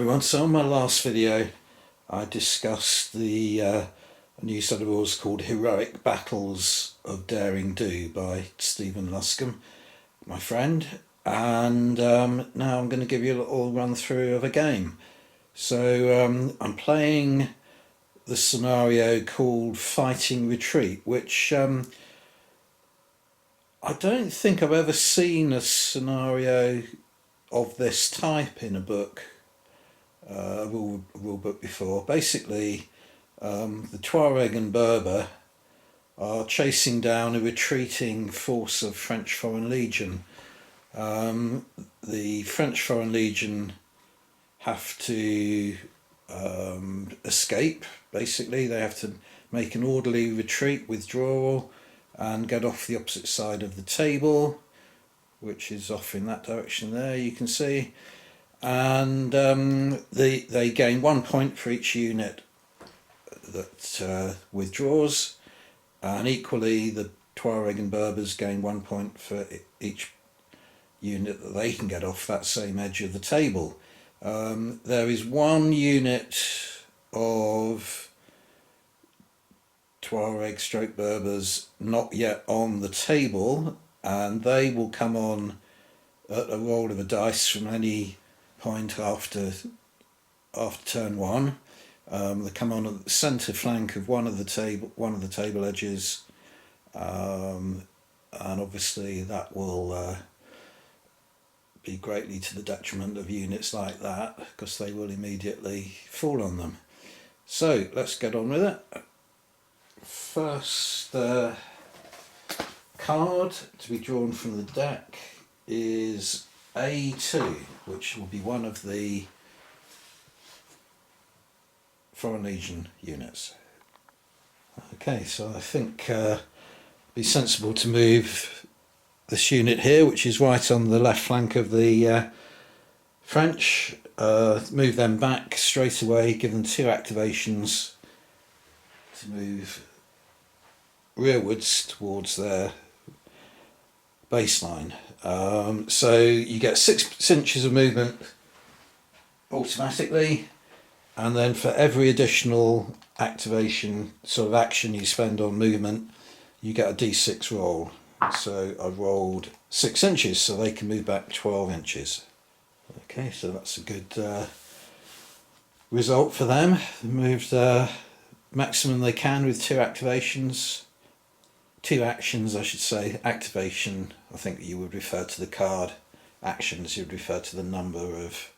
everyone, so in my last video I discussed the new set of rules called Heroic Battles of Daring Do by Stephen Luscombe, my friend, and now I'm going to give you a little run through of a game. So I'm playing the scenario called Fighting Retreat, which I don't think I've ever seen a scenario of this type in a book, a rule book before. Basically, the Tuareg and Berber are chasing down a retreating force of French Foreign Legion. The French Foreign Legion have to escape, basically. They have to make an orderly retreat, withdrawal, and get off the opposite side of the table, which is off in that direction there, you can see. And they gain 1 point for each unit that withdraws, and equally the Tuareg and Berbers gain 1 point for each unit that they can get off that same edge of the table. There is one unit of Tuareg stroke Berbers not yet on the table, and they will come on at a roll of a dice from any point after turn one. They come on at the centre flank of one of the table edges, and obviously that will be greatly to the detriment of units like that, because they will immediately fall on them. So let's get on with it. First card to be drawn from the deck is A2, which will be one of the Foreign Legion units. Okay, so I think it'd be sensible to move this unit here, which is right on the left flank of the French, move them back straight away, give them 2 activations to move rearwards towards their baseline. So you get 6 inches of movement automatically, and then for every additional activation sort of action you spend on movement, you get a d6 roll. So I've rolled 6 inches, so they can move back 12 inches. Okay, so that's a good result for them. They moved maximum they can with 2 activations. 2 actions, I should say. Activation, I think you would refer to the card. Actions, you would refer to the number of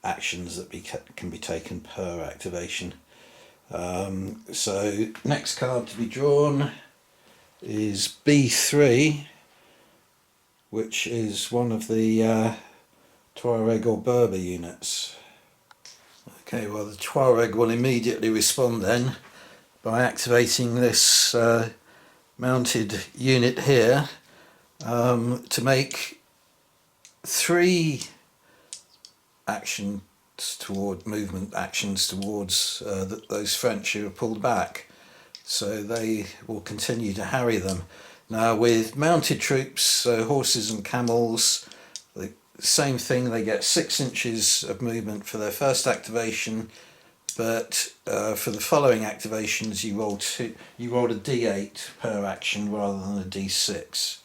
actions that can be taken per activation. So next card to be drawn is B3, which is one of the Tuareg or Berber units. Okay, well the Tuareg will immediately respond then by activating this mounted unit here to make 3 movement actions towards those French who are pulled back, so they will continue to harry them. Now with mounted troops, horses and camels, the same thing, they get 6 inches of movement for their first activation, but for the following activations you roll a d8 per action rather than a d6.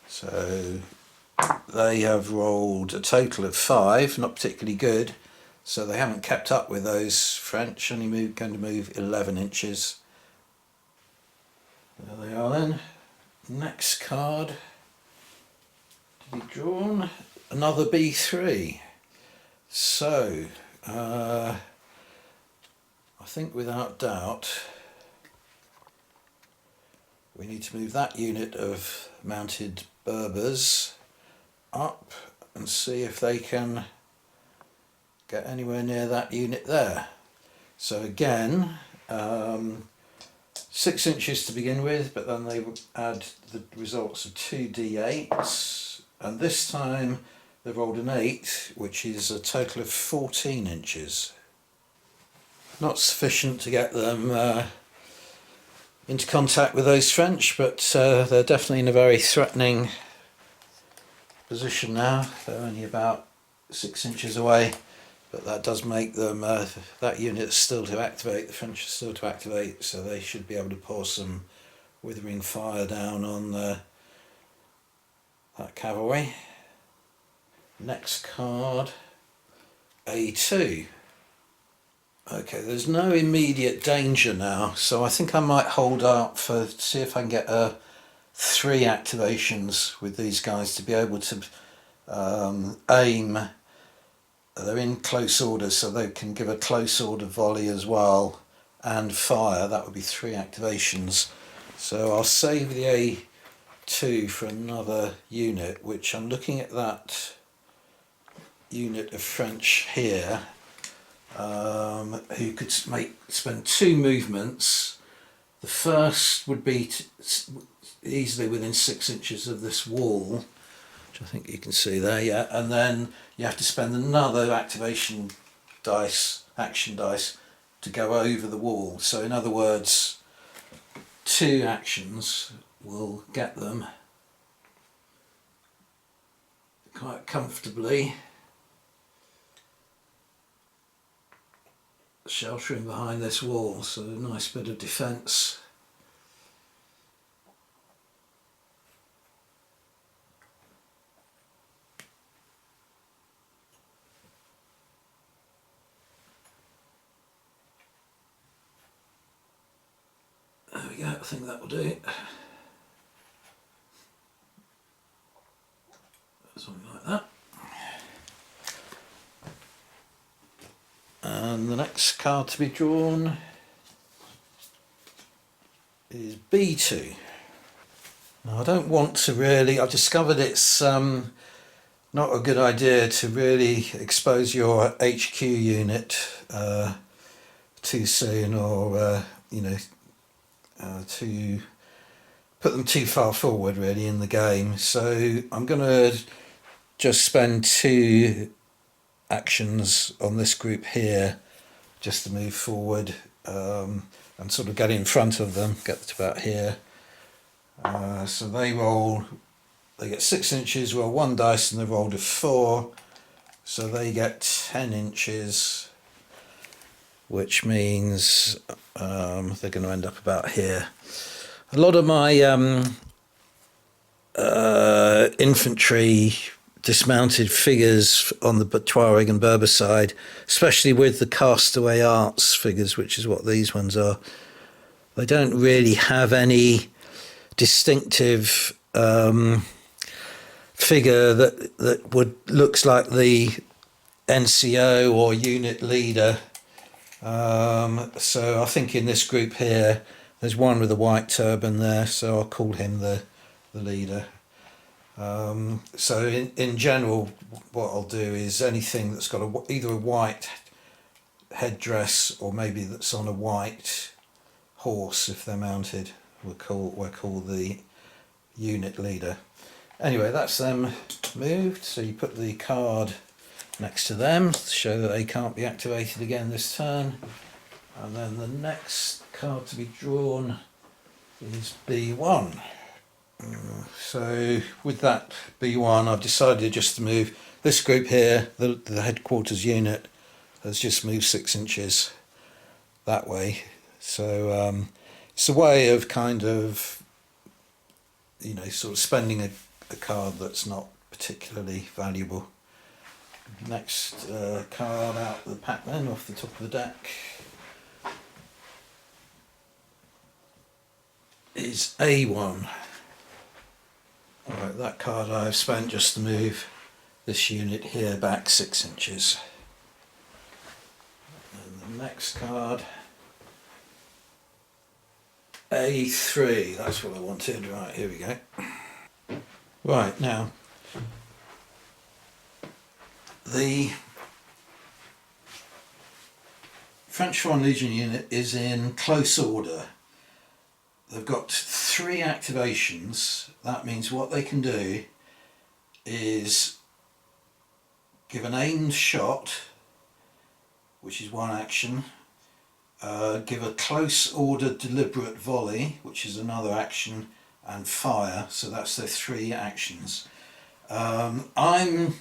So they have rolled a total of 5, not particularly good, so they haven't kept up with those French, only going to move 11 inches. There they are then. Next card to be drawn, another B3. So I think without doubt we need to move that unit of mounted Berbers up and see if they can get anywhere near that unit there. So again, 6 inches to begin with, but then they will add the results of 2 d8s, and this time they've rolled an 8, which is a total of 14 inches. Not sufficient to get them into contact with those French, but they're definitely in a very threatening position now. They're only about 6 inches away but that does make them, that unit is still to activate, the French are still to activate, so they should be able to pour some withering fire down on that cavalry. Next card, A2. Okay, there's no immediate danger now, so I think I might hold up for see if I can get 3 activations with these guys to be able to aim. They're in close order, so they can give a close order volley as well and fire. That would be 3 activations. So I'll save the A2 for another unit, which I'm looking at that unit of French here, who could spend 2 movements. The first would be easily within 6 inches of this wall, which I think you can see there, yeah, and then you have to spend another activation dice, action dice, to go over the wall. So in other words, 2 actions will get them quite comfortably, sheltering behind this wall, so a nice bit of defence. There we go, I think that will do. Something like that. And the next card to be drawn is B2. Now I don't want to really, I've discovered it's not a good idea to really expose your HQ unit too soon, or to put them too far forward really in the game. So I'm going to just spend 2 actions on this group here just to move forward and sort of get in front of them, get to about here. So they get 6 inches, roll 1 dice, and they rolled a 4, so they get 10 inches, which means they're going to end up about here. A lot of my infantry dismounted figures on the Tuareg and Berber side, especially with the Castaway arts figures, which is what these ones are, they don't really have any distinctive figure that looks like the NCO or unit leader. So I think in this group here there's one with a white turban there, so I'll call him the leader. So in general, what I'll do is anything that's got either a white headdress or maybe that's on a white horse, if they're mounted, we'll call the unit leader. Anyway, that's them moved, so you put the card next to them to show that they can't be activated again this turn. And then the next card to be drawn is B1. So with that B1, I've decided just to move this group here, the headquarters unit has just moved 6 inches that way. So it's a way of kind of, sort of spending a card that's not particularly valuable. Next card out of the pack then, off the top of the deck, is A1. Alright, that card I've spent just to move this unit here back 6 inches. And the next card, A3, that's what I wanted. Right, here we go. Right, now, the French Foreign Legion unit is in close order. They've got 3 activations. That means what they can do is give an aimed shot, which is 1 action, give a close order deliberate volley, which is another action, and fire. So that's their 3 actions. I'm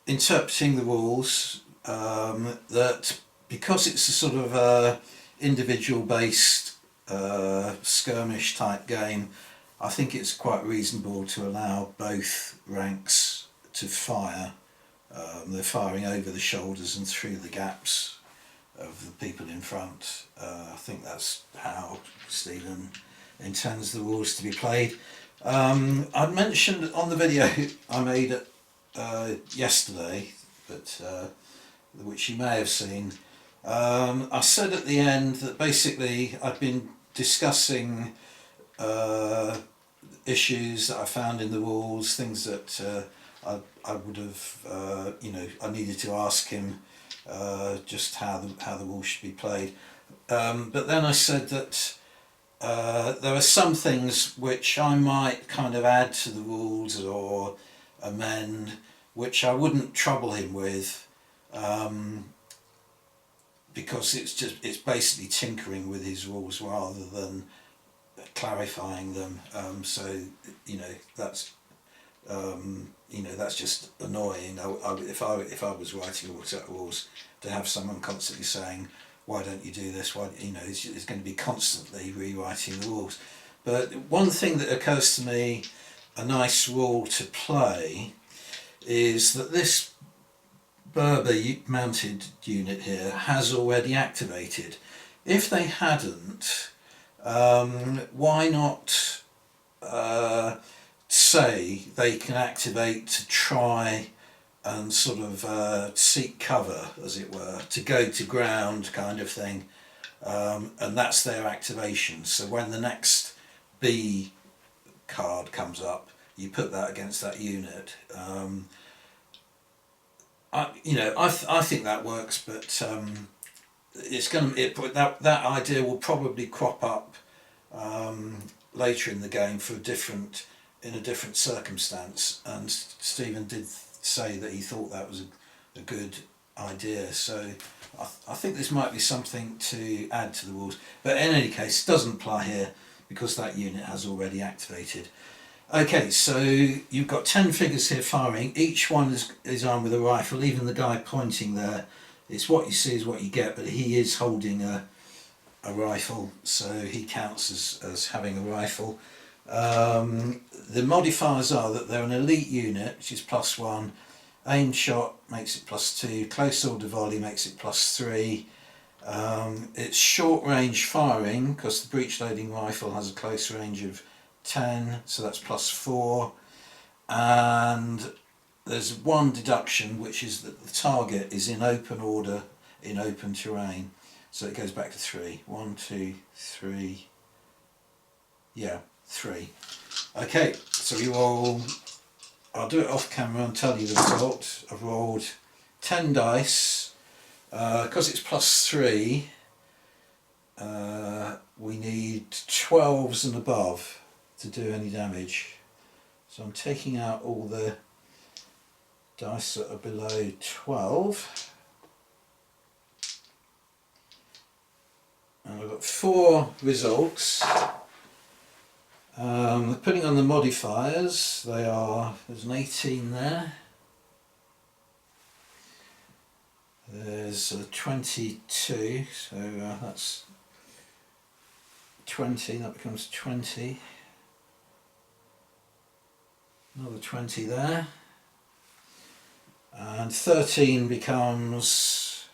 interpreting the rules that because it's a sort of individual based skirmish type game, I think it's quite reasonable to allow both ranks to fire. They're firing over the shoulders and through the gaps of the people in front. I think that's how Stephen intends the rules to be played. I'd mentioned on the video I made yesterday, but which you may have seen, I said at the end that basically I'd been discussing issues that I found in the rules, things that I would have, I needed to ask him just how the rules should be played. But then I said that there are some things which I might kind of add to the rules or amend, which I wouldn't trouble him with, because it's basically tinkering with his rules rather than clarifying them. So that's just annoying. If I was writing rules, to have someone constantly saying, why don't you do this? Why, it's going to be constantly rewriting the rules. But one thing that occurs to me, a nice rule to play, is that this Berber mounted unit here has already activated. If they hadn't, why not say they can activate to try and sort of seek cover, as it were, to go to ground kind of thing, and that's their activation. So when the next B card comes up, you put that against that unit. I think that works, but that idea will probably crop up later in the game in a different circumstance, and Stephen did say that he thought that was a good idea, so I think this might be something to add to the rules, but in any case it doesn't apply here because that unit has already activated. Okay, so you've got 10 figures here firing, each one is armed with a rifle, even the guy pointing there, it's what you see is what you get, but he is holding a rifle, so he counts as having a rifle. The modifiers are that they're an elite unit, which is +1, aim shot makes it +2, close order volley makes it +3, it's short range firing because the breech loading rifle has a close range of 10, so that's +4, and there's one deduction, which is that the target is in open order in open terrain, so it goes back to 3. 1, 2, 3, yeah, 3. Okay, so you roll, I'll do it off camera and tell you the result. I've rolled 10 dice, because it's +3, we need 12s and above to do any damage. So I'm taking out all the dice that are below 12. And I've got 4 results. Putting on the modifiers, there's an 18 there. There's a 22, so that's 20, that becomes 20. Another 20 there. And 13 becomes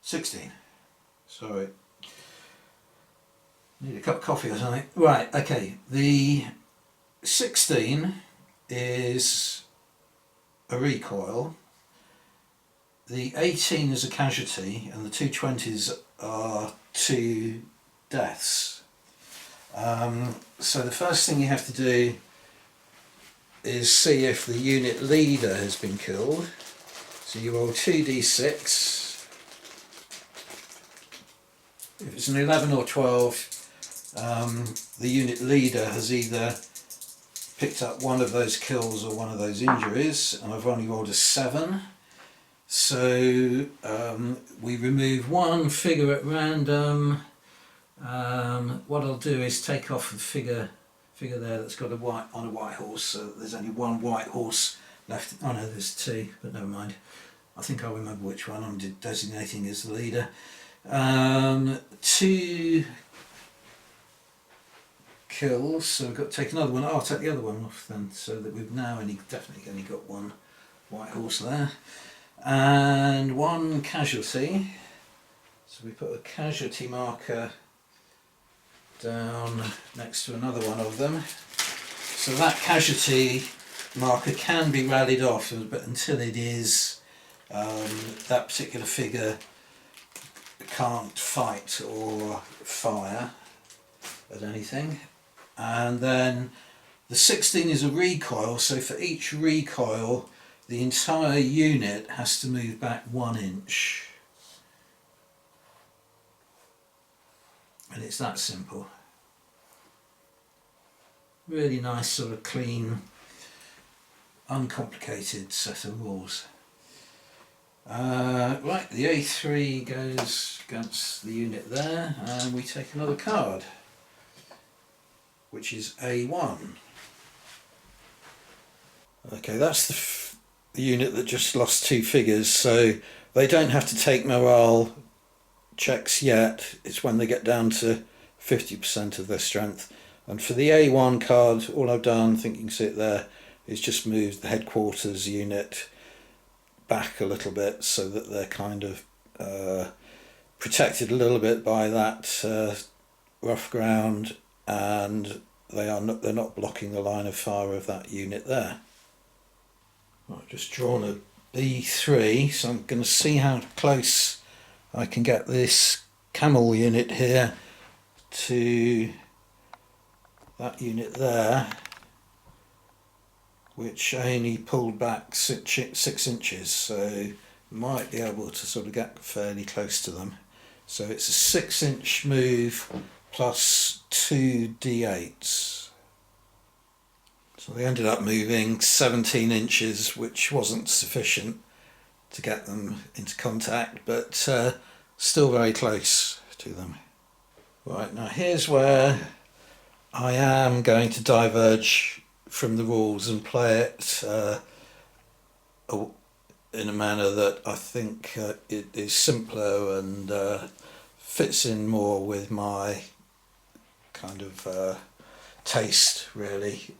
16. Sorry. Need a cup of coffee or something. Right, okay. The 16 is a recoil. The 18 is a casualty, and the 2 20s are 2 deaths. So the first thing you have to do is see if the unit leader has been killed. So you roll 2d6. If it's an 11 or 12, the unit leader has either picked up one of those kills or one of those injuries, and I've only rolled a 7. So we remove one figure at random. What I'll do is take off the figure there that's got a white horse, so there's only one white horse left. Oh no, there's two, but never mind. I think I remember which one I'm designating as the leader. Two kills, so we've got to take another one. I'll take the other one off then, so that we've now definitely only got one white horse there. And one casualty. So we put a casualty marker down next to another one of them. So that casualty marker can be rallied off, but until it is, that particular figure can't fight or fire at anything. And then the 16 is a recoil, so for each recoil the entire unit has to move back 1 inch. And it's that simple. Really nice, sort of clean, uncomplicated set of rules. Right, the A3 goes against the unit there, and we take another card, which is A1. Okay, that's the unit that just lost 2 figures, so they don't have to take morale checks yet. It's when they get down to 50% of their strength. And for the A1 card, all I've done, I think you can see it there, is just moved the headquarters unit back a little bit so that they're kind of protected a little bit by that rough ground, and they're not blocking the line of fire of that unit there. I've just drawn a B3, so I'm going to see how close I can get this camel unit here to that unit there, which only pulled back 6 inches, so might be able to sort of get fairly close to them. So it's a 6-inch move plus 2 d8s. So they ended up moving 17 inches, which wasn't sufficient to get them into contact, but still very close to them. Right, now here's where I am going to diverge from the rules and play it in a manner that I think it is simpler and fits in more with my kind of taste, really.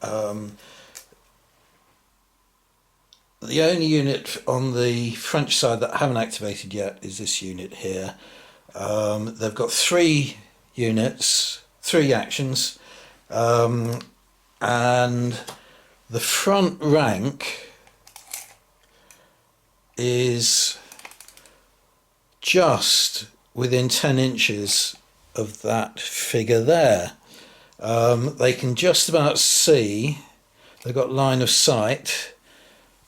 The only unit on the French side that I haven't activated yet is this unit here. They've got 3 units, 3 actions, and the front rank is just within 10 inches of that figure there. They can just about see, they've got line of sight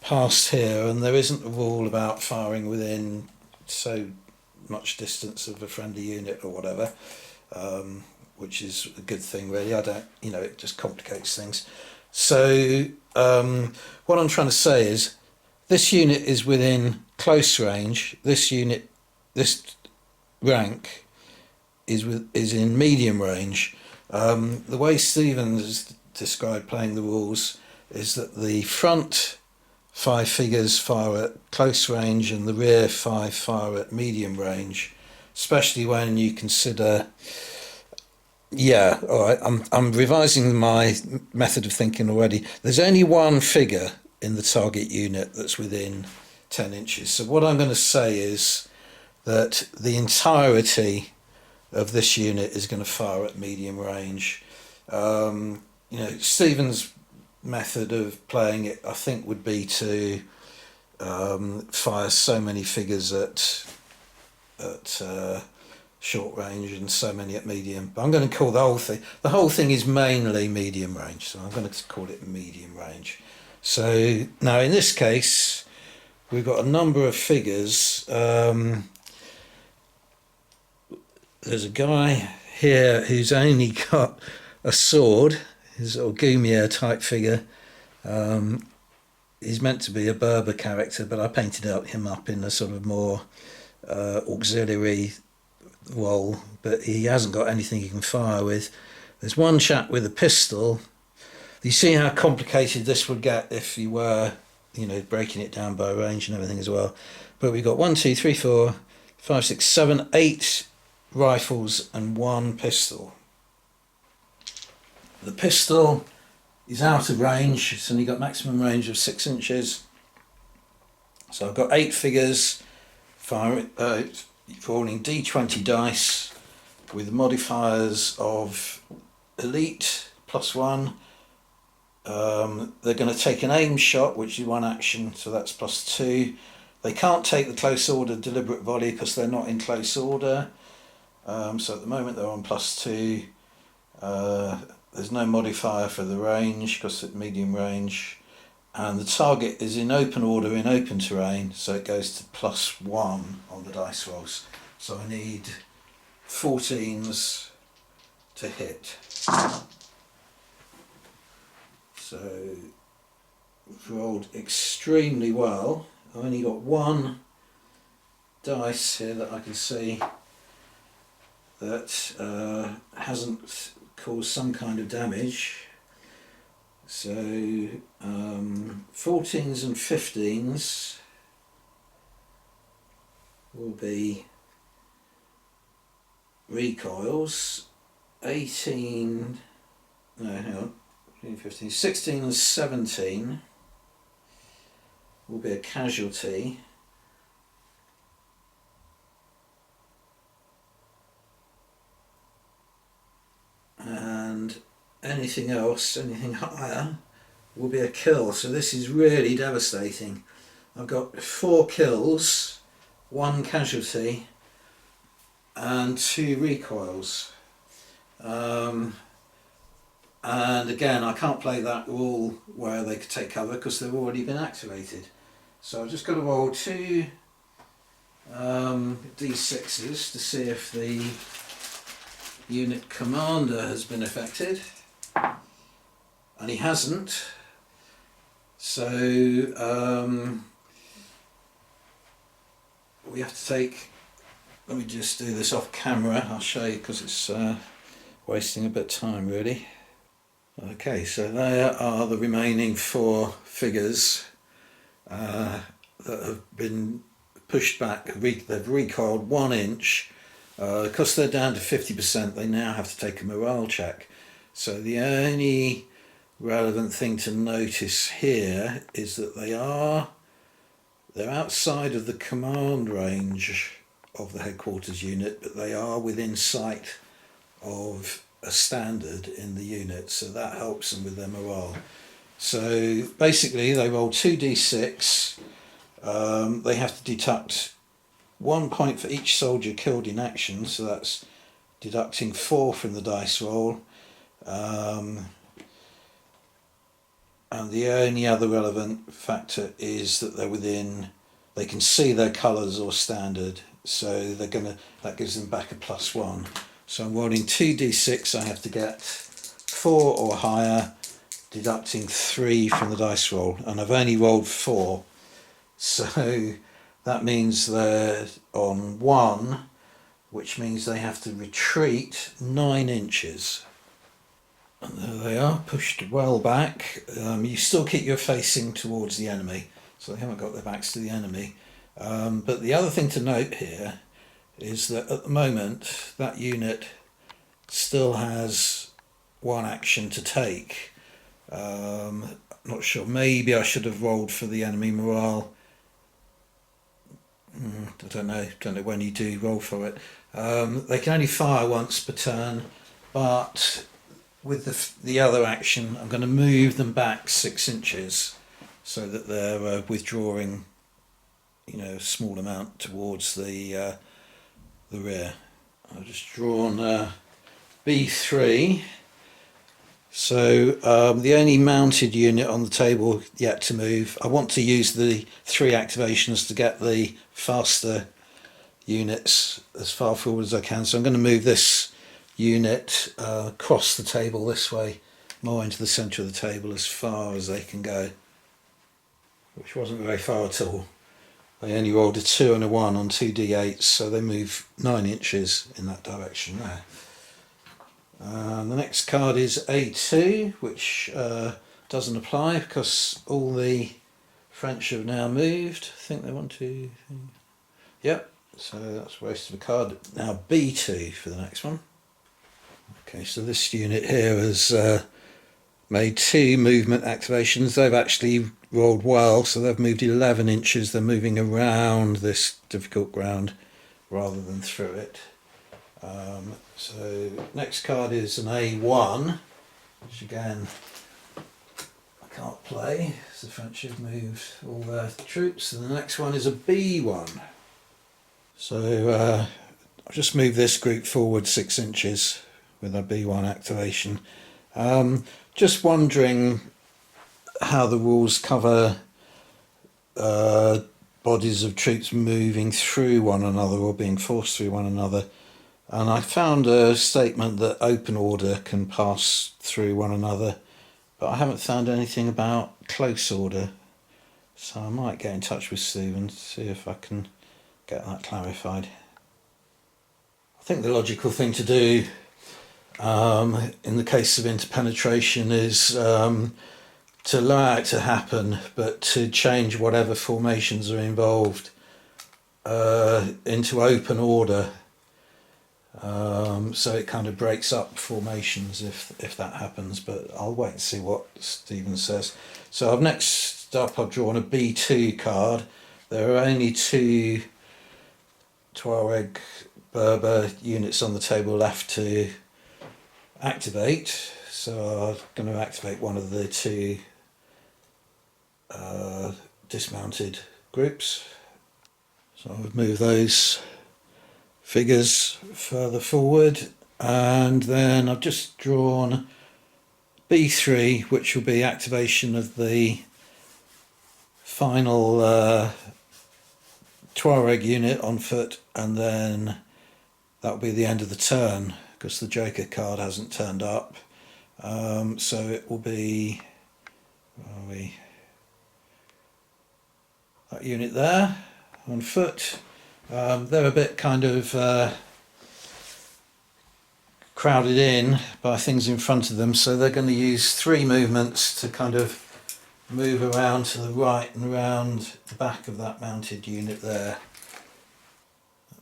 past here, and there isn't a rule about firing within so much distance of a friendly unit or whatever, which is a good thing really. I don't, it just complicates things. So what I'm trying to say is this unit is within close range, this rank is in medium range. The way Stevens described playing the rules is that the front 5 figures fire at close range and the rear 5 fire at medium range, especially when you consider, all right, I'm revising my method of thinking already. There's only one figure in the target unit that's within 10 inches. So what I'm going to say is that the entirety of this unit is going to fire at medium range. Stephen's method of playing it, I think, would be to fire so many figures at short range and so many at medium. But I'm going to call the whole thing is mainly medium range, so I'm going to call it medium range. So now in this case we've got a number of figures. There's a guy here who's only got a sword, his little Gumier type figure. He's meant to be a Berber character, but I painted him up in a sort of more auxiliary role, but he hasn't got anything he can fire with. There's one chap with a pistol You see how complicated this would get if you were, breaking it down by range and everything as well. But we've got 1, 2, 3, 4, 5, 6, 7, 8 rifles and 1 pistol. The pistol is out of range. It's only got maximum range of 6 inches. So I've got 8 figures falling D20 dice with modifiers of elite +1. They're going to take an aim shot, which is 1 action, so that's +2. They can't take the close order deliberate volley because they're not in close order. So at the moment they're on +2. There's no modifier for the range because it's medium range. And the target is in open order in open terrain, so it goes to +1 on the dice rolls. So I need 14s to hit. So we've rolled extremely well. I've only got 1 dice here that I can see that hasn't caused some kind of damage. So 14s and 15s will be recoils. 16 and 17 will be a casualty. And anything else, anything higher, will be a kill. So this is really devastating. I've got 4 kills, 1 casualty, and 2 recoils. And again, I can't play that rule where they could take cover because they've already been activated. So I've just got to roll 2 d6s to see if the unit commander has been affected, and he hasn't. So we have to take, let me just do this off camera, I'll show you because it's wasting a bit of time really. Okay, so there are the remaining 4 figures that have been pushed back. They've recoiled 1 inch. Because they're down to 50%, they now have to take a morale check. So the only relevant thing to notice here is that they're outside of the command range of the headquarters unit, but they are within sight of a standard in the unit, so that helps them with their morale. So basically they roll 2d6. They have to deduct 1 point for each soldier killed in action, so that's deducting 4 from the dice roll. And the only other relevant factor is that they can see their colours or standard, so that gives them back a +1. So I'm rolling 2d6, I have to get 4 or higher, deducting 3 from the dice roll, and I've only rolled 4. So that means they're on 1, which means they have to retreat 9 inches. And there they are, pushed well back. You still keep your facing towards the enemy, so they haven't got their backs to the enemy. But the other thing to note here is that at the moment that unit still has 1 action to take. Not sure, maybe I should have rolled for the enemy morale. I don't know when you do roll for it. They can only fire once per turn, but with the other action I'm going to move them back 6 inches so that they're withdrawing a small amount towards the rear. I've just drawn B3. So the only mounted unit on the table yet to move. I want to use the 3 activations to get the faster units as far forward as I can. So I'm going to move this unit across the table this way, more into the centre of the table as far as they can go, which wasn't very far at all. They only rolled a 2 and a 1 on 2d8s, so they move 9 inches in that direction there. The next card is A2, which doesn't apply because all the French have now moved. I think they want to. Yep, so that's a waste of a card. Now B2 for the next one. Okay, so this unit here has made 2 movement activations. They've actually rolled well, so they've moved 11 inches. They're moving around this difficult ground rather than through it. So next card is an A1, which again I can't play, so the French have moved all their troops. And the next one is a B1. So I've just moved this group forward 6 inches with a B1 activation. Just wondering how the rules cover bodies of troops moving through one another or being forced through one another. And I found a statement that open order can pass through one another, but I haven't found anything about close order. So I might get in touch with Steve and see if I can get that clarified. I think the logical thing to do in the case of interpenetration is to allow it to happen, but to change whatever formations are involved into open order. So it kind of breaks up formations if that happens, but I'll wait and see what Stephen says. So next up I've drawn a B2 card. There are only 2 Tuareg Berber units on the table left to activate, so I'm going to activate one of the 2 dismounted groups. So I would move those figures further forward, and then I've just drawn B3, which will be activation of the final Tuareg unit on foot, and then that will be the end of the turn because the Joker card hasn't turned up. So it will be, where are we? That unit there on foot. They're a bit kind of crowded in by things in front of them, so they're going to use 3 movements to kind of move around to the right and around the back of that mounted unit there.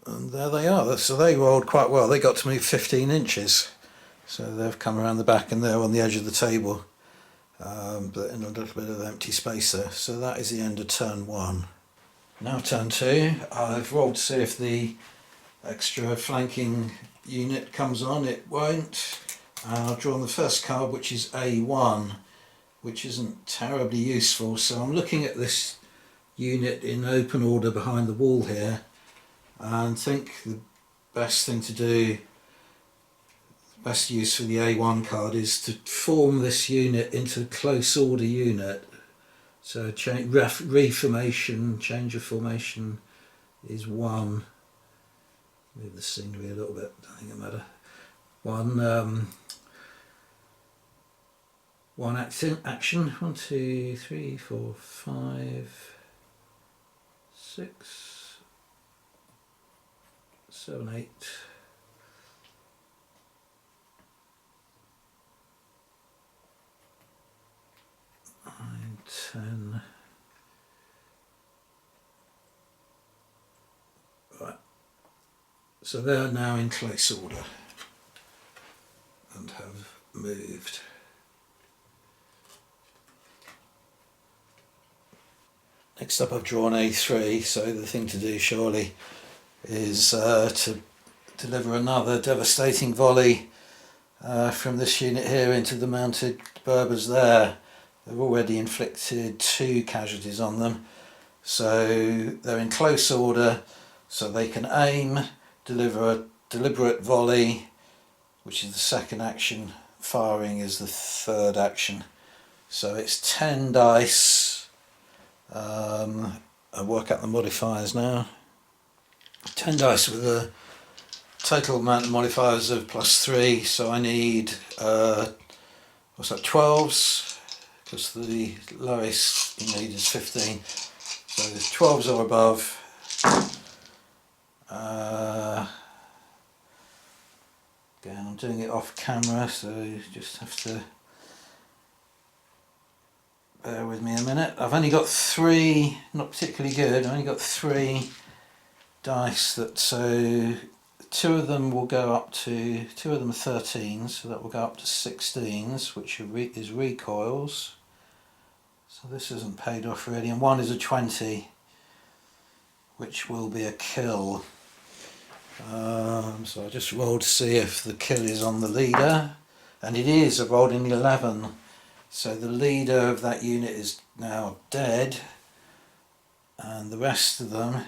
And there they are. So they rolled quite well. They got to move 15 inches. So they've come around the back and they're on the edge of the table, but in a little bit of empty space there. So that is the end of turn 1. Now turn 2, I've rolled to see if the extra flanking unit comes on. It won't. I've drawn the first card, which is A1, which isn't terribly useful. So I'm looking at this unit in open order behind the wall here and think the best thing to do, best use for the A1 card is to form this unit into a close order unit. So reformation, change of formation is 1. Move the scenery a little bit, don't think it matter. One action. 1, 2, 3, 4, 5, 6, 7, 8. 9, 10. Right. So they're now in close order and have moved. Next up I've drawn A3, so the thing to do surely is to deliver another devastating volley from this unit here into the mounted Berbers there. They've already inflicted 2 casualties on them, so they're in close order, so they can aim, deliver a deliberate volley, which is the second action, firing is the third action. So it's 10 dice. I work out the modifiers now. 10 dice with a total amount of modifiers of +3, so I need what's that, 12s, because the lowest you need is 15. So the 12s or above Again, I'm doing it off camera, so you just have to bear with me a minute. I've only got 3, not particularly good, I've only got 3 dice that, so 2 of them will go up to, 2 of them are 13s, so that will go up to 16s, which is recoils. So this isn't paid off really, and 1 is a 20, which will be a kill. So I just rolled to see if the kill is on the leader, and it is. I rolled an 11, so the leader of that unit is now dead, and the rest of them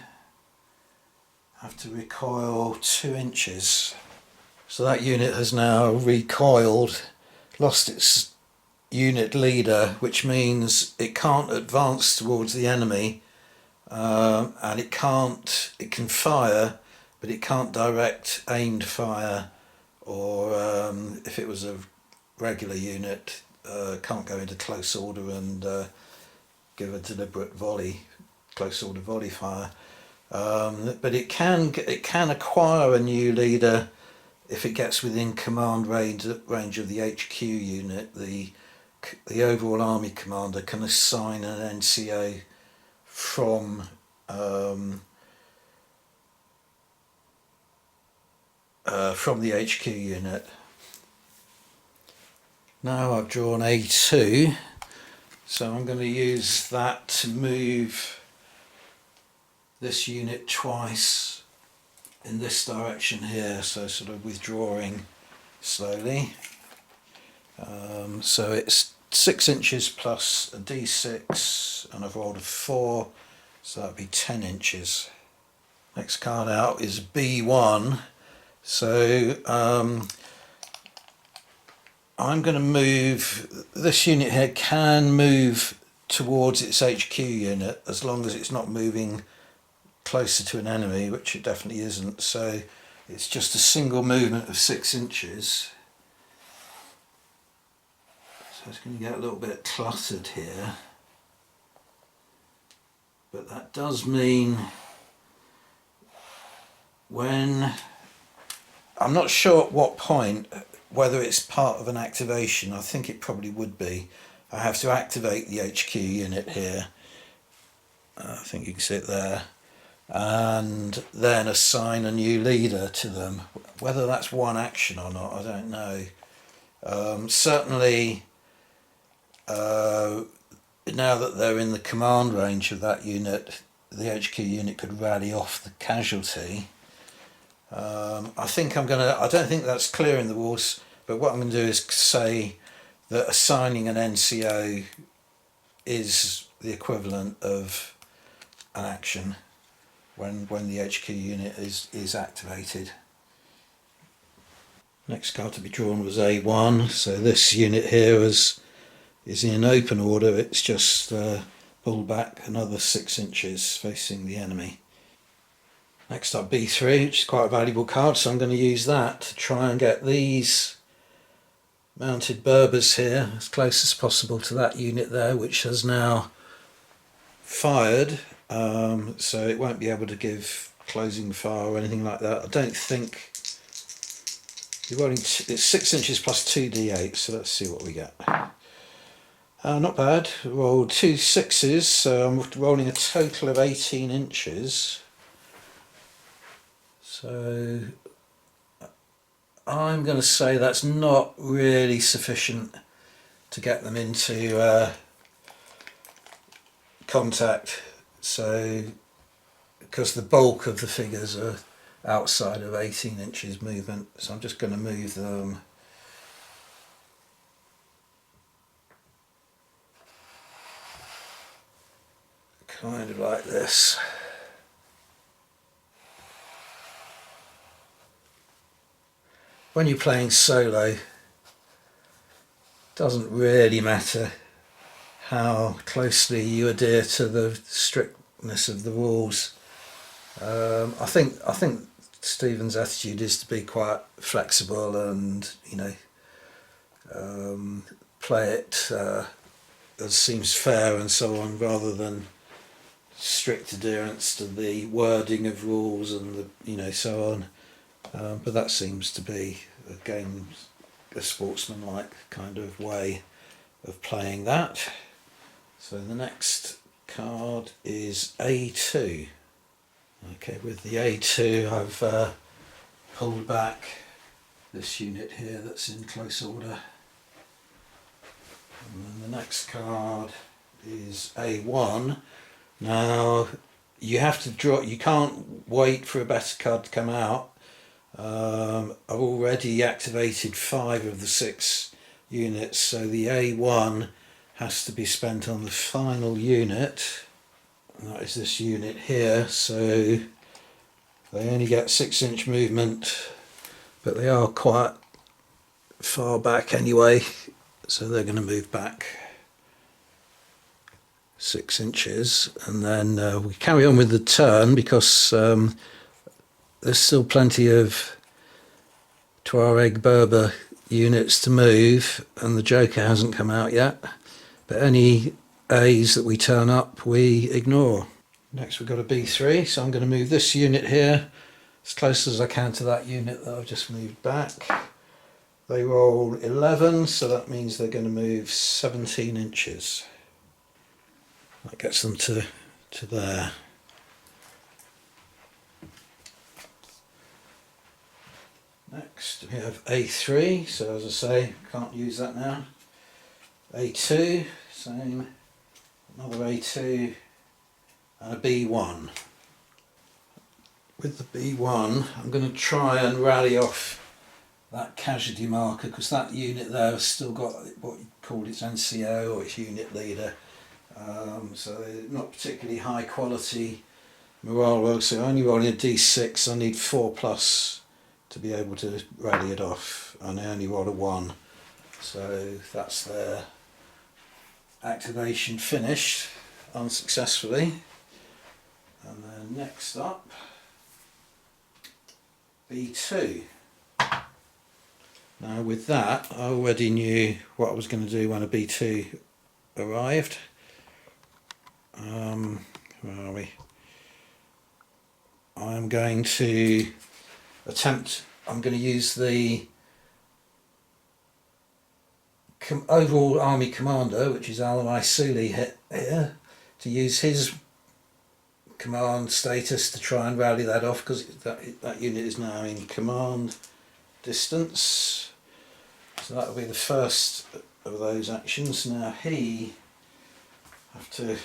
have to recoil 2 inches. So that unit has now recoiled, lost its unit leader, which means it can't advance towards the enemy, and it can fire, but it can't direct aimed fire, or if it was a regular unit, can't go into close order and give a deliberate volley, close order volley fire. But it can acquire a new leader if it gets within command range of the HQ unit. The overall army commander can assign an NCO from the HQ unit. Now I've drawn A2, so I'm going to use that to move this unit twice in this direction here, so sort of withdrawing slowly. So it's 6 inches plus a d6, and I've rolled a 4, so that'd be 10 inches. Next card out is B1. So I'm going to move, this unit here can move towards its HQ unit as long as it's not moving closer to an enemy, which it definitely isn't, so it's just a single movement of 6 inches. So it's going to get a little bit cluttered here, but that does mean when, I'm not sure at what point, whether it's part of an activation. I think it probably would be. I have to activate the HQ unit here. I think you can see it there. And then assign a new leader to them. Whether that's one action or not, I don't know. Certainly, now that they're in the command range of that unit, the HQ unit could rally off the casualty. I don't think that's clear in the rules, but what I'm going to do is say that assigning an NCO is the equivalent of an action when the HQ unit is activated. Next card to be drawn was A1, so this unit here is in open order. It's just pulled back another 6 inches facing the enemy. Next up B3, which is quite a valuable card, so I'm going to use that to try and get these mounted Berbers here as close as possible to that unit there, which has now fired, so it won't be able to give closing fire or anything like that. I don't think you're rolling, it's 6 inches plus 2d8, so let's see what we get. Not bad. Rolled 2 6s, so I'm rolling a total of 18 inches. So I'm going to say that's not really sufficient to get them into contact. So, because the bulk of the figures are outside of 18 inches movement, so I'm just going to move them kind of like this. When you're playing solo, it doesn't really matter how closely you adhere to the strictness of the rules. I think Stephen's attitude is to be quite flexible and, you know, play it as seems fair and so on, rather than strict adherence to the wording of rules and the, you know, so on. But that seems to be again, a sportsmanlike kind of way of playing that. So the next card is A2. Okay, with the A2 I've pulled back this unit here that's in close order. And then the next card is A1. Now you have to draw, you can't wait for a better card to come out. I've already activated 5 of the 6 units, so the A1 has to be spent on the final unit. And that is this unit here, so they only get 6-inch movement, but they are quite far back anyway, so they're going to move back 6 inches, and then we carry on with the turn because there's still plenty of Tuareg Berber units to move, and the Joker hasn't come out yet, but any A's that we turn up we ignore. Next we've got a B3, so I'm going to move this unit here as close as I can to that unit that I've just moved back. They roll 11, so that means they're going to move 17 inches. That gets them to there. Next we have A3, so as I say, can't use that now. A2, same, another A2 and a B1. With the B1 I'm going to try and rally off that casualty marker, because that unit there has still got what you called its NCO or its unit leader. So they're not particularly high quality morale rolls, so only rolling a D6, I need 4+ to be able to rally it off, and I only rolled a 1. So that's their activation finished unsuccessfully. And then next up, B2. Now with that, I already knew what I was going to do when a B2 arrived. Where are we? I'm going to I'm going to use the overall army commander, which is Al Suli here, to use his command status to try and rally that off, because that unit is now in command distance. So that will be the first of those actions. Now he, have to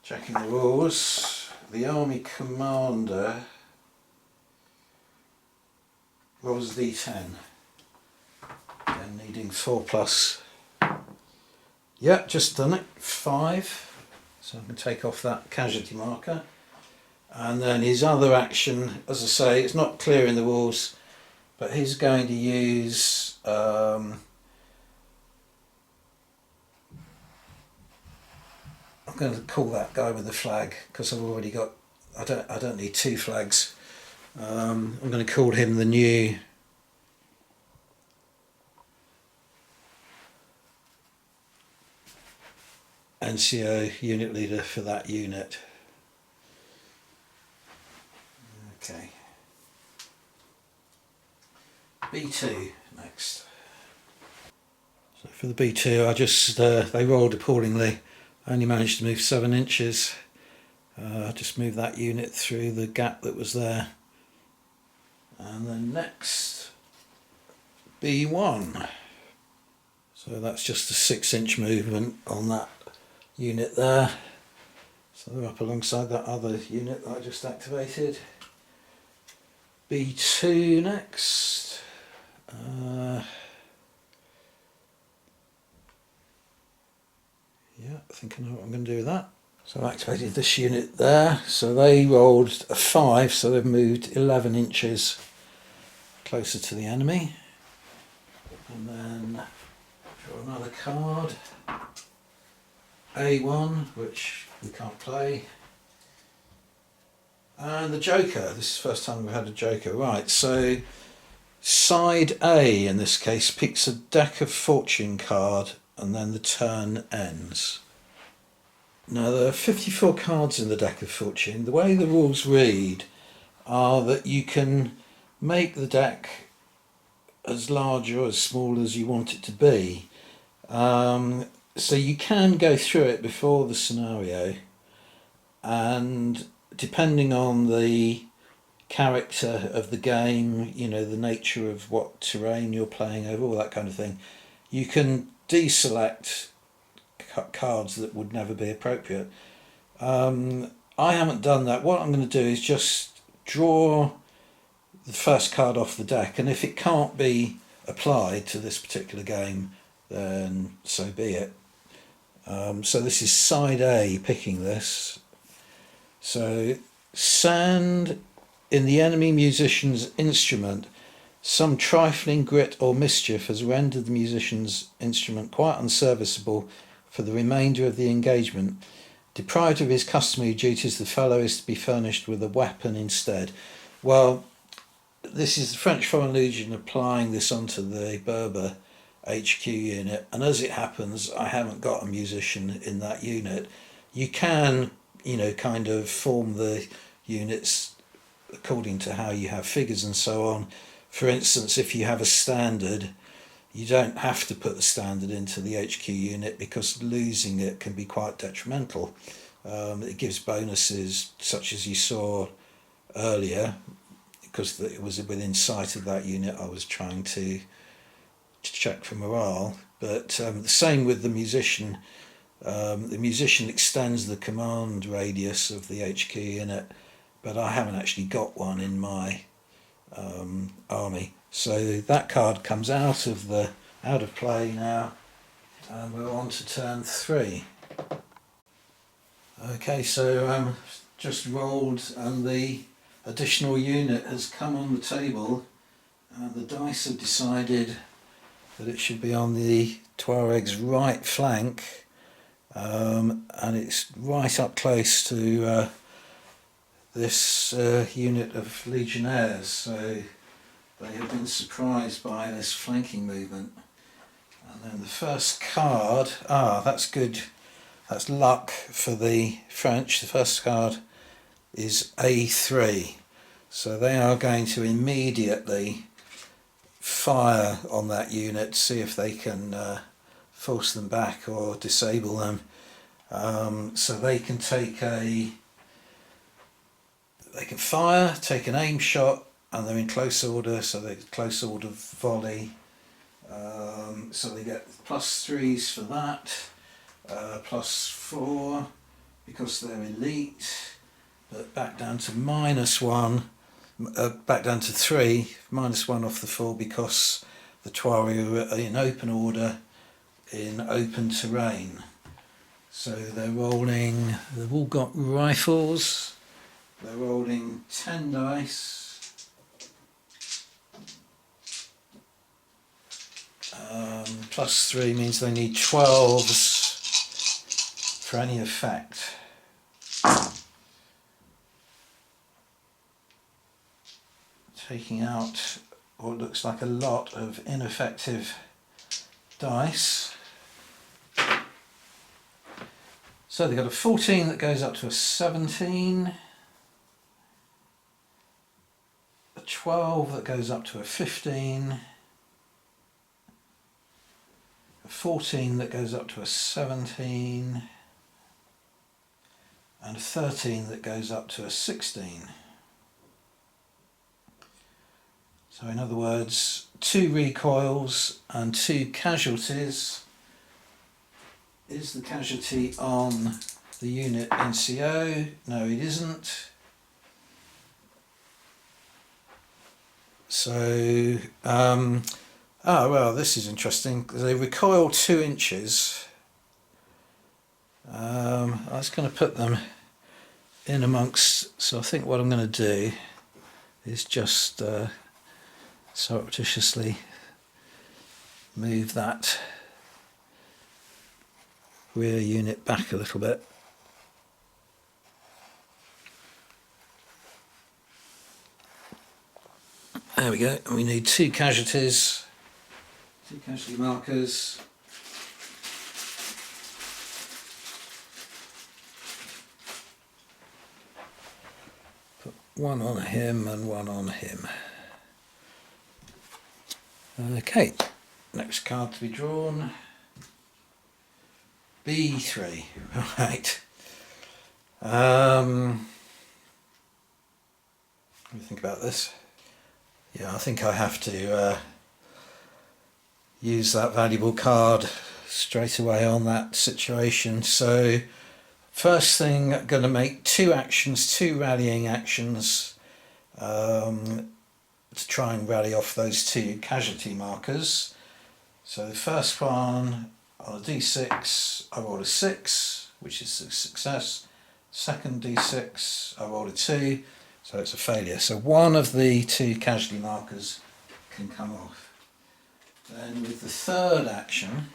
check in the rules, the army commander rolls D10, and needing 4+. Yep, just done it, 5. So I can take off that casualty marker. And then his other action, as I say, it's not clear in the rules, but he's going to use I'm going to call that guy with the flag, because I've already got, I don't need 2 flags. I'm going to call him the new NCO unit leader for that unit. Okay. B2 next. So for the B2, I just they rolled appallingly. I only managed to move 7 inches. I just moved that unit through the gap that was there. And then next, B1. So that's just a 6-inch movement on that unit there. So they're up alongside that other unit that I just activated. B2 next. Yeah, I think I know what I'm going to do with that. So I activated this unit there. So they rolled a 5, so they've moved 11 inches closer to the enemy. And then draw another card. A1, which we can't play. And the Joker. This is the first time we've had a Joker. Right, so side A in this case picks a deck of fortune card, and then the turn ends. Now there are 54 cards in the deck of fortune. The way the rules read are that you can make the deck as large or as small as you want it to be. So you can go through it before the scenario, and depending on the character of the game, you know, the nature of what terrain you're playing over, all that kind of thing, you can deselect cards that would never be appropriate. I haven't done that. What I'm going to do is just draw the first card off the deck, and if it can't be applied to this particular game, then so be it. So this is side A, picking this. So, sand in the enemy musician's instrument. Some trifling grit or mischief has rendered the musician's instrument quite unserviceable for the remainder of the engagement. Deprived of his customary duties, the fellow is to be furnished with a weapon instead. Well, this is the French Foreign Legion applying this onto the Berber HQ unit, and as it happens, I haven't got a musician in that unit. You can, you know, kind of form the units according to how you have figures and so on. For instance, if you have a standard, you don't have to put the standard into the HQ unit because losing it can be quite detrimental. It gives bonuses such as you saw earlier, because it was within sight of that unit I was trying to check for morale. But the same with the musician. The musician extends the command radius of the HQ unit, but I haven't actually got one in my army. So that card comes out of play now, and we're on to turn 3. Okay, so just rolled, and the additional unit has come on the table, and the dice have decided that it should be on the Tuareg's right flank, and it's right up close to this unit of legionnaires, so they have been surprised by this flanking movement. And then the first card, that's good, that's luck for the French. The first card is A3, so they are going to immediately fire on that unit to see if they can force them back or disable them. So they can fire, take an aim shot, and they're in close order, so they close order volley. So they get +3s for that, +4 because they're elite, but back down to -1, back down to 3, -1 off the 4 because the Tuareg are in open order in open terrain. So they're rolling, they've all got rifles, they're rolling 10 dice. +3 means they need 12s for any effect. Taking out what looks like a lot of ineffective dice. So they've got a 14 that goes up to a 17, a 12 that goes up to a 15, a 14 that goes up to a 17, and a 13 that goes up to a 16. So in other words, 2 recoils and 2 casualties. Is the casualty on the unit NCO? No, it isn't. So, well, this is interesting. They recoil 2 inches. I was going to put them in amongst, so I think what I'm going to do is just surreptitiously move that rear unit back a little bit. There we go. We need 2 casualties, 2 casualty markers. Put 1 on him and 1 on him. Okay, next card to be drawn. B3, right. What do you think about this? Yeah, I think I have to use that valuable card straight away on that situation. So first thing, I'm going to make two rallying actions to try and rally off those two casualty markers. So the first one on a d6, I rolled a 6, which is a success. Second d6, I rolled a 2, so it's a failure. So one of the two casualty markers can come off. Then with the third action,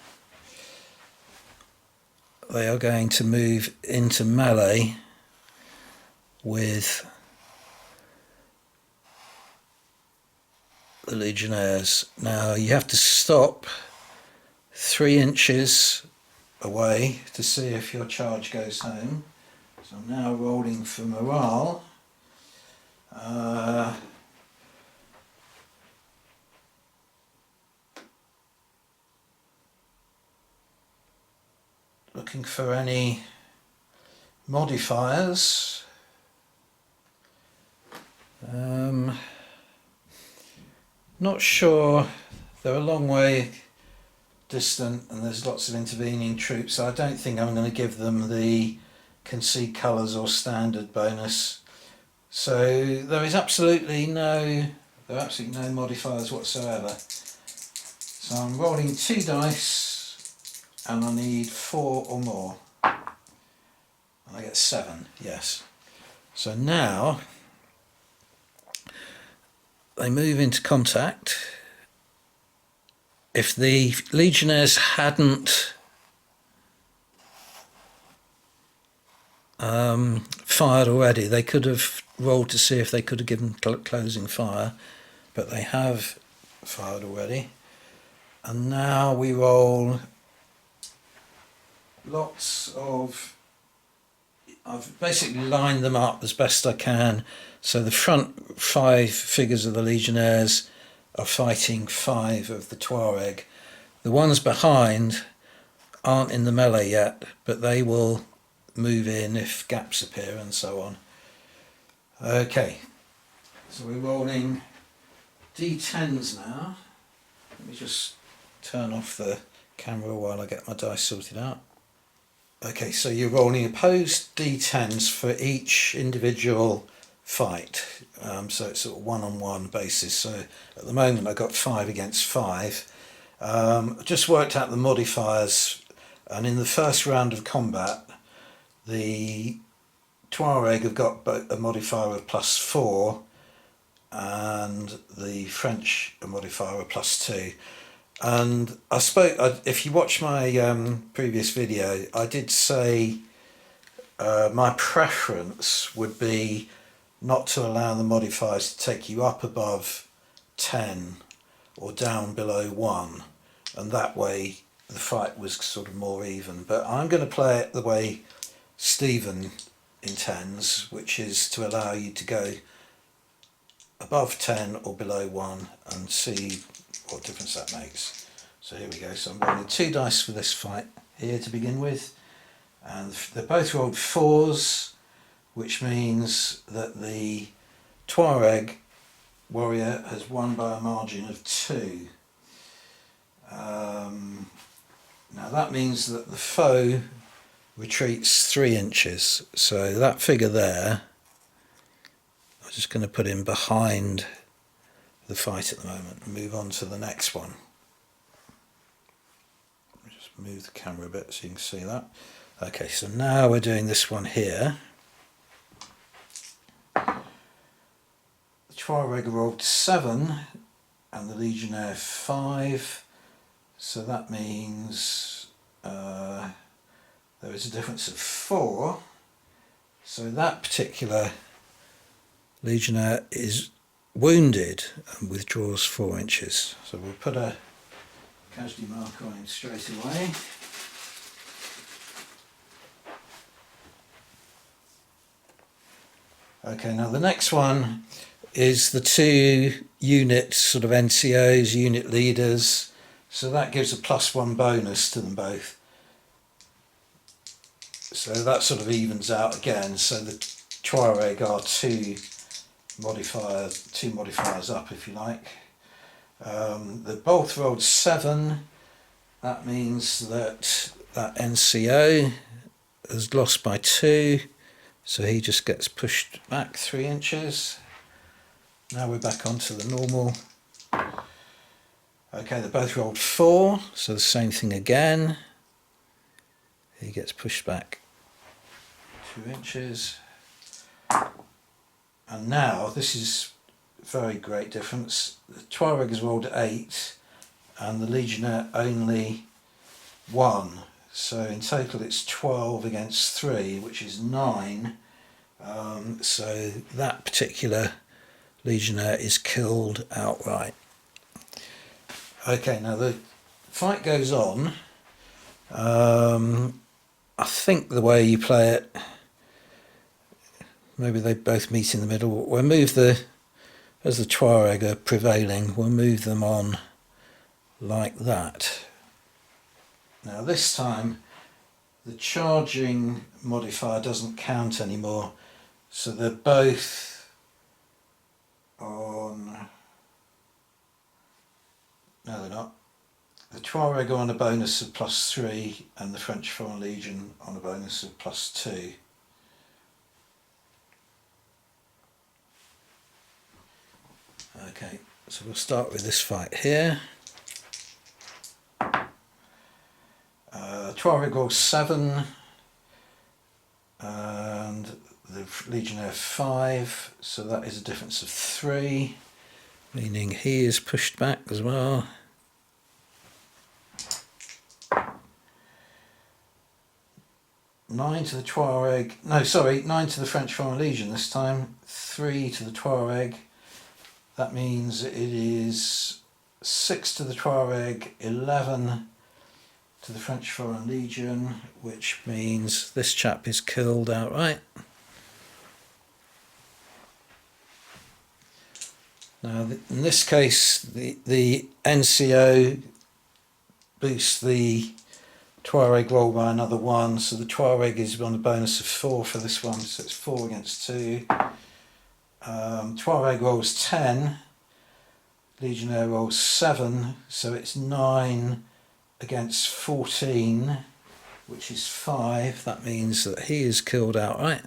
they are going to move into melee with the Legionnaires. Now you have to stop 3 inches away to see if your charge goes home. So I'm now rolling for morale. Looking for any modifiers. Not sure, they're a long way distant and there's lots of intervening troops, so I don't think I'm going to give them the can see colours or standard bonus. So there is absolutely no modifiers whatsoever. So I'm rolling 2 dice and I need 4 or more. And I get 7, yes. So now they move into contact. If the Legionnaires hadn't fired already, they could have rolled to see if they could have given closing fire, but they have fired already. And now we roll lots of... I've basically lined them up as best I can. So the front 5 figures of the Legionnaires are fighting 5 of the Tuareg. The ones behind aren't in the melee yet, but they will move in if gaps appear and so on. Okay, so we're rolling d10s now. Let me just turn off the camera while I get my dice sorted out. Okay, so you're rolling opposed d10s for each individual fight, so it's sort of one-on-one basis. So at the moment I've got 5 against 5. Just worked out the modifiers, and in the first round of combat the Tuareg have got a modifier of +4 and the French a modifier of +2. And if you watch my previous video, I did say my preference would be not to allow the modifiers to take you up above 10 or down below 1, and that way the fight was sort of more even. But I'm going to play it the way Stephen intends, which is to allow you to go above 10 or below 1 and see what difference that makes. So here we go. So I'm rolling 2 dice for this fight here to begin with, and they're both rolled 4s, which means that the Tuareg warrior has won by a margin of 2. Now that means that the foe retreats 3 inches. So that figure there, I'm just going to put in behind the fight at the moment and move on to the next one. Let me just move the camera a bit so you can see that. Okay, so now we're doing this one here. The Tuareg rolled 7 and the Legionnaire 5, so that means there is a difference of 4. So that particular Legionnaire is wounded and withdraws 4 inches. So we'll put a casualty marker on him straight away. Okay, now the next one is the 2 unit sort of NCOs, unit leaders, so that gives a +1 bonus to them both. So that sort of evens out again, so the Tuareg are 2 modifiers up, if you like. They both rolled 7. That means that NCO has lost by 2, so he just gets pushed back 3 inches. Now we're back onto the normal. Okay, they both rolled 4, so the same thing again. He gets pushed back 2 inches. And now, this is a very great difference. The Tuareg has rolled 8 and the Legionnaire only 1. So in total it's 12 against 3, which is 9. So that particular Legionnaire is killed outright. Okay, now the fight goes on. I think the way you play it, maybe they both meet in the middle. We'll move as the Tuareg are prevailing, we'll move them on like that. Now this time the charging modifier doesn't count anymore, so they're both on... No, they're not. The Tuareg are on a bonus of +3 and the French Foreign Legion on a bonus of +2. Okay, so we'll start with this fight here. Tuareg rolls 7 and the Legionnaire 5, so that is a difference of 3, meaning he is pushed back as well. Nine to the Tuareg, no sorry, 9 to the French Foreign Legion this time, 3 to the Tuareg. That means it is 6 to the Tuareg, 11 to the French Foreign Legion, which means this chap is killed outright. Now in this case the NCO boosts the Tuareg roll by another 1, so the Tuareg is on a bonus of 4 for this one, so it's 4 against 2. Tuareg rolls 10, Legionnaire rolls 7, so it's 9 against 14, which is 5. That means that he is killed outright.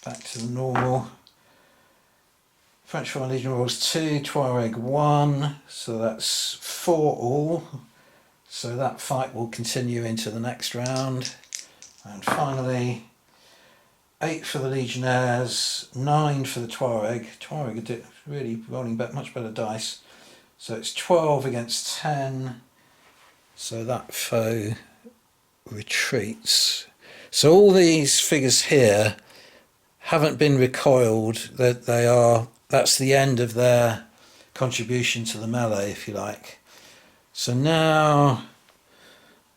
Back to the normal. French Foreign Legion rolls 2, Tuareg 1, so that's 4 all. So that fight will continue into the next round. And finally, 8 for the Legionnaires, 9 for the Tuareg. Tuareg are really rolling much better dice. So it's 12 against 10. So that foe retreats. So all these figures here haven't been recoiled. That's the end of their contribution to the melee, if you like. So now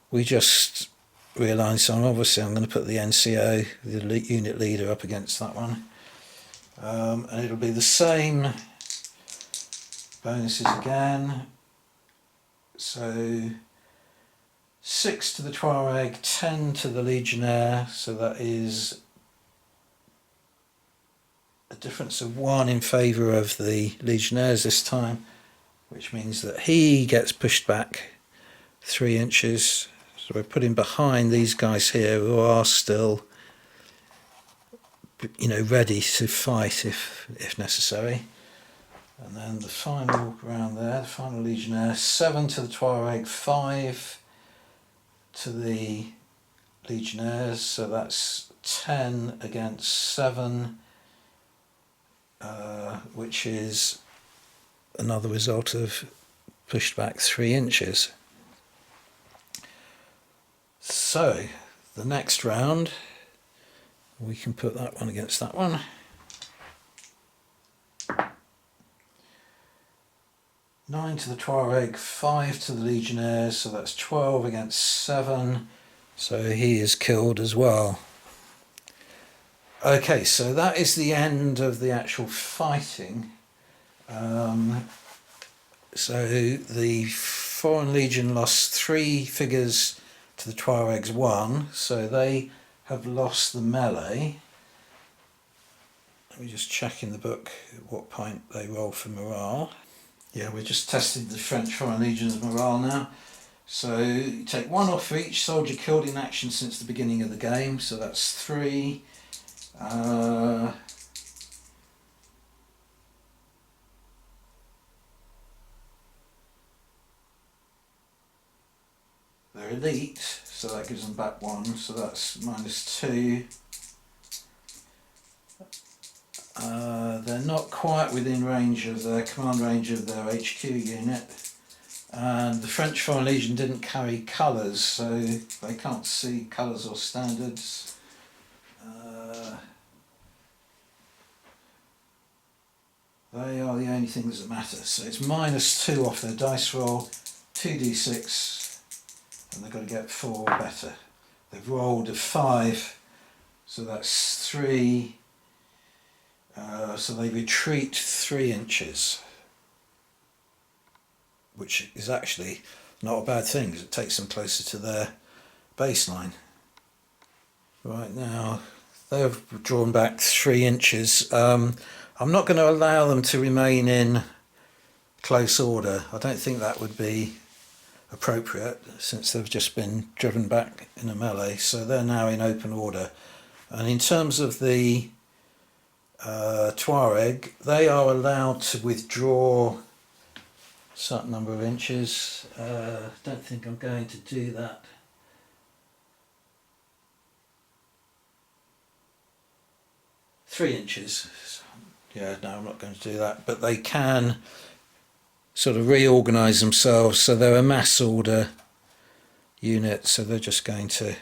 we just realign some. Obviously I'm going to put the NCO, the unit leader, up against that one. And it'll be the same bonuses again. So 6 to the Tuareg, 10 to the Legionnaire, so that is a difference of 1 in favour of the Legionnaires this time, which means that he gets pushed back 3 inches. So we're putting behind these guys here who are still, ready to fight if necessary. And then the final round there, the final Legionnaire, 7 to the Tuareg, 5 to the Legionnaires, so that's 10 against 7, which is another result of pushed back 3 inches. So the next round, we can put that one against that one. Nine to the Tuareg, 5 to the Legionnaires, so that's 12 against 7, so he is killed as well. Okay, so that is the end of the actual fighting. So the Foreign Legion lost 3 figures to the Tuaregs 1, so they have lost the melee. Let me just check in the book at what point they roll for morale. Yeah, we're just testing the French Foreign Legion's morale now. So you take 1 off for each soldier killed in action since the beginning of the game, so that's 3. They're elite, so that gives them back 1, so that's -2. They're not quite within range of their command range of their HQ unit, and the French Foreign Legion didn't carry colours, so they can't see colours or standards. They are the only things that matter, so it's -2 off their dice roll, 2d6, and they've got to get 4 or better. They've rolled a 5, so that's 3. So they retreat 3 inches, which is actually not a bad thing because it takes them closer to their baseline. Right now, they've drawn back 3 inches. I'm not going to allow them to remain in close order. I don't think that would be appropriate since they've just been driven back in a melee, so they're now in open order. And in terms of the Tuareg, they are allowed to withdraw a certain number of inches. Don't think I'm going to do that. Three inches. Yeah, no, I'm not going to do that. But they can sort of reorganise themselves, so they're a mass order unit, so they're just going to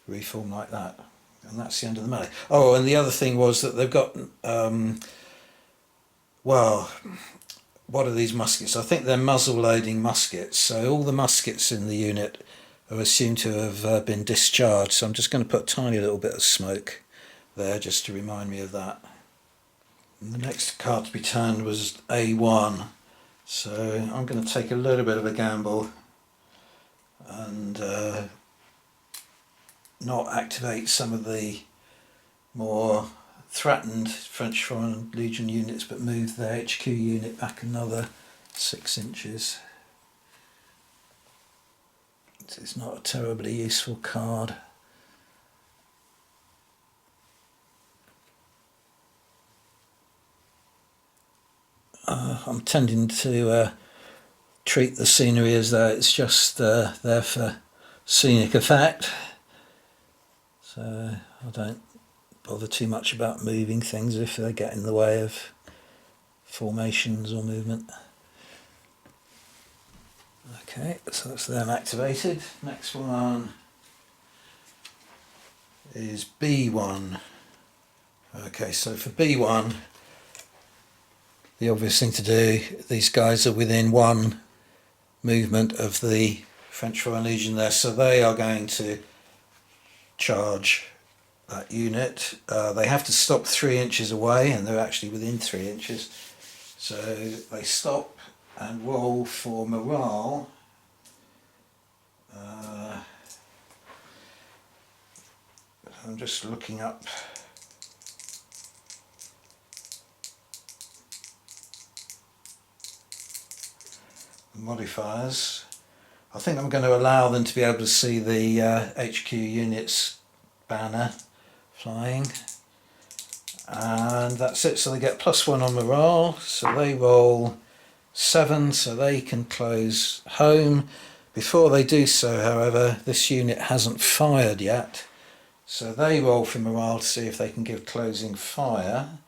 reform like that. And that's the end of the melee. Oh, and the other thing was that they've got, well, what are these muskets? I think they're muzzle-loading muskets. So all the muskets in the unit are assumed to have been discharged. So I'm just going to put a tiny little bit of smoke there just to remind me of that. And the next card to be turned was A1. So I'm going to take a little bit of a gamble and not activate some of the more threatened French Foreign Legion units, but move their HQ unit back another 6 inches. It's not a terribly useful card. I'm tending to treat the scenery as though it's just there for scenic effect, so I don't bother too much about moving things if they get in the way of formations or movement. Okay, so that's them activated. Next one is B1. Okay, so for B1, the obvious thing to do, these guys are within 1 movement of the French Foreign Legion there, so they are going to charge that unit. They have to stop 3 inches away, and they're actually within 3 inches. So they stop and roll for morale. I'm just looking up the modifiers. I think I'm going to allow them to be able to see the HQ units banner flying, and that's it. So they get +1 on morale, so they roll 7, so they can close home. Before they do so, however, this unit hasn't fired yet, so they roll for morale to see if they can give closing fire.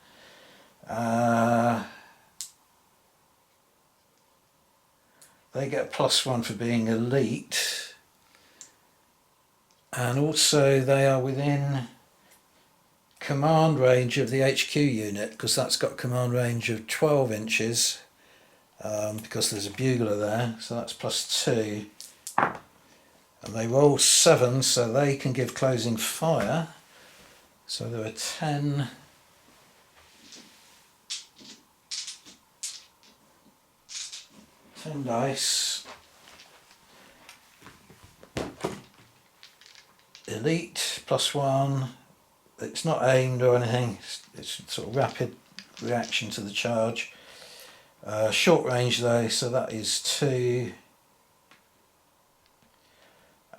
They get +1 for being elite, and also they are within command range of the HQ unit, because that's got command range of 12 inches, because there's a bugler there, so that's +2. And they roll 7, so they can give closing fire. So there are 10 dice. Elite +1. It's not aimed or anything, it's sort of rapid reaction to the charge. Short range though, so that is 2.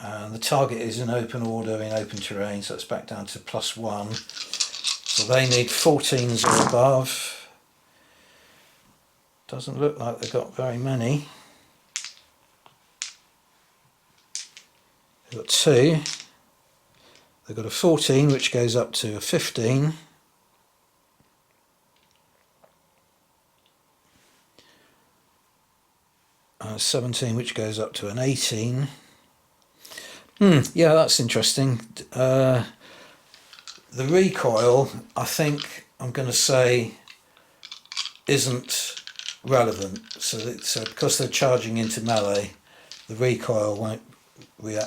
And the target is in open order in open terrain, so it's back down to +1. So they need 14s or above. Doesn't look like they've got very many. They've got 2. They've got a 14 which goes up to a 15. And a 17 which goes up to an 18. Yeah, that's interesting. The recoil, I think I'm going to say, isn't relevant. So because they're charging into melee, the recoil won't be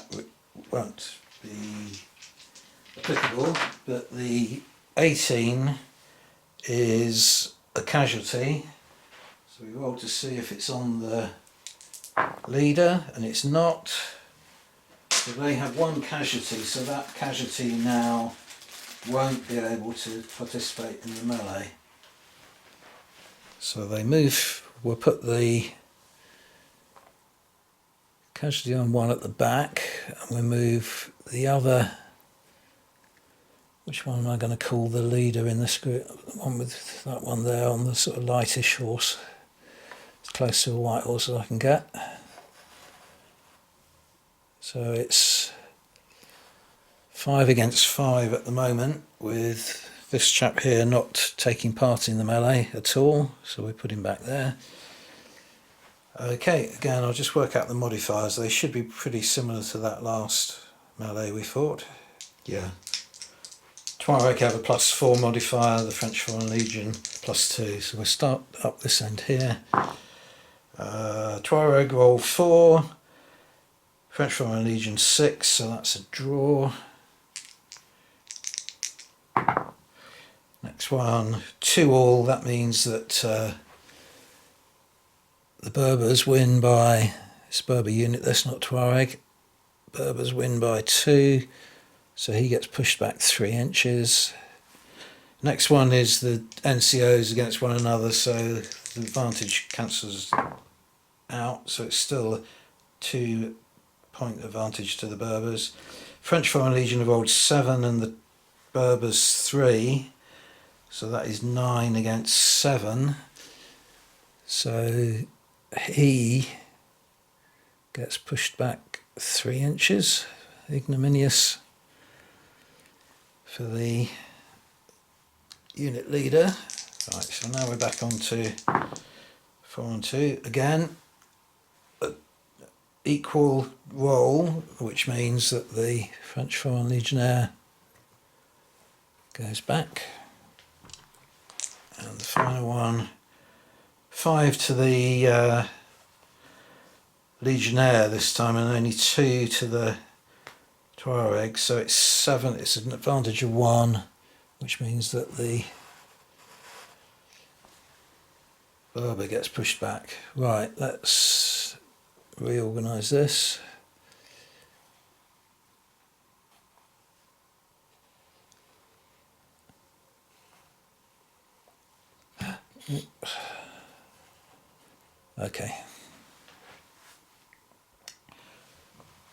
applicable. But the 18 is a casualty. So we roll to see if it's on the leader, and it's not. So they have 1 casualty, so that casualty now won't be able to participate in the melee. So they move, we'll put the casualty on 1 at the back, and we move the other, which one am I going to call the leader in this group? The one with that one there on the sort of lightish horse, as close to a white horse as I can get. So it's 5 against 5 at the moment, with this chap here not taking part in the melee at all, so we put him back there. Okay, again I'll just work out the modifiers. They should be pretty similar to that last melee we fought. Yeah. Tuareg have a +4 modifier, the French Foreign Legion +2, so we'll start up this end here. Tuareg roll 4. French Foreign Legion 6, so that's a draw. Next one, 2-all, that means that the Berbers win by, it's Berber unit, that's not Tuareg. Berbers win by 2, so he gets pushed back 3 inches. Next one is the NCOs against one another, so the advantage cancels out, so it's still a 2-point advantage to the Berbers. French Foreign Legion have rolled 7 and the Berbers 3, so that is 9 against 7. So he gets pushed back 3 inches. Ignominious for the unit leader. Right, so now we're back on to 4 and 2 again. Equal roll, which means that the French Foreign Legionnaire goes back, and the final one, 5 to the Legionnaire this time, and only 2 to the Tuareg, so it's 7. It's an advantage of 1, which means that the Berber gets pushed back. Right, let's reorganise this. Okay.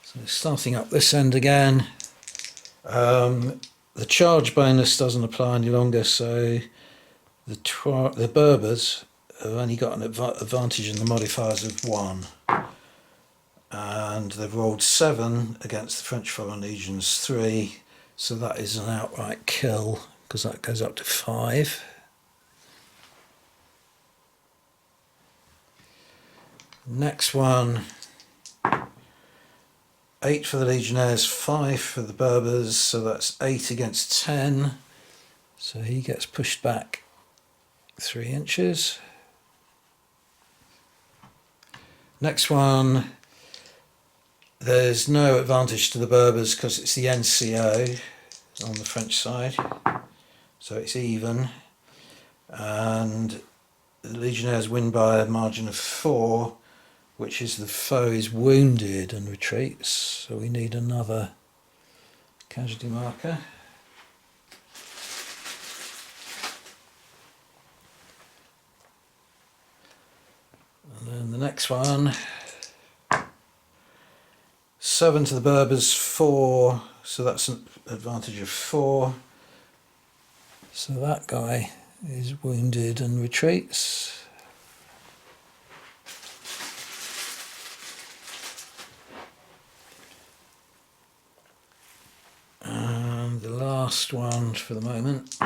So starting up this end again. The charge bonus doesn't apply any longer, so the Berbers have only got an advantage in the modifiers of 1. And they've rolled 7 against the French Foreign Legion's 3, so that is an outright kill, because that goes up to 5. Next one, 8 for the Legionnaires, 5 for the Berbers, so that's 8 against 10. So he gets pushed back 3 inches. Next one, there's no advantage to the Berbers because it's the NCO. on the French side, so it's even, and the Legionnaires win by a margin of 4, which is the foe is wounded and retreats, so we need another casualty marker. And then the next one, 7 to the Berbers, 4, so that's an advantage of 4. So that guy is wounded and retreats. And the last one for the moment,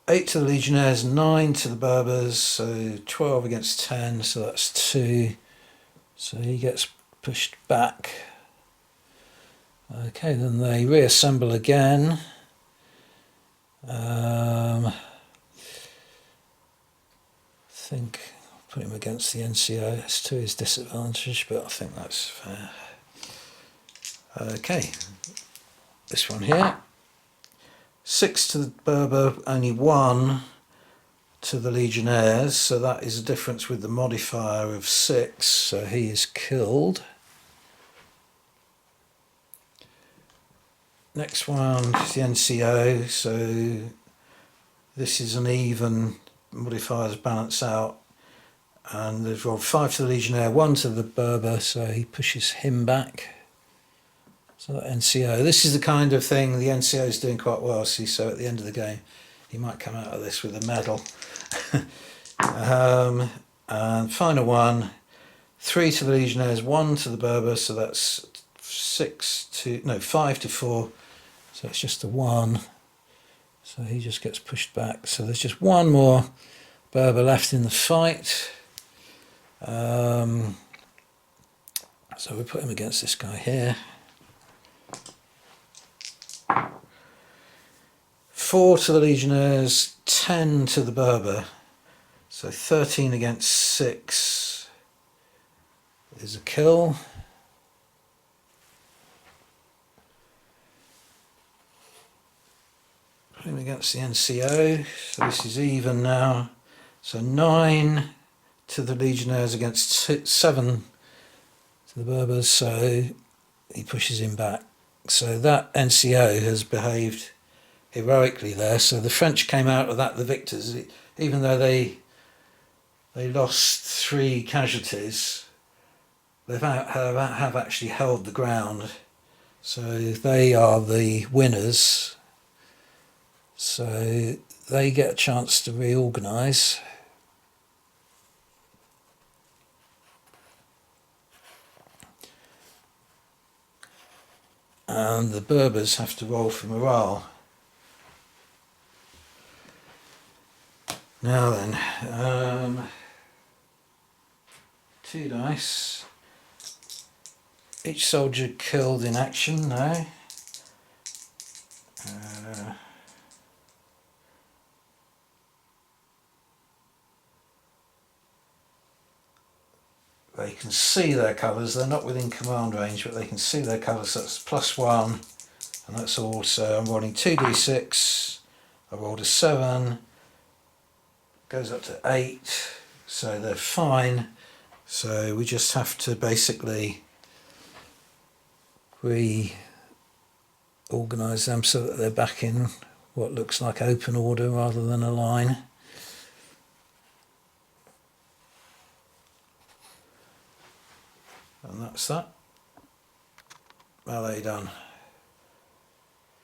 8 to the Legionnaires, 9 to the Berbers, so 12 against 10, so that's 2. So he gets pushed back. Okay, then they reassemble again. I think I'll put him against the NCO. It's to his disadvantage, but I think that's fair. Okay, this one here. 6 to the Berber, only 1 to the Legionnaires, so that is a difference with the modifier of 6, so he is killed. Next one is the NCO, so this is an even, modifiers balance out, and they've rolled 5 to the Legionnaire, 1 to the Berber, so he pushes him back. So NCO, this is the kind of thing the NCO is doing quite well, see, so at the end of the game he might come out of this with a medal. And final one, 3 to the Legionnaires, 1 to the Berber, so that's 5 to 4, so it's just a 1, so he just gets pushed back. So there's just one more Berber left in the fight, so we put him against this guy here. 4 to the Legionnaires, 10 to the Berber, so 13 against 6 is a kill. Put him against the NCO, so this is even now. So 9 to the Legionnaires against 7 to the Berbers, so he pushes him back. So that NCO has behaved heroically there, so the French came out of that the victors, even though they lost 3 casualties. They have actually held the ground, so they are the winners, so they get a chance to reorganise. And the Berbers have to roll for morale. Now then, 2 dice. Each soldier killed in action now. They can see their colours, they're not within command range, but they can see their colours, so that's +1, and that's all. So I'm rolling 2d6, I rolled a 7, goes up to 8, so they're fine. So we just have to basically reorganise them so that they're back in what looks like open order rather than a line. And that's that. Melee done.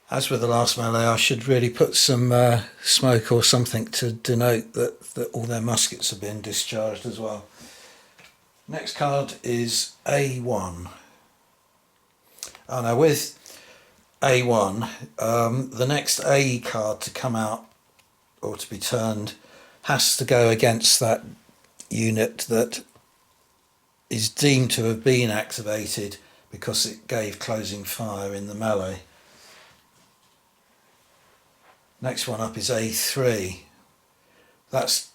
As with the last melee, I should really put some smoke or something to denote that all their muskets have been discharged as well. Next card is A1. Oh no, with A1, the next A card to come out or to be turned has to go against that unit that is deemed to have been activated because it gave closing fire in the melee. Next one up is A3. That's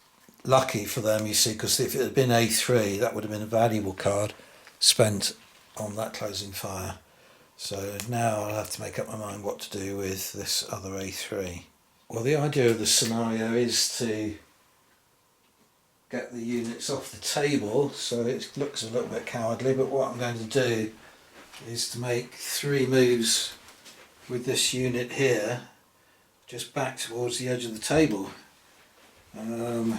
lucky for them, you see, because if it had been A3, that would have been a valuable card spent on that closing fire. So now I'll have to make up my mind what to do with this other A3. Well, the idea of the scenario is to get the units off the table, so it looks a little bit cowardly, but what I'm going to do is to make 3 moves with this unit here just back towards the edge of the table. The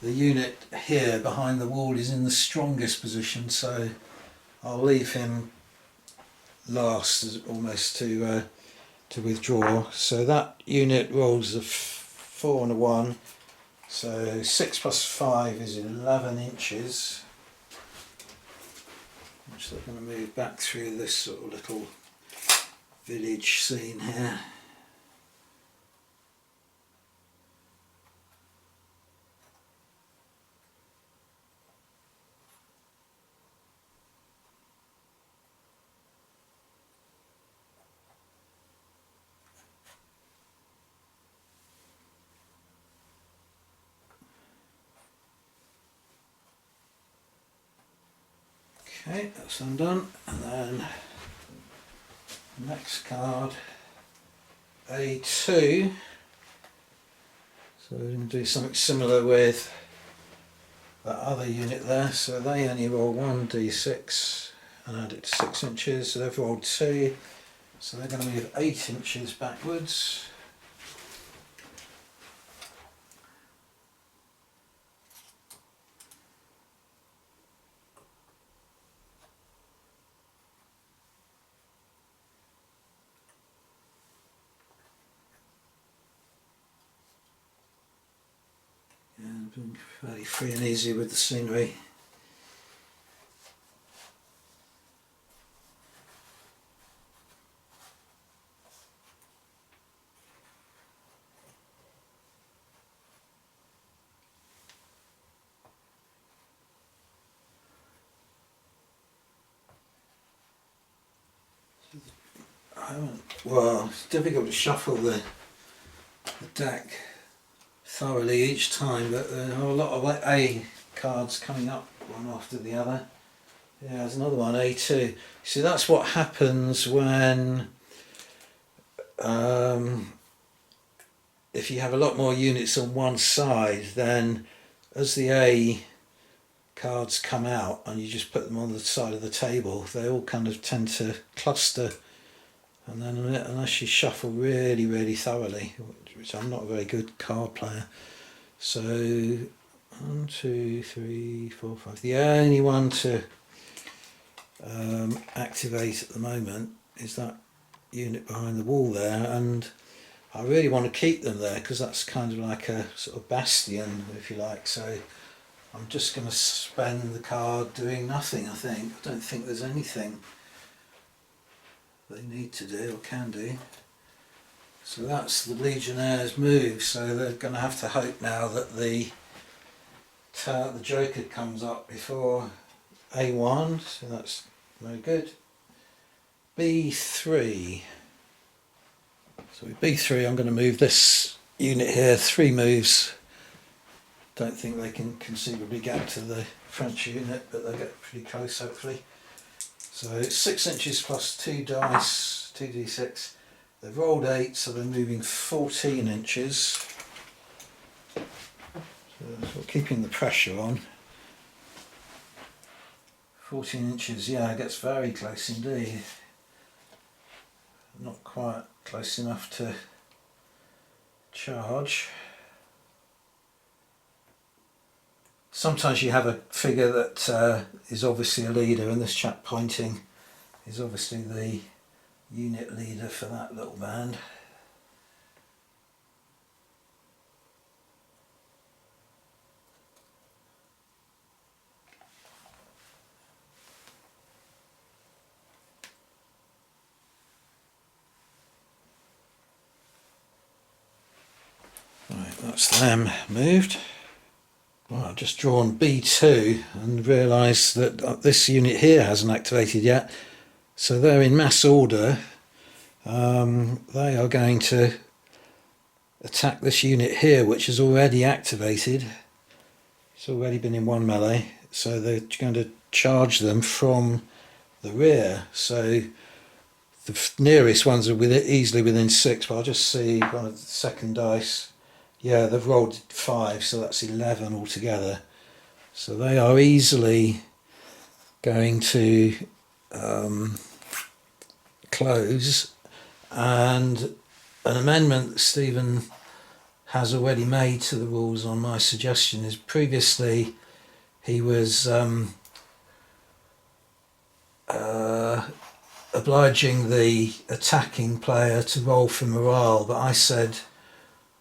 unit here behind the wall is in the strongest position, so I'll leave him last almost to withdraw. So that unit rolls a 4 and a 1, so 6 plus 5 is 11 inches, which they're going to move back through this sort of little village scene here. Okay, that's undone, and then next card, A2. So we're going to do something similar with that other unit there. So they only roll 1d6 and add it to 6 inches, so they've rolled 2. So they're going to move 8 inches backwards. And being fairly free and easy with the scenery. Well, it's difficult to shuffle the deck thoroughly each time, but there are a lot of A cards coming up one after the other. Yeah, there's another one, A2. See, that's what happens when if you have a lot more units on one side, then as the A cards come out and you just put them on the side of the table, they all kind of tend to cluster, and then unless you shuffle really, really thoroughly, which I'm not a very good card player. So 1, 2, 3, 4, 5. The only one to activate at the moment is that unit behind the wall there, and I really want to keep them there because that's kind of like a sort of bastion, if you like. So I'm just going to spend the card doing nothing, I think. I don't think there's anything they need to do or can do. So that's the Legionnaires' move, so they're going to have to hope now that the Joker comes up before A1, so that's very good. B3. So with B3 I'm going to move this unit here 3 moves. Don't think they can conceivably get to the French unit, but they'll get pretty close hopefully. So it's 6 inches plus 2 dice, 2d6. They've rolled 8, so they're moving 14 inches. So we're keeping the pressure on. 14 inches, yeah, it gets very close indeed. Not quite close enough to charge. Sometimes you have a figure that is obviously a leader, and this chap pointing is obviously the unit leader for that little band. Right, that's them moved. Well, I've just drawn B2 and realised that this unit here hasn't activated yet. So they're in mass order. They are going to attack this unit here, which is already activated. It's already been in 1 melee. So they're going to charge them from the rear. So the nearest ones are easily within 6, but I'll just see one of the second dice. Yeah, they've rolled 5, so that's 11 altogether. So they are easily going to close. And an amendment that Stephen has already made to the rules on my suggestion is previously he was obliging the attacking player to roll for morale, but I said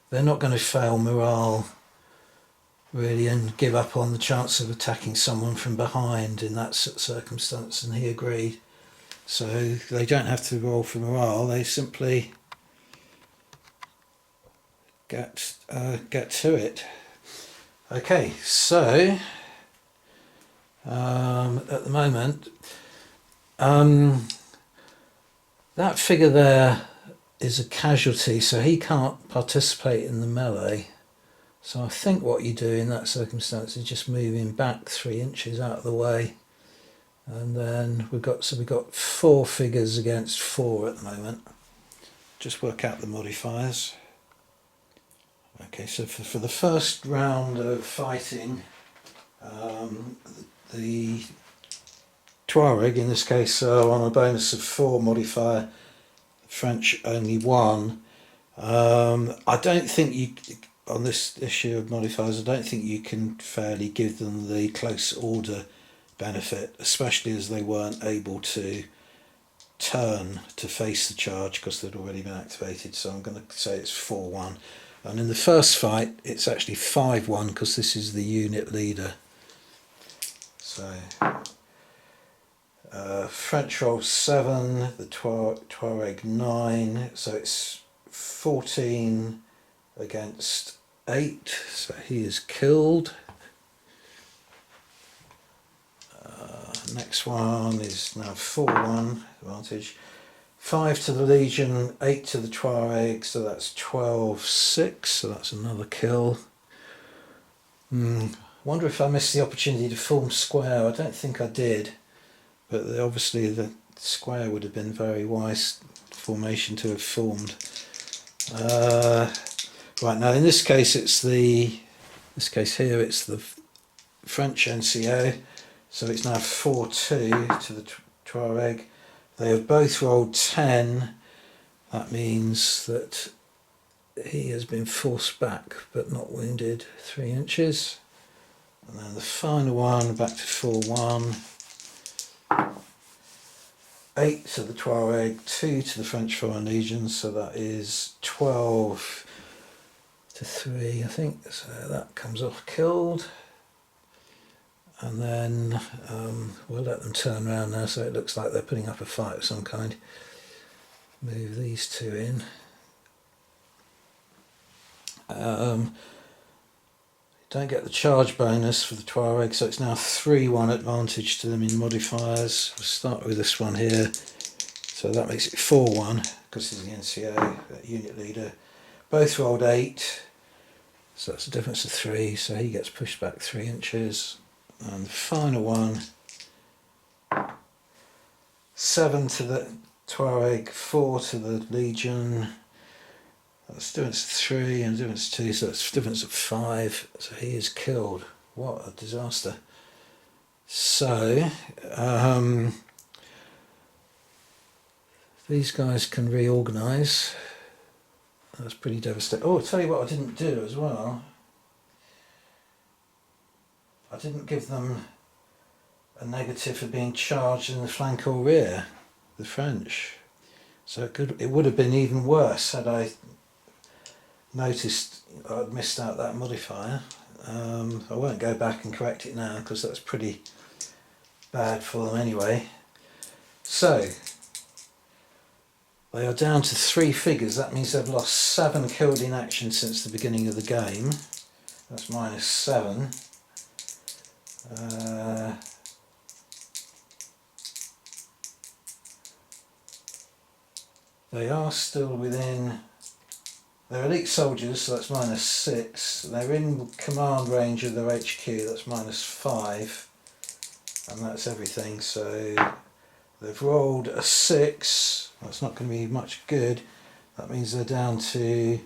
they're not going to fail morale really and give up on the chance of attacking someone from behind in that circumstance, and he agreed. So they don't have to roll for morale, they simply get to it. Okay, so at the moment that figure there is a casualty, so he can't participate in the melee. So I think what you do in that circumstance is just move him back 3 inches out of the way, and then we've got 4 figures against 4 at the moment. Just work out the modifiers. Okay, so for the first round of fighting, the Tuareg in this case are on a bonus of 4 modifier, French only 1. I don't think you, on this issue of modifiers, I don't think you can fairly give them the close order benefit, especially as they weren't able to turn to face the charge because they'd already been activated. So I'm going to say it's 4-1. And in the first fight, it's actually 5-1 because this is the unit leader. So French roll 7, the Tuareg 9, so it's 14 against 8, so he is killed. Next one is now 4-1 advantage. 5 to the Legion, 8 to the Tuareg, so that's 12-6, so that's another kill. Wonder if I missed the opportunity to form square. I don't think I did, but obviously the square would have been very wise formation to have formed. Right, now in this case it's the French NCO, so it's now 4-2 to the Tuareg. They have both rolled 10. That means that he has been forced back but not wounded 3 inches. And then the final one, back to 4-1. 8 to the Tuareg, 2 to the French Foreign Legion, so that is 12-3, I think. So that comes off killed. And then we'll let them turn around now, so it looks like they're putting up a fight of some kind. Move these 2 in. Don't get the charge bonus for the Tuareg, so it's now 3-1 advantage to them in modifiers. We'll start with this one here. So that makes it 4-1 because he's the NCO, unit leader. Both rolled 8, so that's a difference of 3, so he gets pushed back 3 inches. And the final one, 7 to the Tuareg, 4 to the Legion. That's difference of 3 and difference of 2, so that's difference of 5. So he is killed. What a disaster. So these guys can reorganise. That's pretty devastating. Oh, I'll tell you what I didn't do as well. I didn't give them a negative for being charged in the flank or rear, the French. So it would have been even worse had I noticed I'd missed out that modifier. I won't go back and correct it now because that's pretty bad for them anyway. So they are down to 3 figures. That means they've lost 7 killed in action since the beginning of the game. That's -7. They are still within, they're elite soldiers, so that's -6. They're in command range of their HQ, that's -5, and that's everything. So They've rolled a 6. That's not going to be much good. That means they're down to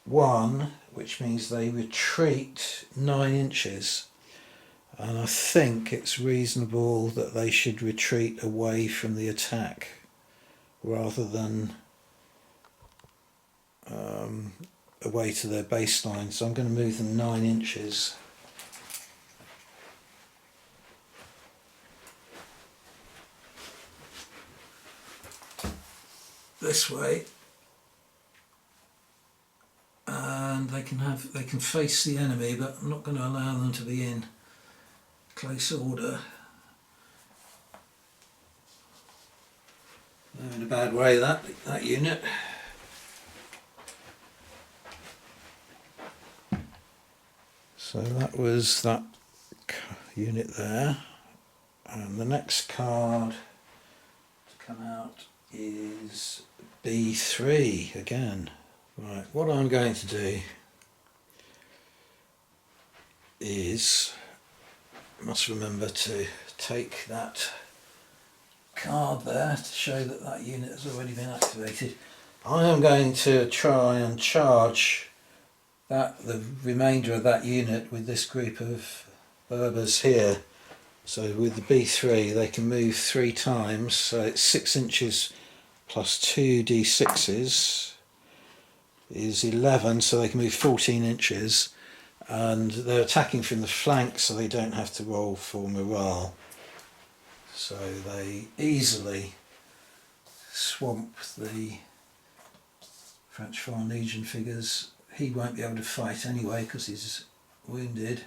1, which means they retreat 9 inches. And I think it's reasonable that they should retreat away from the attack rather than away to their baseline. So I'm going to move them 9 inches. This way, and they can face the enemy, but I'm not going to allow them to be in close order. They're in a bad way, that unit. So that was that unit there, and the next card to come out is B3 again. Right, what I'm going to do is, must remember to take that card there to show that that unit has already been activated. I am going to try and charge the remainder of that unit with this group of Berbers here. So with the B3 they can move 3 times, so it's 6 inches plus 2 d6s is 11, so they can move 14 inches, and they're attacking from the flank so they don't have to roll for morale. So they easily swamp the French Foreign Legion figures. He won't be able to fight anyway because he's wounded.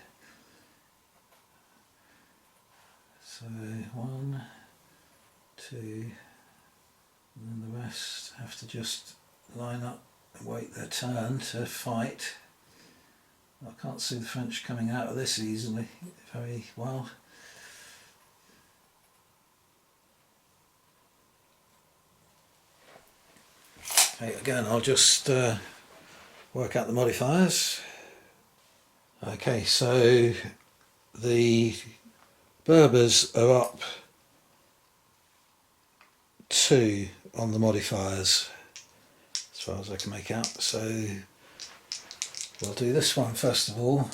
So 1, 2, and then the rest have to just line up and wait their turn to fight. I can't see the French coming out of this easily, very well. Okay, again I'll just work out the modifiers. Okay, so the Berbers are up 2 on the modifiers as far as I can make out, so we'll do this one first of all.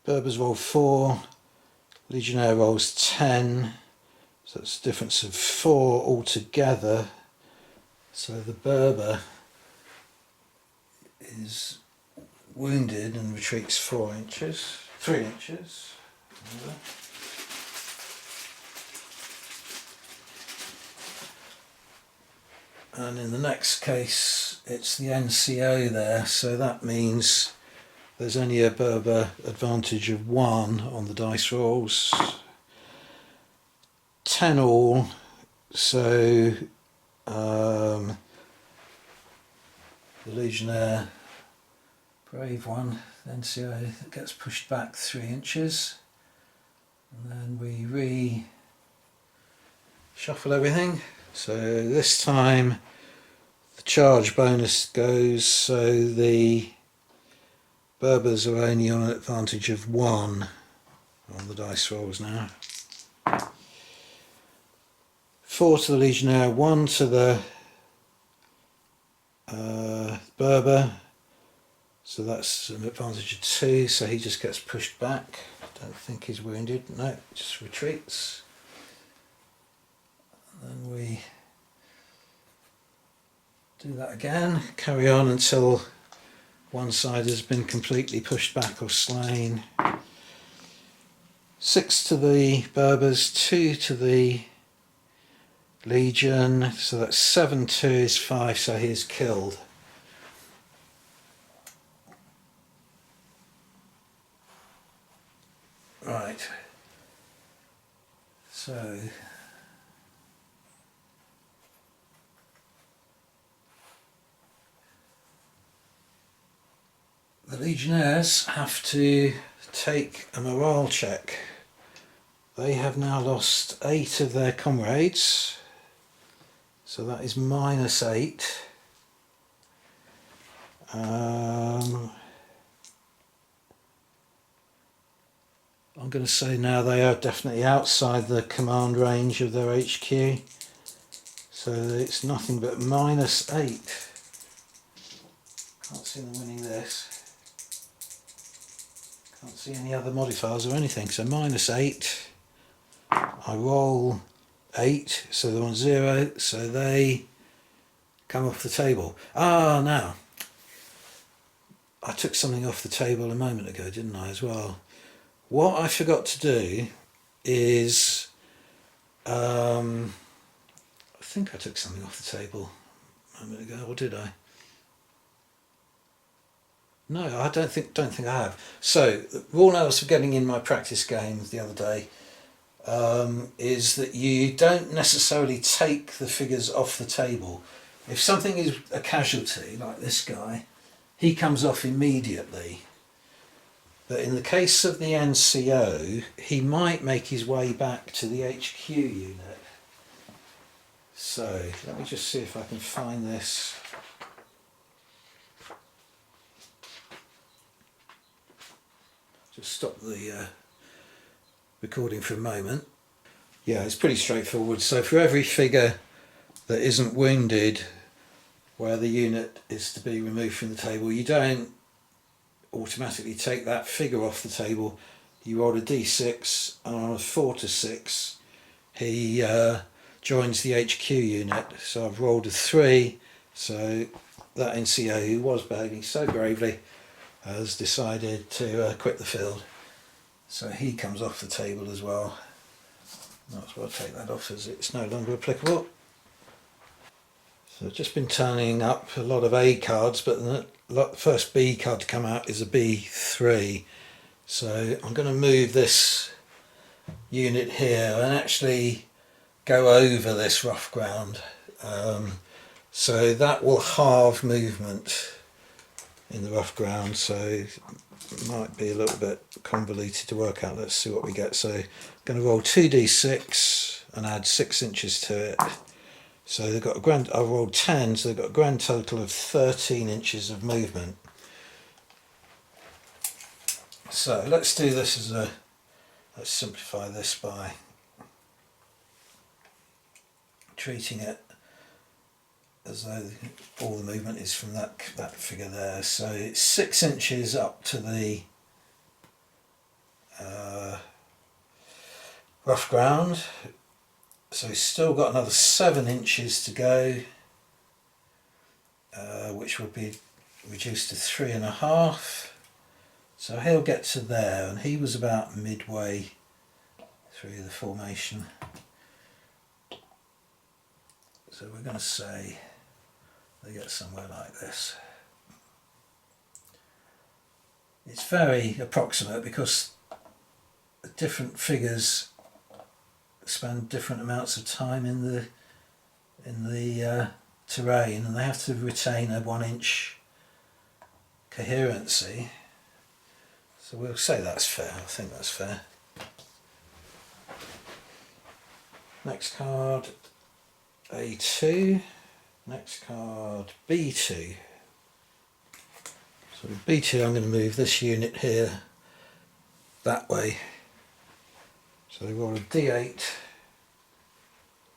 Berbers roll 4, Legionnaire rolls 10, so it's a difference of 4 altogether. So the Berber is wounded and retreats 3 inches. And in the next case it's the NCO there, so that means there's only a Berber advantage of 1 on the dice rolls. 10 all, so the Legionnaire, brave one, the NCO gets pushed back 3 inches, and then we reshuffle everything. So this time the charge bonus goes, so the Berbers are only on an advantage of 1 on the dice rolls now. 4 to the Legionnaire, 1 to the Berber, so that's an advantage of 2, so he just gets pushed back. I don't think he's wounded, no, just retreats. And then we do that again, carry on until one side has been completely pushed back or slain. 6 to the Berbers, 2 to the Legion, so that's 7 to his 5, so he is killed. Right, so the Legionnaires have to take a morale check. They have now lost 8 of their comrades, so that is -8. I'm going to say now they are definitely outside the command range of their HQ. So it's nothing but -8. Can't see them winning this. Can't see any other modifiers or anything. So -8. I roll 8, so they're on 0, so they come off the table. Ah, now, I took something off the table a moment ago, didn't I, as well? What I forgot to do is, I think I took something off the table a moment ago, or did I? No, I don't think I have. So, the rule I was forgetting in my practice games the other day is that you don't necessarily take the figures off the table. If something is a casualty, like this guy, he comes off immediately. But in the case of the NCO, he might make his way back to the HQ unit. So, let me just see if I can find this. Just stop the recording for a moment. Yeah, it's pretty straightforward. So for every figure that isn't wounded where the unit is to be removed from the table, you don't automatically take that figure off the table. You roll a d6, and on a 4 to 6 he joins the HQ unit. So I've rolled a 3, so that NCO who was behaving so bravely has decided to quit the field. So he comes off the table as well. Might as well take that off as it's no longer applicable. So I've just been turning up a lot of A cards, but the first B card to come out is a B3. So I'm going to move this unit here and actually go over this rough ground. So that will halve movement in the rough ground, so it might be a little bit convoluted to work out. Let's see what we get. So I'm going to roll 2d6 and add 6 inches to it. So they've got a grand, I rolled 10, so they've got a grand total of 13 inches of movement. So let's do this as a, let's simplify this by treating it as though all the movement is from that figure there. So it's 6 inches up to the rough ground. So he's still got another 7 inches to go, which will be reduced to 3.5. So he'll get to there, and he was about midway through the formation. So we're going to say they get somewhere like this. It's very approximate because different figures spend different amounts of time in the terrain, and they have to retain a 1 inch coherency. So we'll say that's fair. I think that's fair. Next card, A2. Next card, B2. So with B2 I'm going to move this unit here that way. So we roll a D8,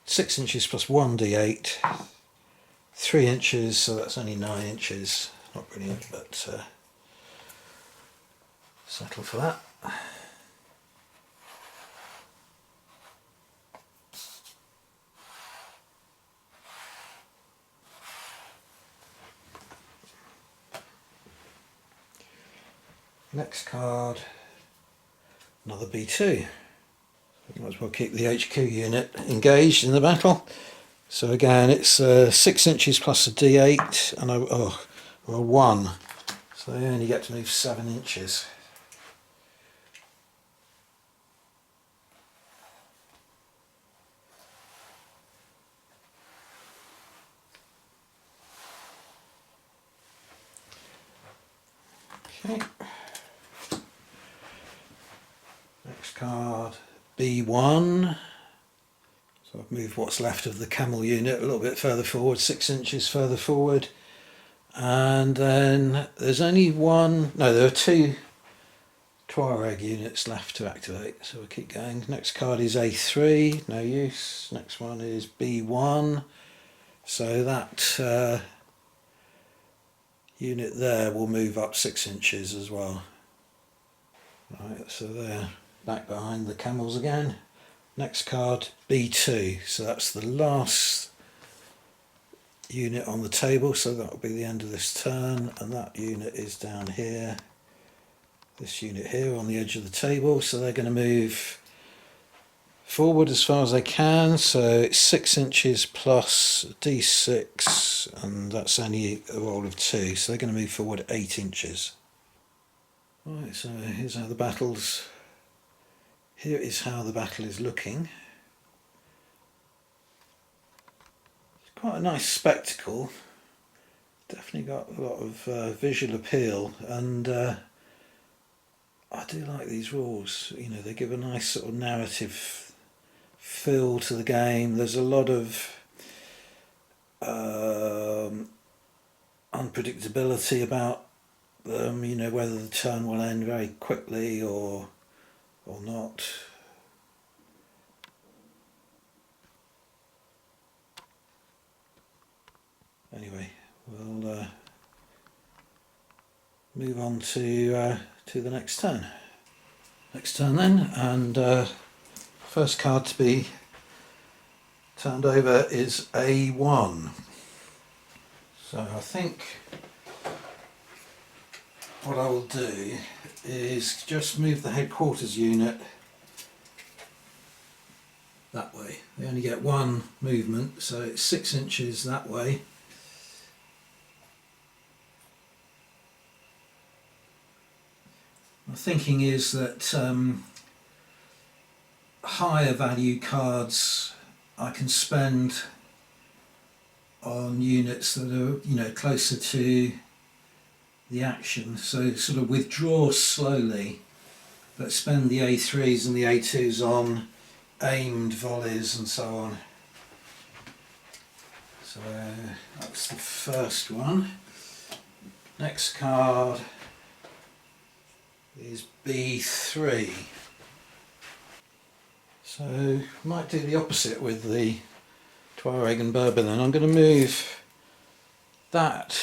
6 inches plus 1 D8, 3 inches, so that's only 9 inches. Not brilliant, but settle for that. Next card, another B2. Might as well keep the HQ unit engaged in the battle. So again, it's 6 inches plus a D8, and well, 1. So they only get to move 7 inches. Okay. Next card, B1. So I've moved what's left of the camel unit a little bit further forward, 6 inches further forward. And then there's only one, no, there are two Tuareg units left to activate, so we'll keep going. Next card is A3, no use. Next one is B1, so that unit there will move up 6 inches as well. Right, so they're back behind the camels again. Next card, B2, so that's the last unit on the table, so that will be the end of this turn, and that unit is down here. This unit here on the edge of the table, so they're going to move forward as far as they can, so it's 6 inches plus D6, and that's only a roll of 2, so they're going to move forward 8 inches. Right, so here's how the battle's... Here is how the battle is looking. It's quite a nice spectacle. Definitely got a lot of visual appeal, and I do like these rules. You know, they give a nice sort of narrative feel to the game. There's a lot of unpredictability about them, you know, whether the turn will end very quickly or not. Anyway, we'll move on to the next turn. Next turn then, and first card to be turned over is A1. So I think what I will do is just move the headquarters unit that way. They only get one movement, so it's 6 inches that way. My thinking is that higher value cards I can spend on units that are, you know, closer to the action, so sort of withdraw slowly but spend the A3s and the A2s on aimed volleys and so on. So that's the first one. Next card is B3. So might do the opposite with the Tuareg and Berber then. I'm going to move that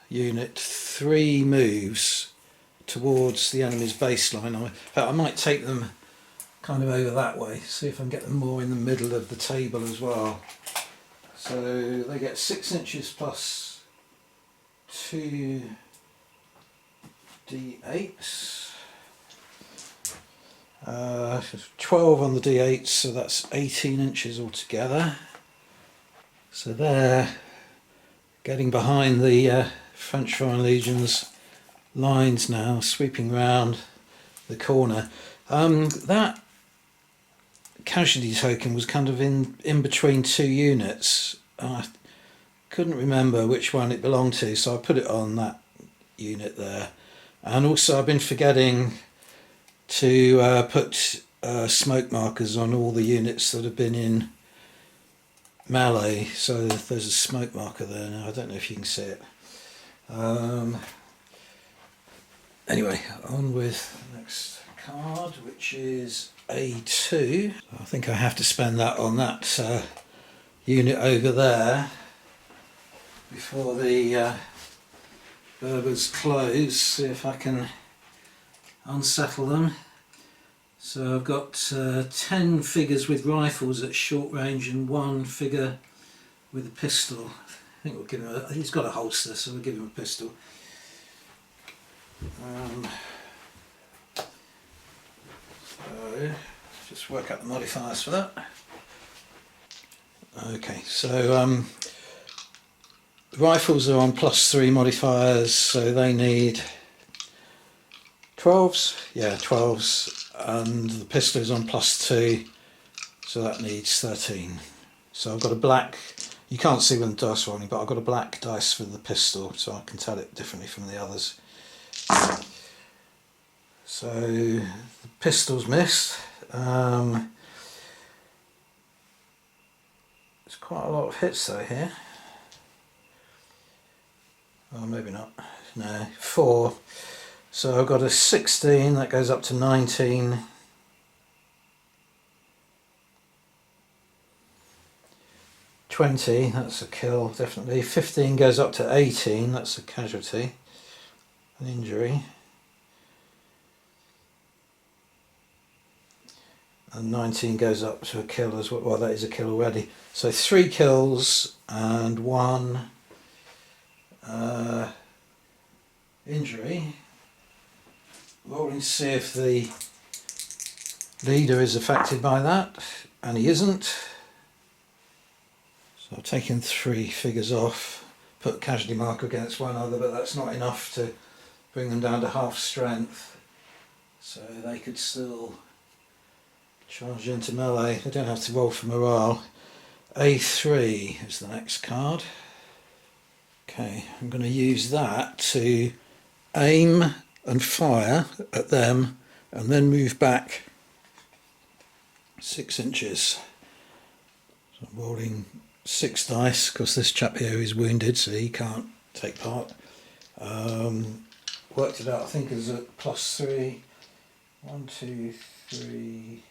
unit 3 moves towards the enemy's baseline. In fact, I might take them kind of over that way, see if I can get them more in the middle of the table as well. So they get 6 inches plus 2 D8s. 12 on the D8s, so that's 18 inches altogether. So they're getting behind the French Foreign Legion's lines now, sweeping round the corner. That casualty token was kind of in between 2 units. I couldn't remember which one it belonged to, so I put it on that unit there. And also I've been forgetting to put smoke markers on all the units that have been in melee, so there's a smoke marker there now. I don't know if you can see it. Anyway, on with the next card, which is A2. I think I have to spend that on that unit over there before the Berbers close, see if I can unsettle them. So I've got 10 figures with rifles at short range and 1 figure with a pistol. I think we'll give him he's got a holster, so we'll give him a pistol. So just work out the modifiers for that. Okay, so the rifles are on +3 modifiers, so they need 12s, yeah, 12s, and the pistol is on +2, so that needs 13. So I've got a black, you can't see when the dice are rolling, but I've got a black dice for the pistol, so I can tell it differently from the others. So the pistol's missed. There's quite a lot of hits though here. Oh, maybe not. No, 4. So I've got a 16, that goes up to 19. 20, that's a kill, definitely. 15 goes up to 18, that's a casualty, an injury. And 19 goes up to a kill as well. Well, that is a kill already. So 3 kills and 1 injury. Rolling to see if the leader is affected by that, and he isn't. So I've taken 3 figures off, put a casualty marker against one other, but that's not enough to bring them down to half strength. So they could still charge into melee. They don't have to roll for morale. A3 is the next card. Okay, I'm going to use that to aim and fire at them and then move back 6 inches. So I'm rolling 6 dice because this chap here is wounded, so he can't take part. Worked it out, I think, as a +3. 1, 2, 3.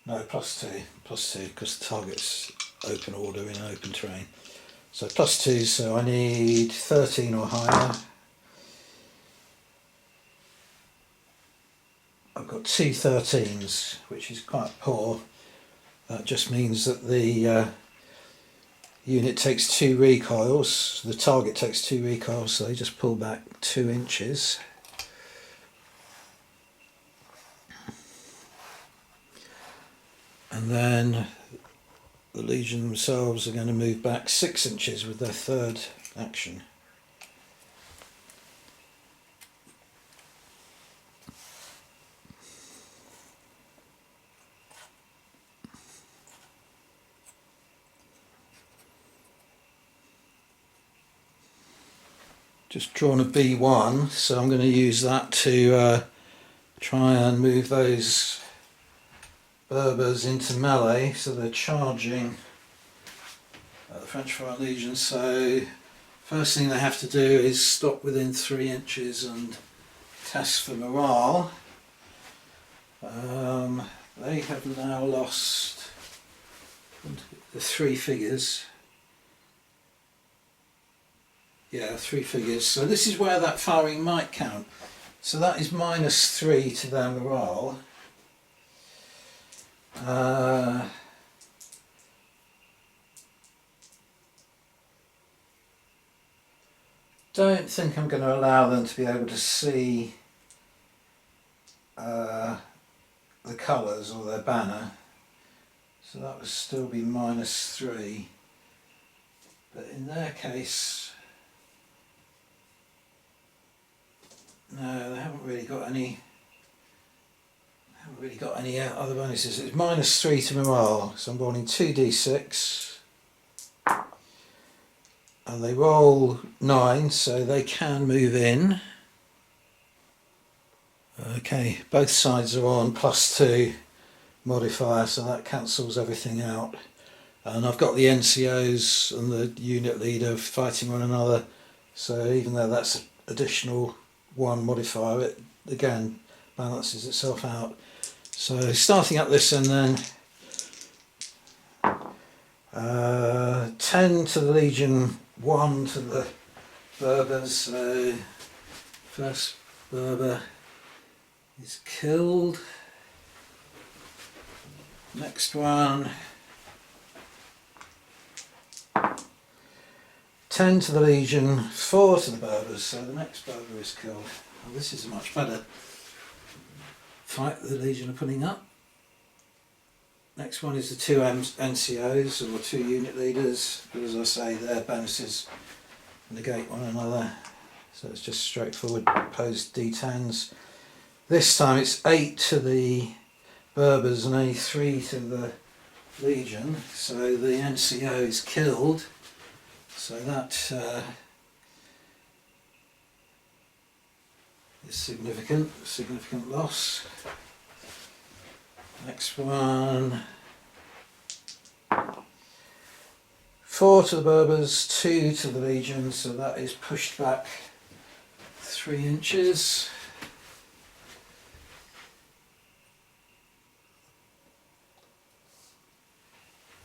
No, +2, because the target's open order in open terrain. So +2, so I need 13 or higher. I've got 2 13s, which is quite poor. That just means that the unit takes 2 recoils, the target takes 2 recoils, so they just pull back 2 inches. And then the Legion themselves are going to move back 6 inches with their 3rd action. Just drawn a B1, so I'm going to use that to try and move those Berbers into melee, so they're charging the French Foreign Legion. So first thing they have to do is stop within 3 inches and test for morale. They have now lost the 3 figures. Yeah, 3 figures. So this is where that firing might count. So that is -3 to their morale. Don't think I'm going to allow them to be able to see the colours or their banner. So that would still be -3. But in their case, no, they haven't really got any. Other bonuses. It's -3 to morale, so I'm rolling 2d6, and they roll 9, so they can move in. Okay, both sides are on +2 modifier, so that cancels everything out. And I've got the NCOs and the unit leader fighting one another, so even though that's additional 1 modifier, it again balances itself out. So starting up this, and then 10 to the Legion, 1 to the Berbers. So first Berber is killed. Next one, 10 to the Legion, 4 to the Berbers. So the next Berber is killed. Well, this is a much better fight the Legion are putting up. Next one is the 2 NCOs, or 2 unit leaders, but as I say, their bonuses negate one another, so it's just straightforward opposed D10s. This time it's 8 to the Berbers and only 3 to the Legion, so the NCO is killed, so that is significant loss. Next one, 4 to the Berbers, 2 to the Legion, so that is pushed back 3 inches.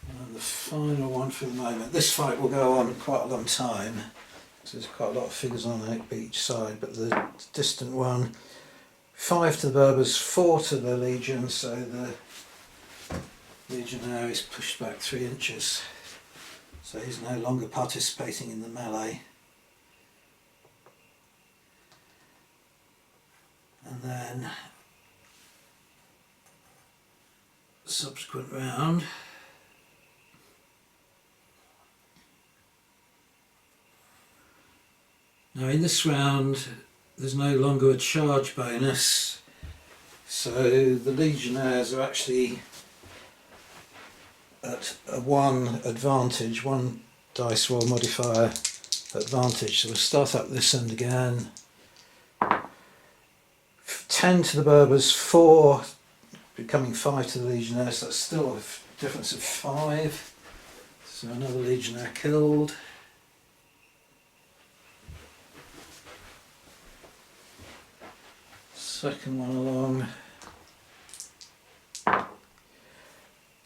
And the final one for the moment. This fight will go on quite a long time, so there's quite a lot of figures on each side, but the distant one, 5 to the Berbers, 4 to the Legion, so the Legionnaire is pushed back 3 inches. So he's no longer participating in the melee. And then subsequent round. Now in this round there's no longer a charge bonus, so the Legionnaires are actually at a 1 advantage, 1 dice roll modifier advantage. So we'll start up this end again. 10 to the Berbers, 4 becoming 5 to the Legionnaire, so that's still a difference of 5. So another Legionnaire killed. Second one along.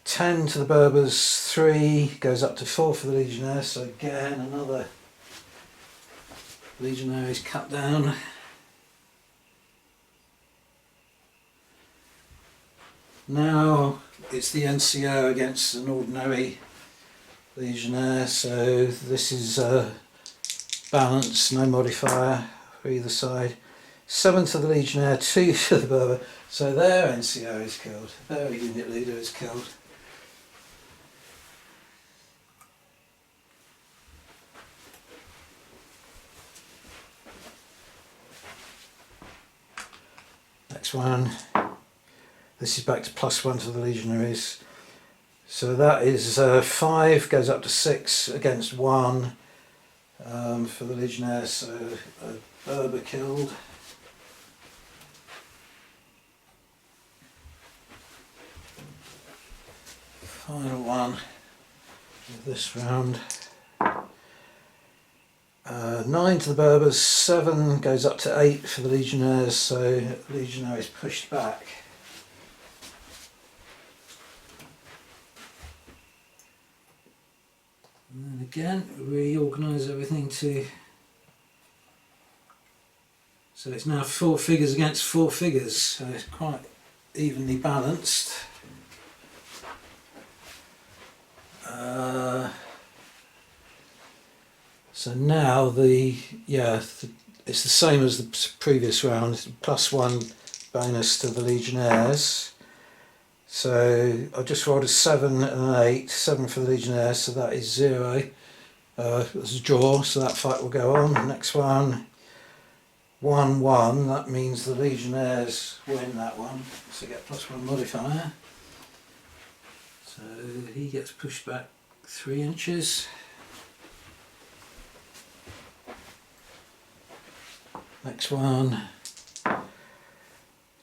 10 to the Berbers, 3 goes up to 4 for the Legionnaire, so again another Legionnaire is cut down. Now it's the NCO against an ordinary Legionnaire, so this is balance, no modifier for either side. 7 to the Legionnaire, 2 to the Berber, so their NCO is killed, their unit leader is killed. Next one, this is back to +1 to the Legionaries, so that is 5 goes up to 6 against 1 for the Legionnaire, so a Berber killed. Final one of this round. 9 to the Berbers, 7 goes up to 8 for the Legionnaires, so Legionnaire is pushed back. And then again reorganise everything to, so it's now 4 figures against 4 figures, so it's quite evenly balanced. So now it's the same as the previous round, +1 bonus to the Legionnaires. So I just rolled a 7 and an 8, 7 for the Legionnaires, so that is 0. It's a draw, so that fight will go on. Next one, 1-1, that means the Legionnaires win that one, so get +1 modifier. So he gets pushed back 3 inches. Next one,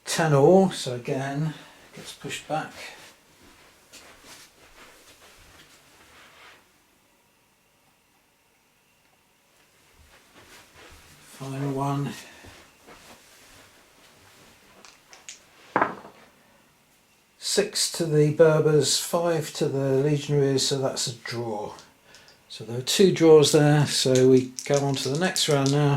10 all, so again gets pushed back. Final one. 6 to the Berbers, 5 to the Legionaries, so that's a draw. So there are 2 draws there, so we go on to the next round now.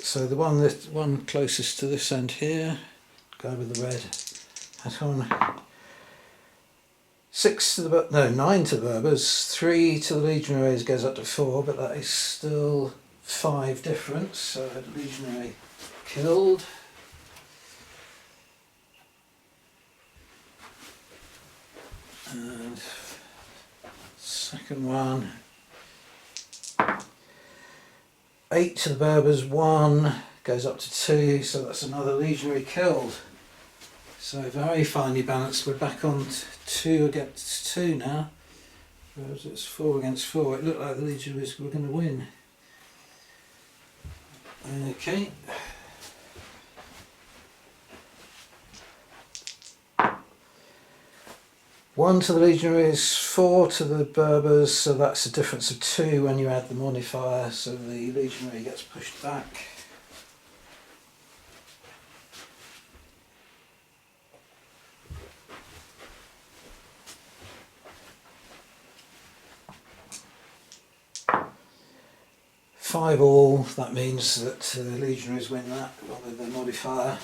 So the one closest to this end here, guy with the red hat on. 9 to the Berbers, 3 to the Legionaries goes up to 4, but that is still 5 difference, so the Legionary killed. And second one, 8 to the Berbers, 1 goes up to 2, so that's another Legionary killed. So very finely balanced. We're back on 2 against 2 now, whereas it's 4 against 4. It looked like the Legionaries were going to win. Okay. 1 to the legionaries, 4 to the Berbers, so that's a difference of 2 when you add the modifier, so the legionary gets pushed back. Five all, that means that the legionaries win that with their modifier.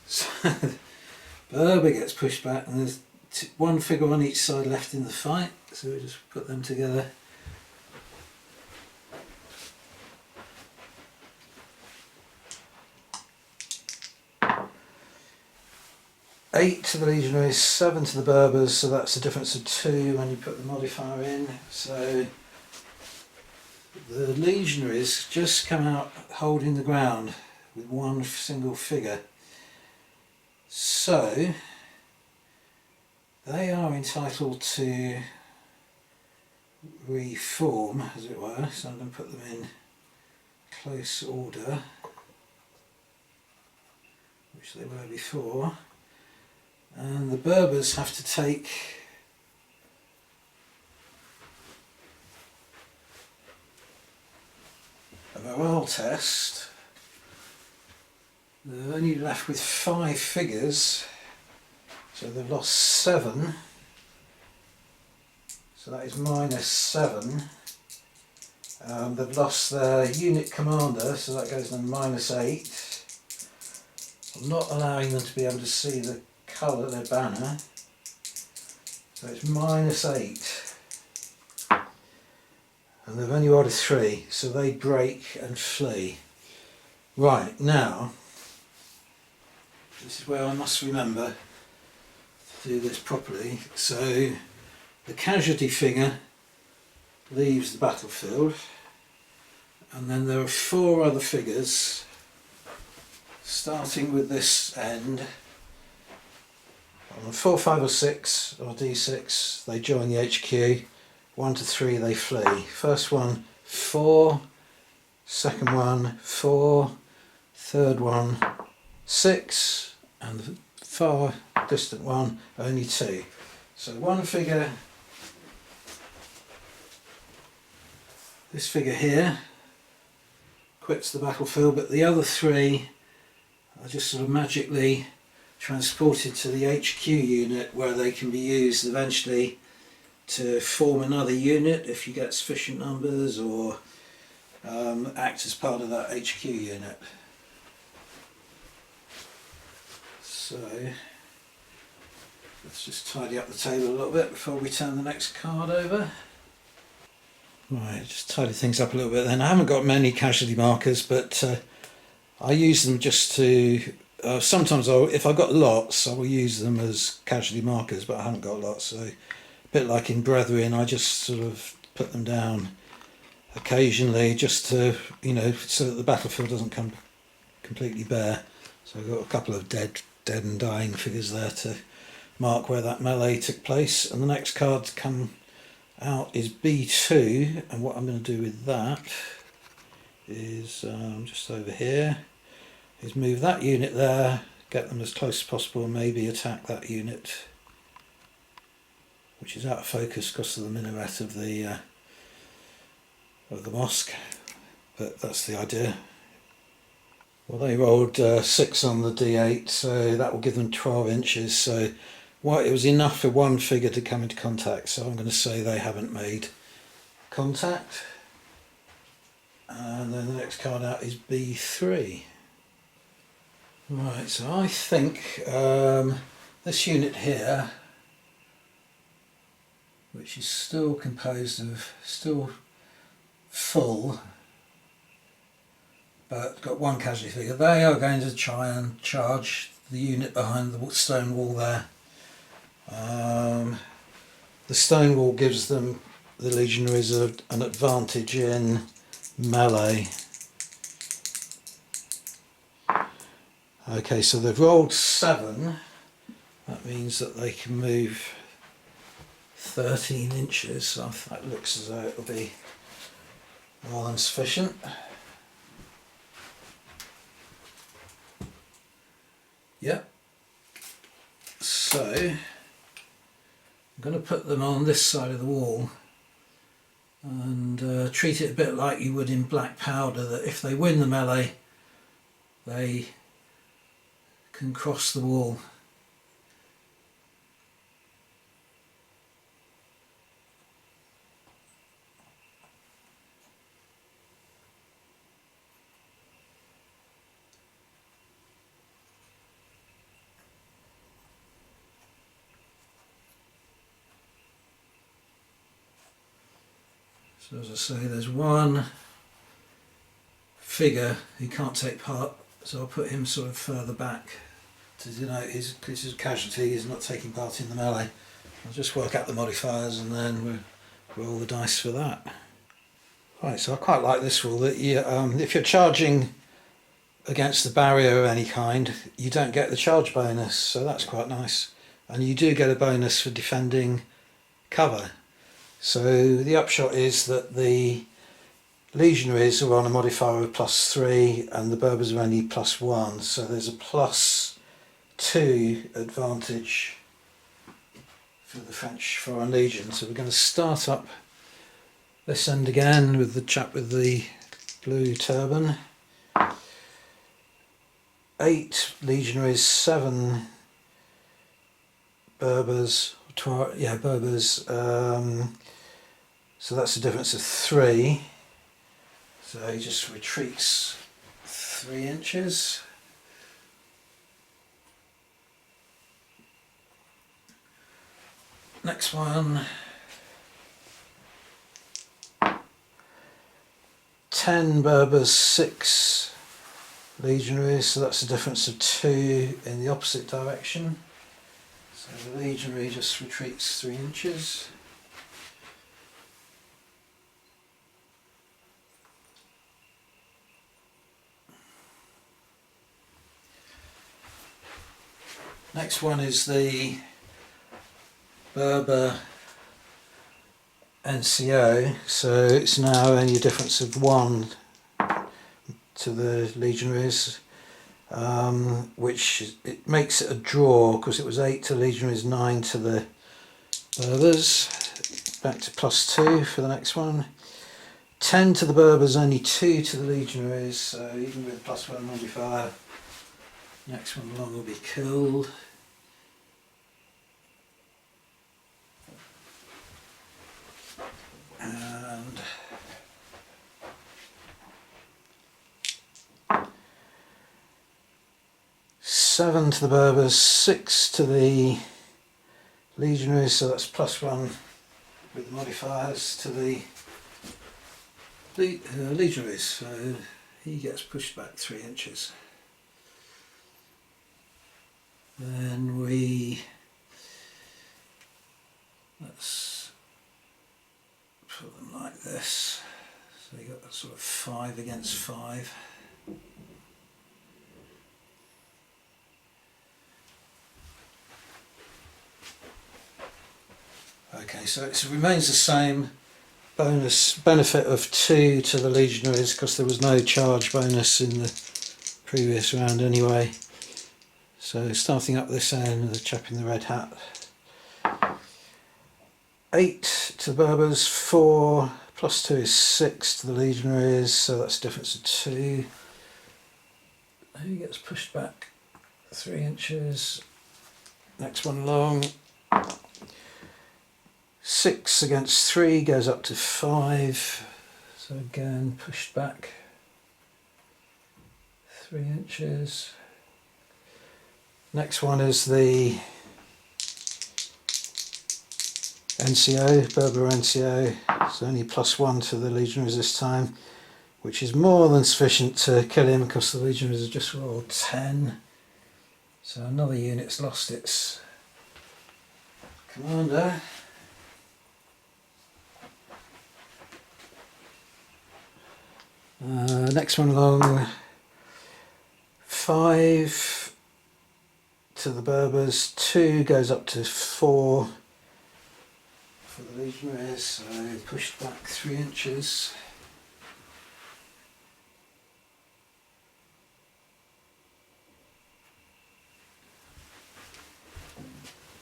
So Berber gets pushed back, and there's one figure on each side left in the fight, so we just put them together. Eight to the legionaries, 7 to the Berbers, so that's a difference of 2 when you put the modifier in. So the legionaries just come out holding the ground with one single figure. So they are entitled to reform, as it were, so I'm going to put them in close order, which they were before. And the Berbers have to take a morale test. They're only left with 5 figures, so they've lost 7, so that is -7. They've lost their unit commander, so that goes to -8. I'm not allowing them to be able to see the colour, their banner, so it's -8. And they've only ordered 3, so they break and flee. Right, now, this is where I must remember to do this properly. So the casualty figure leaves the battlefield, and then there are 4 other figures, starting with this end. On 4, 5 or 6 or D6 they join the HQ, 1 to 3 they flee. First one 4, second one 4, third one 6, and the far distant one only 2. So one figure, this figure here, quits the battlefield, but the other 3 are just sort of magically transported to the HQ unit, where they can be used eventually to form another unit if you get sufficient numbers, or act as part of that HQ unit. So let's just tidy up the table a little bit before we turn the next card over. Right, just tidy things up a little bit then. I haven't got many casualty markers, but I use them just to sometimes if I've got lots I will use them as casualty markers, but I haven't got lots, so a bit like in Brethren, I just sort of put them down occasionally just to, you know, so that the battlefield doesn't come completely bare. So I've got a couple of dead and dying figures there to mark where that melee took place. And the next card to come out is B2, and what I'm going to do with that is just over here, is move that unit there, get them as close as possible, and maybe attack that unit, which is out of focus because of the minaret of the mosque, but that's the idea. Well, they rolled 6 on the D8, so that will give them 12 inches. So it was enough for one figure to come into contact, so I'm going to say they haven't made contact. And then the next card out is B3. Right, so I think this unit here, which is still composed of, still full, but got one casualty figure, they are going to try and charge the unit behind the stone wall there. The stone wall gives them, the legionaries, an advantage in melee. Okay, so they've rolled 7. That means that they can move 13 inches, so that looks as though it'll be more than sufficient. Yep. So I'm going to put them on this side of the wall and treat it a bit like you would in black powder, that if they win the melee they can cross the wall. So as I say, there's one figure who can't take part, so I'll put him sort of further back to denote his casualty, he's not taking part in the melee. I'll just work out the modifiers and then we'll roll the dice for that. Right, so I quite like this rule that if you're charging against the barrier of any kind, you don't get the charge bonus, so that's quite nice. And you do get a bonus for defending cover. So the upshot is that the legionaries are on a modifier of +3 and the Berbers are only +1, so there's a +2 advantage for the French Foreign Legion. So we're going to start up this end again with the chap with the blue turban. 8 legionaries, 7 Berbers, Berbers, so that's a difference of 3. So he just retreats 3 inches. Next one. 10 Berbers, 6 legionaries, so that's a difference of 2 in the opposite direction. So the legionary just retreats 3 inches. Next one is the Berber NCO, so it's now only a difference of 1 to the legionaries, which it makes it a draw because it was 8 to legionaries, 9 to the Berbers. Back to +2 for the next one. 10 to the Berbers, only 2 to the legionaries, so even with +1 modifier, next one along will be killed. And 7 to the Berbers, 6 to the legionaries, so that's +1 with the modifiers to the legionaries, so he gets pushed back 3 inches. Then let's put them like this, so you got that sort of 5 against 5. Okay, so it remains the same benefit of 2 to the legionaries because there was no charge bonus in the previous round anyway. So starting up this end, the chap in the red hat. 8 to the Berbers, 4 +2 is 6 to the legionaries, so that's a difference of 2. He gets pushed back 3 inches. Next one along. 6 against 3 goes up to 5, so again pushed back 3 inches. Next one is the NCO, Berber NCO, it's only +1 to the legionaries this time, which is more than sufficient to kill him because the legionaries have just rolled 10. So another unit's lost its commander. Next one along, 5 to the Berbers, 2 goes up to 4 for the legionaries, so pushed back 3 inches.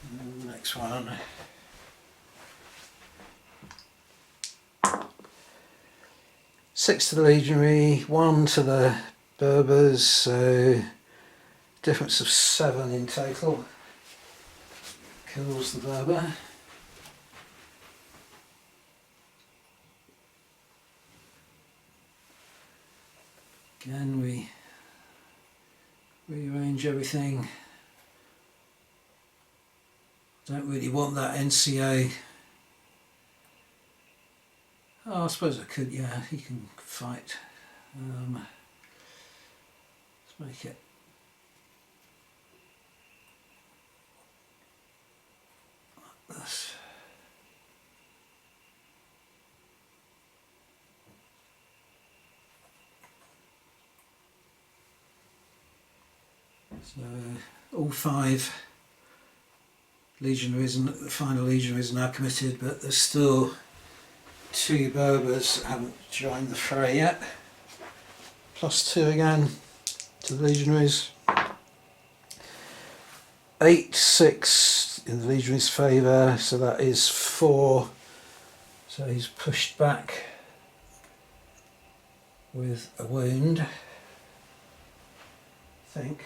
And the next one, 6 to the legionary, 1 to the Berbers, so difference of 7 in total. Kills the Berber. Again we rearrange everything. Don't really want that NCO. Oh, I suppose I could, yeah, he can fight. Let's make it like this. So all 5 legionaries and the final legionaries are now committed, but there's still 2 Berbers that haven't joined the fray yet. +2 again to the legionaries. 8-6 in the legionaries' favour, so that is 4. So he's pushed back with a wound, I think.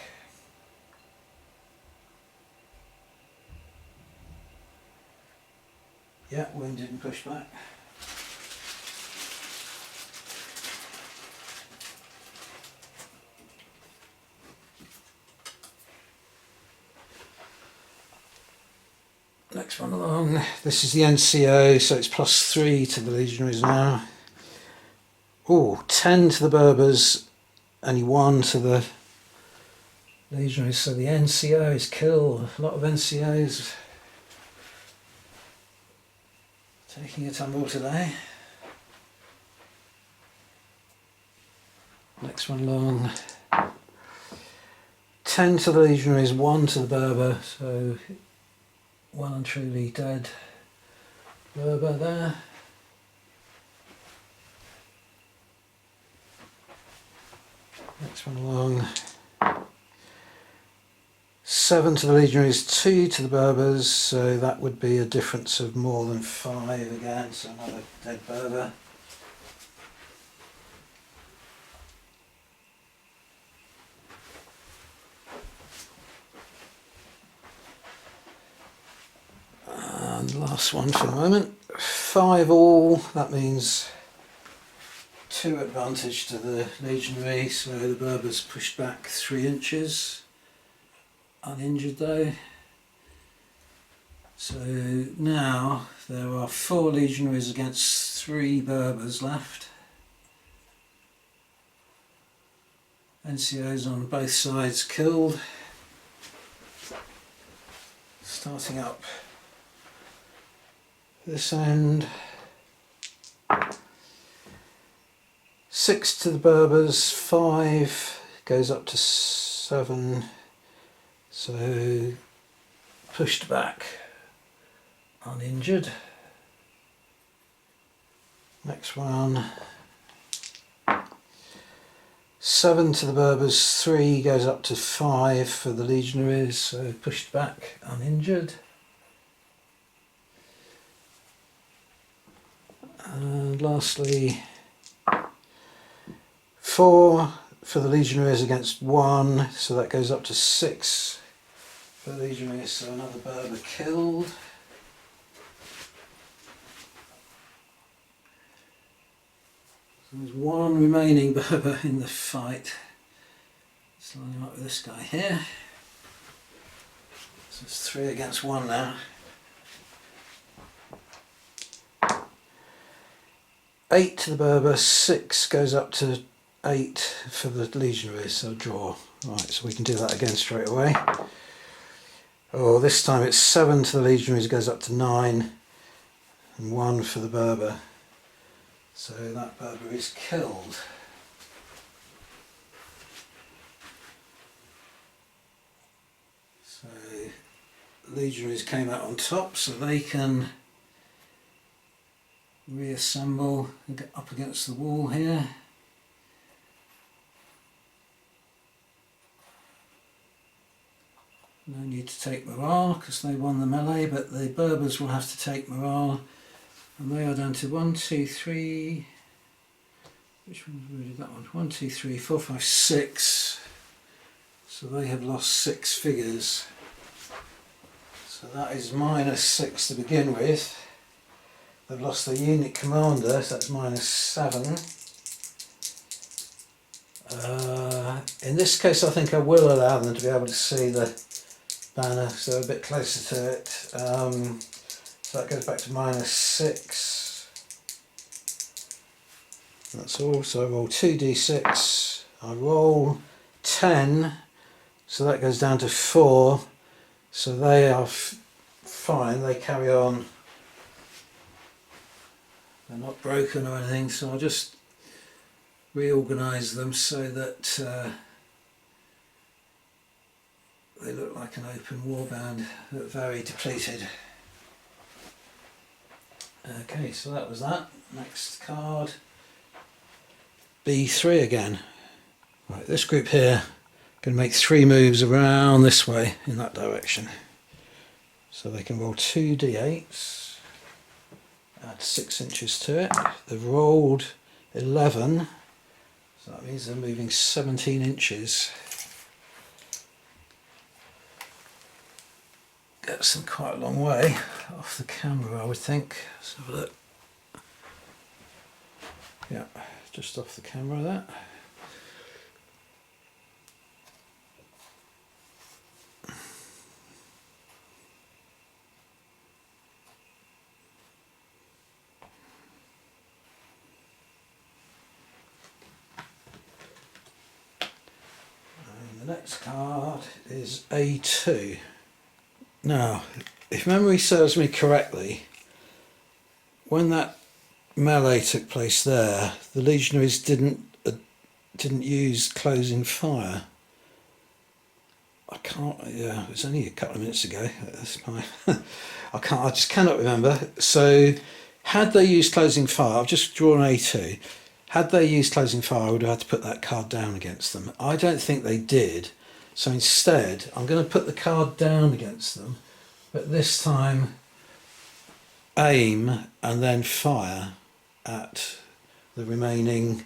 Yeah, wounded and pushed back. Next one along, this is the NCO, so it's +3 to the legionaries now. Oh, 10 to the Berbers, only 1 to the legionaries, so the NCO is killed. A lot of NCOs taking a tumble today. Next one along, 10 to the legionaries, 1 to the Berber, so well and truly dead Berber there. Next one along, 7 to the legionaries, 2 to the Berbers, so that would be a difference of more than 5 again, so another dead Berber. And last one for the moment, 5 all, that means 2 advantage to the legionary, so the Berbers pushed back 3 inches, uninjured though. So now there are 4 legionaries against 3 Berbers left. NCOs on both sides killed. Starting up this end. 6 to the Berbers, 5 goes up to 7, so pushed back, uninjured. Next one, 7 to the Berbers, 3 goes up to 5 for the legionaries, so pushed back, uninjured. And lastly, 4 for the legionaries against 1, so that goes up to 6 for the legionaries, so another Berber killed. So there's 1 remaining Berber in the fight. Let's line him up with this guy here. So it's 3 against 1 now. 8 to the Berber, 6 goes up to 8 for the legionaries, so draw. Right, so we can do that again straight away. Oh, this time it's 7 to the legionaries, goes up to 9, and 1 for the Berber. So that Berber is killed. So legionaries came out on top, so they can reassemble and get up against the wall here. No need to take morale because they won the melee, but the Berbers will have to take morale, and they are down to 1, 2, 3. which one's wounded? That one. 1, 2, 3, 4, 5, 6. So they have lost 6 figures. So that is -6 to begin with. They've lost their unit commander, so that's -7. In this case, I think I will allow them to be able to see the banner, so a bit closer to it. So that goes back to -6. That's all. So I roll 2d6. I roll 10, so that goes down to 4. So they are fine. They carry on. They're not broken or anything. So I'll just reorganise them so that they look like an open warband, but very depleted. Okay, so that was that. Next card, B3 again. Right, this group here going to make 3 moves around this way in that direction. So they can roll 2d8s, add 6 inches to it. They've rolled 11, so that means they're moving 17 inches. Gets them quite a long way off the camera, I would think. Let's have a look. Yeah, just off the camera there. And the next card is A2. Now, if memory serves me correctly, when that melee took place there, the legionaries didn't use closing fire. I can't. Yeah, it was only a couple of minutes ago. That's my. I just cannot remember. So, had they used closing fire, I've just drawn A2. Had they used closing fire, I would have had to put that card down against them. I don't think they did. So instead, I'm going to put the card down against them, but this time aim and then fire at the remaining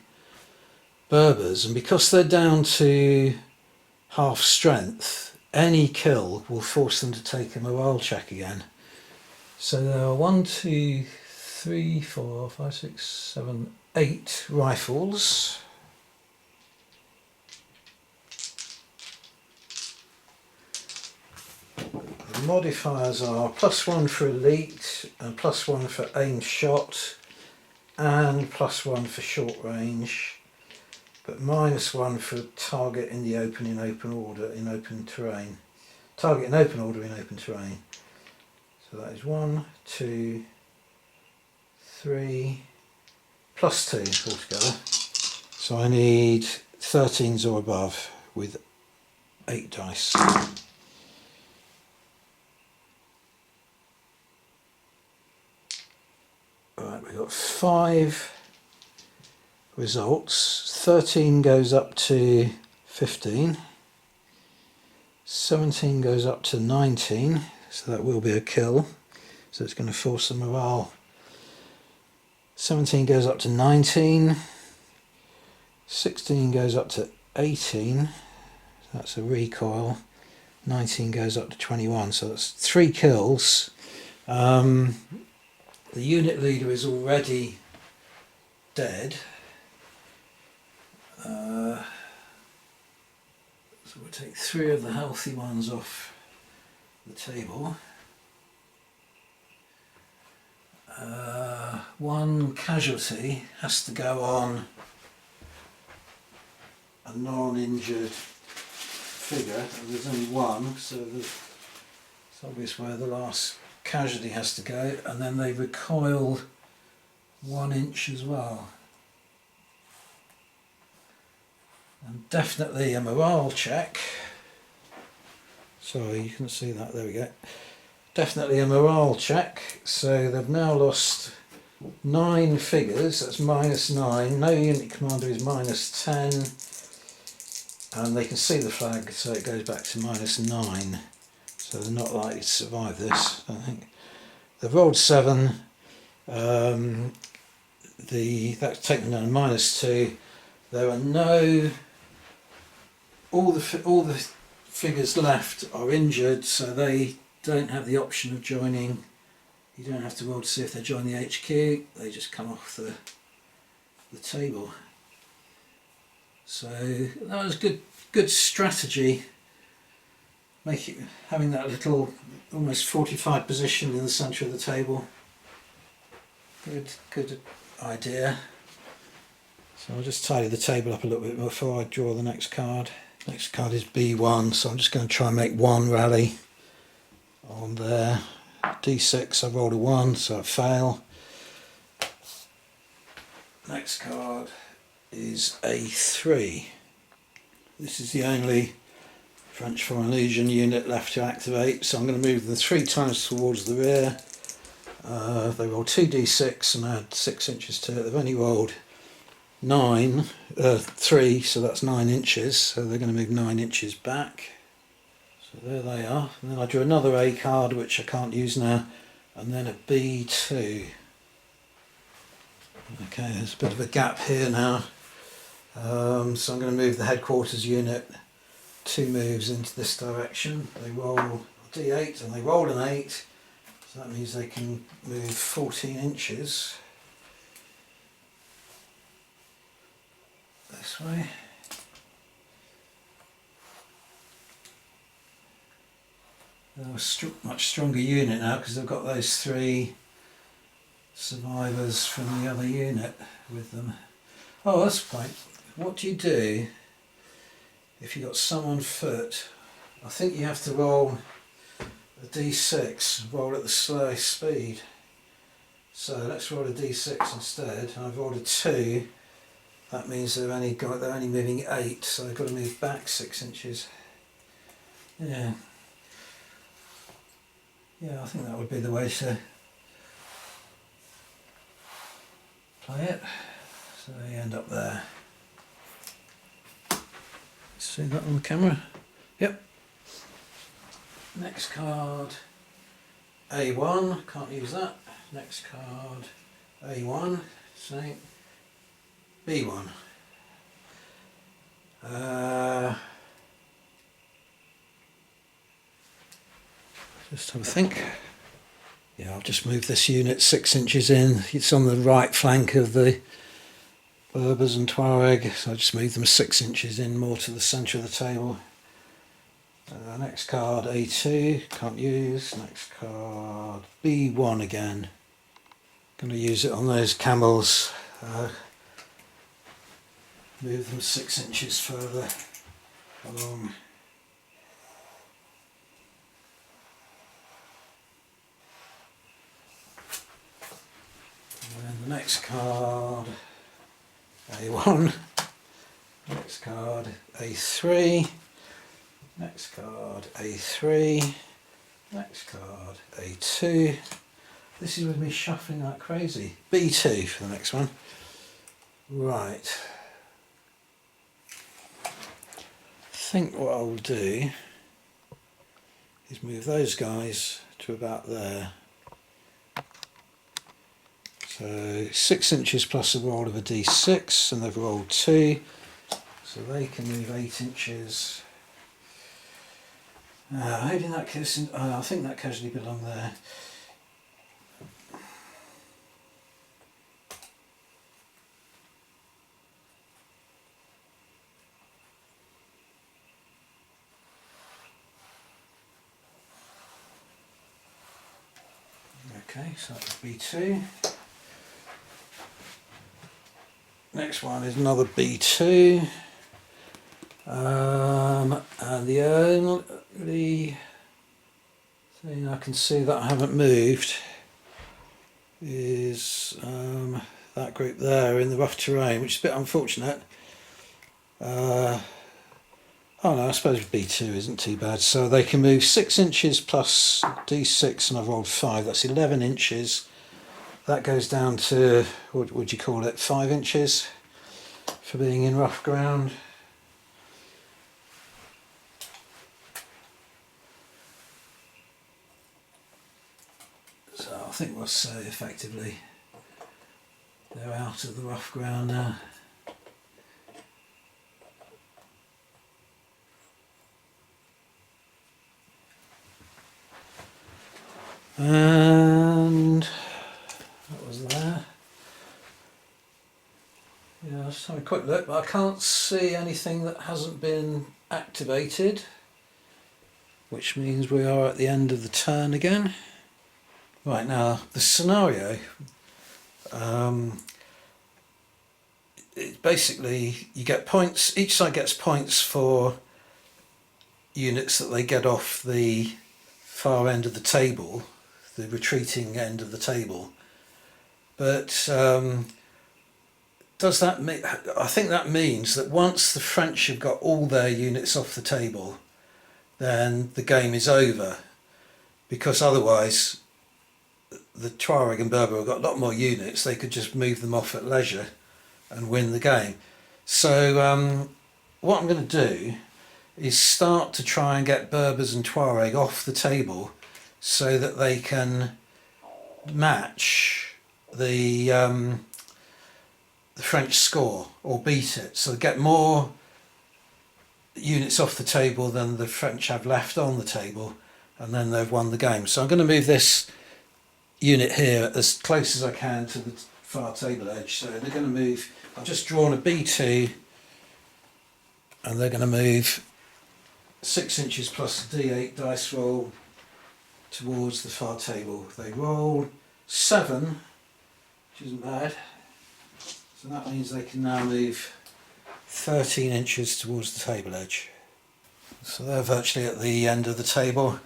Berbers. And because they're down to half strength, any kill will force them to take a morale check again. So there are 1, 2, 3, 4, 5, 6, 7, 8 rifles. The modifiers are +1 for elite and +1 for aim shot and +1 for short range, but -1 for target in the open in open order in open terrain. Target in open order in open terrain. So that is 1, 2, 3, +2 altogether. So I need 13s or above with 8 dice. Right, we've got 5 results. 13 goes up to 15. 17 goes up to 19, so that will be a kill. So it's going to force the morale. 17 goes up to 19. 16 goes up to 18. So that's a recoil. 19 goes up to 21, so that's 3 kills. The unit leader is already dead. So we'll take 3 of the healthy ones off the table. 1 casualty has to go on a non-injured figure, and there's only 1, so it's obvious where the last casualty has to go, and then they recoil 1 inch as well. And definitely a morale check. Sorry, you can see that, there we go. Definitely a morale check. So they've now lost 9 figures, that's -9. No unit commander is -10. And they can see the flag, so it goes back to -9. So they're not likely to survive this, I think. They've rolled 7. that's taken down to -2. There are no, all the figures left are injured, so they don't have the option of joining. You don't have to roll to see if they join the HQ, they just come off the table. So that was good strategy, having that little almost 45 position in the centre of the table. Good idea. So I'll just tidy the table up a little bit before I draw the next card. Next card is B1, so I'm just going to try and make one rally on there. D6, I rolled a 1, so I fail. Next card is A3. This is the only French Foreign Legion unit left to activate, so I'm going to move them 3 times towards the rear. They rolled 2d6 and add 6 inches to it. They've only rolled 3, so that's 9 inches, so they're going to move 9 inches back. So there they are. And then I drew another A card, which I can't use now, and then a B2. Okay, there's a bit of a gap here now. So I'm going to move the headquarters unit 2 moves into this direction. They roll a D8 and they roll an 8, so that means they can move 14 inches this way. They're a much stronger unit now because they've got those 3 survivors from the other unit with them. Oh, that's the point. What do you do if you've got some on foot? I think you have to roll a d6, roll at the slowest speed. So let's roll a d6 instead. I've rolled a 2. That means they're only moving 8, so they've got to move back 6 inches. Yeah. Yeah, I think that would be the way to play it. So you end up there. See that on the camera? Yep. Next card, A1, can't use that. Next card, A1, same. B1. Just have a think. Yeah, I'll just move this unit 6 inches in. It's on the right flank of the Berbers and Tuareg, so I just move them 6 inches in more to the centre of the table. Next card, A2, can't use. Next card, B1 again. Going to use it on those camels. Move them 6 inches further along. And then the next card, A1. Next card, A3. Next card, A3. Next card, A2. This is with me shuffling like crazy. B2 for the next one. Right. I think what I'll do is move those guys to about there. So 6 inches plus a roll of a d6, and they've rolled 2, so they can move 8 inches. How did that casualty? I think that casualty belonged there. Okay, so that would be 2. Next one is another B2. And the only thing I can see that I haven't moved is that group there in the rough terrain, which is a bit unfortunate. Oh no, I suppose B2 isn't too bad. So they can move 6 inches plus D6, and I've rolled 5. That's 11 inches. That goes down to, what would you call it, 5 inches for being in rough ground. So I think we'll say effectively they're out of the rough ground now. And what was there? Yeah, let's have a quick look, but I can't see anything that hasn't been activated, which means we are at the end of the turn again. Right, now the scenario, basically you get points, each side gets points for units that they get off the far end of the table, the retreating end of the table. But does that mean, I think that means that once the French have got all their units off the table, then the game is over, because otherwise the Tuareg and Berber have got a lot more units, they could just move them off at leisure and win the game. So what I'm going to do is start to try and get Berbers and Tuareg off the table so that they can match the French score or beat it, so get more units off the table than the French have left on the table, and then they've won the game. So I'm going to move this unit here as close as I can to the far table edge. So they're going to move, I've just drawn a B2, and they're going to move 6 inches plus a D8 dice roll towards the far table. They roll 7, which isn't bad. So that means they can now move 13 inches towards the table edge. So they're virtually at the end of the table.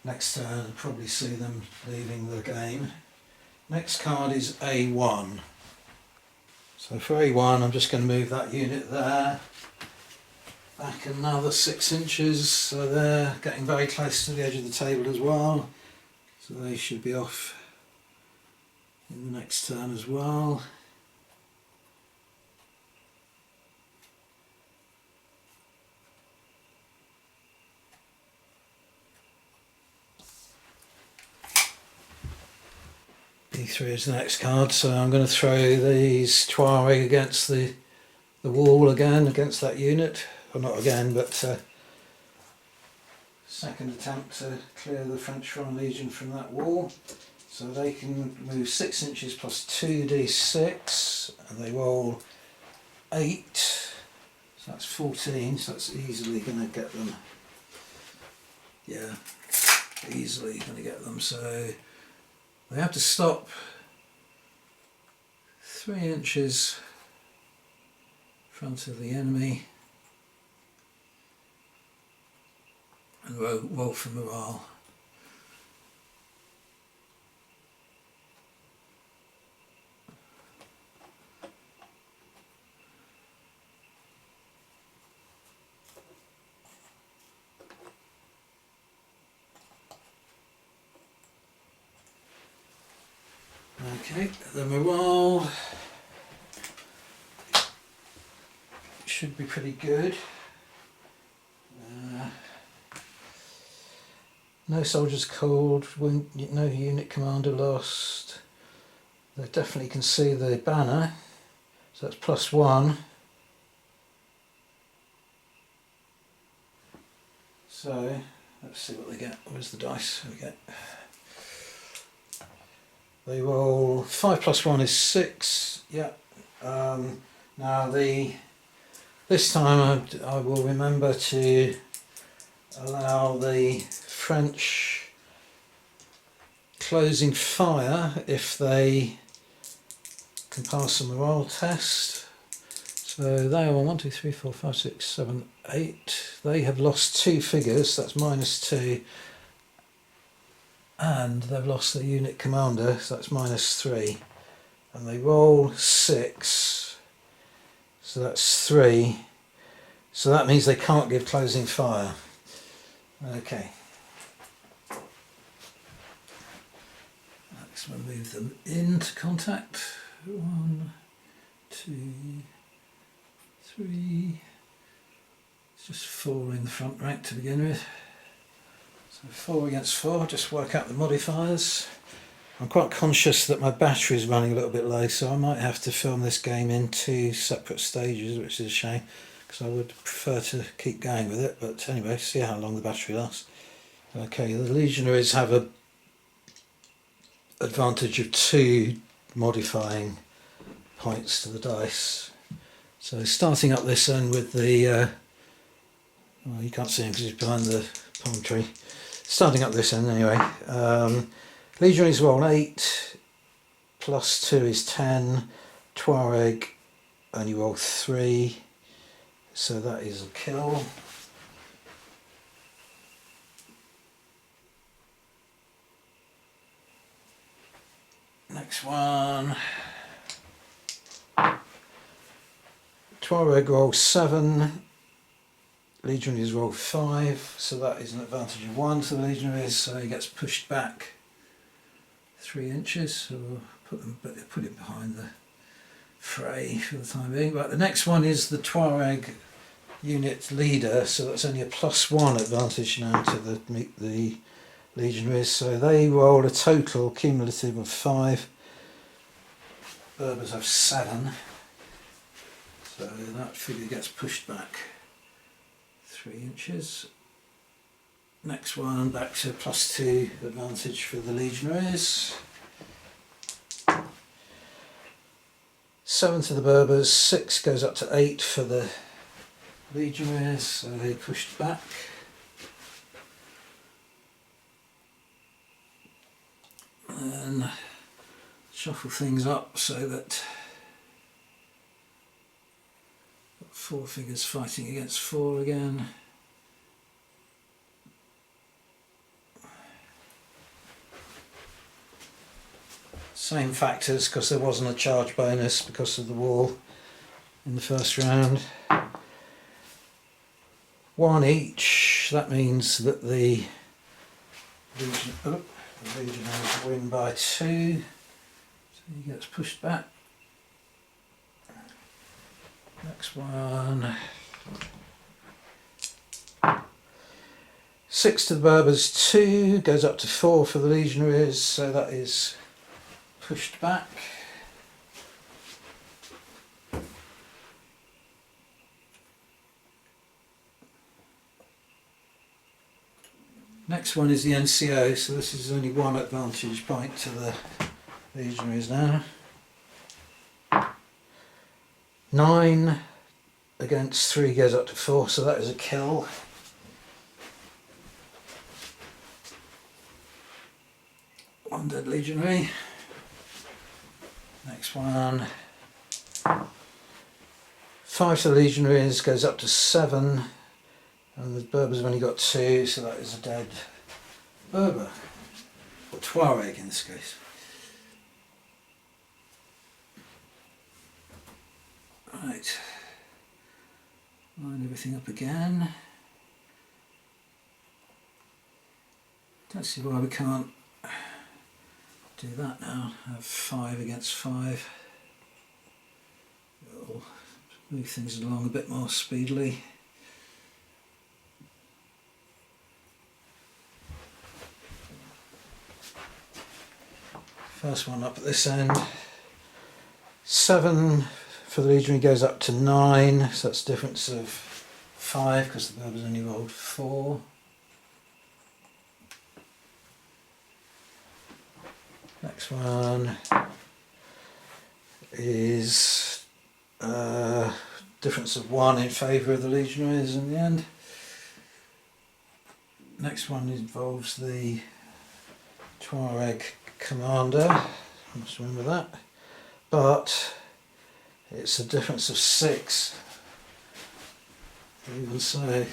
Next turn, I'll probably see them leaving the game. Next card is A1. So for A1, I'm just going to move that unit there. Back another 6 inches, so they're getting very close to the edge of the table as well. So they should be off in the next turn as well. B3 is the next card, so I'm going to throw these Tuareg against the wall again, against that unit. Well, not again, but second attempt to clear the French Foreign Legion from that wall. So they can move 6 inches plus 2d6, and they roll 8, so that's 14, so that's easily going to get them. Yeah, easily going to get them. So they have to stop 3 inches in front of the enemy and roll for morale. Okay, the morale should be pretty good. No soldiers killed, no unit commander lost. They definitely can see the banner, so that's +1. So let's see what they get. Where's the dice? Okay. They roll 5 + 1 is 6. Yeah. Now this time I will remember to allow the French closing fire if they can pass a morale test. So they are 1, 2, 3, 4, 5, 6, 7, 8. They have lost 2 figures, that's -2. And they've lost their unit commander, so that's -3. And they roll 6, so that's 3. So that means they can't give closing fire. Okay. Next we'll move them into contact. 1, 2, 3. It's just 4 in the front rank to begin with. So 4 against 4, just work out the modifiers. I'm quite conscious that my battery is running a little bit low, so I might have to film this game in 2 separate stages, which is a shame, because I would prefer to keep going with it. But anyway, see how long the battery lasts. Okay, the Legionaries have a advantage of 2 modifying points to the dice. So starting up this end with the, well, you can't see him because he's behind the palm tree. Starting up this end anyway. Legionaries roll 8, plus 2 is 10. Tuareg only roll 3, so that is a kill. Next one. Tuareg roll 7. Legionaries roll 5, so that is an advantage of 1 to the Legionaries, so he gets pushed back 3 inches, so we'll put it behind the fray for the time being. But the next one is the Tuareg unit leader, so that's only a +1 advantage now to the Legionaries, so they roll a total cumulative of 5. Berbers have 7, so that figure gets pushed back 3 inches. Next one, back to +2 advantage for the Legionaries. 7 to the Berbers, 6 goes up to 8 for the Legionaries, so they pushed back. And shuffle things up so that 4 figures fighting against 4 again. Same factors because there wasn't a charge bonus because of the wall in the first round. 1 each, that means that the Legionaries win by 2, so he gets pushed back. Next one. 6 to the Berbers, 2 goes up to 4 for the Legionaries, so that is pushed back. Next one is the NCO, so this is only 1 advantage point to the Legionaries now. 9 against 3 goes up to 4, so that is a kill. One dead Legionary. Next one. 5 to the Legionaries goes up to 7, and the Berbers have only got 2, so that is a dead Berber, or Tuareg in this case. Right, line everything up again. Don't see why we can't do that now. Have 5 against 5. It'll move things along a bit more speedily. First one up at this end. 7 for the Legionary goes up to 9, so that's a difference of 5 because the Berbers only rolled 4. Next one is difference of 1 in favour of the Legionaries in the end. Next one involves the Tuareg commander, just remember that, but it's a difference of 6, even so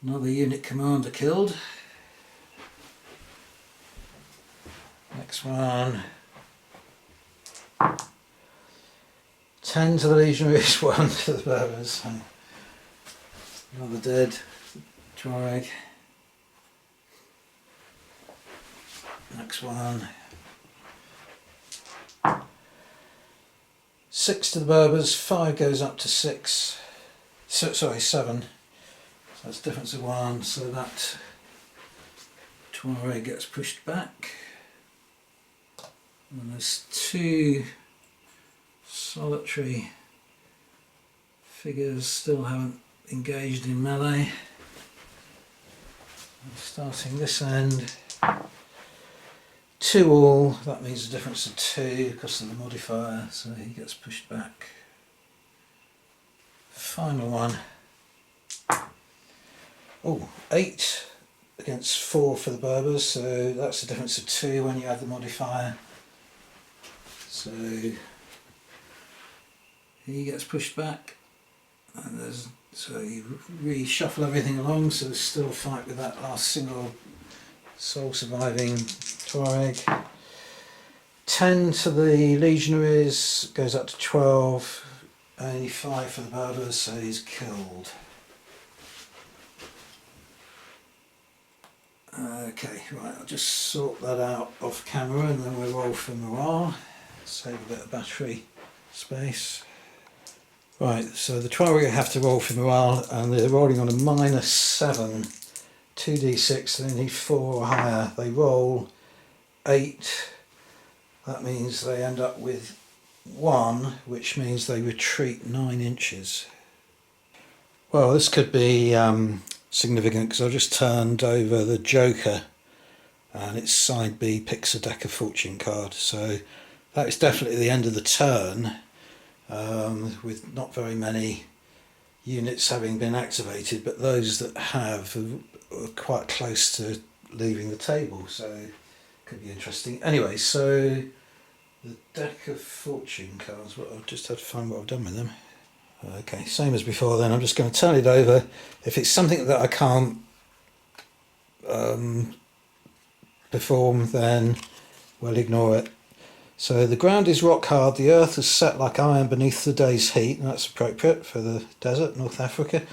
another unit commander killed. Next one. 10 to the Legionaries, 1 to the Berbers. Another dead Tuareg. Next one. 6 to the Berbers, 5 goes up to 6. Sorry, 7. So that's a difference of 1, so that Tuareg gets pushed back. And there's two solitary figures still haven't engaged in melee. And starting this end, 2 all, that means a difference of 2 because of the modifier, so he gets pushed back. Final one. Oh, 8 against 4 for the Berbers, so that's a difference of 2 when you add the modifier. So he gets pushed back, and so you reshuffle everything along, so there's still a fight with that last single sole surviving Tuareg. 10 to the Legionaries, goes up to 12, only 5 for the Berbers, so he's killed. Okay, right, I'll just sort that out off camera and then we'll roll for morale, save a bit of battery space. Right, so the Tuareg have to roll for morale and they're rolling on a -7, 2d6, they need 4 or higher. They roll 8, that means they end up with 1, which means they retreat 9 inches. Well, this could be significant because I just turned over the Joker and its side B picks a deck of fortune card, so that is definitely the end of the turn, with not very many units having been activated, but those that have are quite close to leaving the table, so could be interesting. Anyway, so the deck of fortune cards, well, I've just had to find what I've done with them. Okay, same as before then, I'm just going to turn it over. If it's something that I can't perform, then we'll ignore it. So the ground is rock hard, the earth is set like iron beneath the day's heat, and that's appropriate for the desert, North Africa,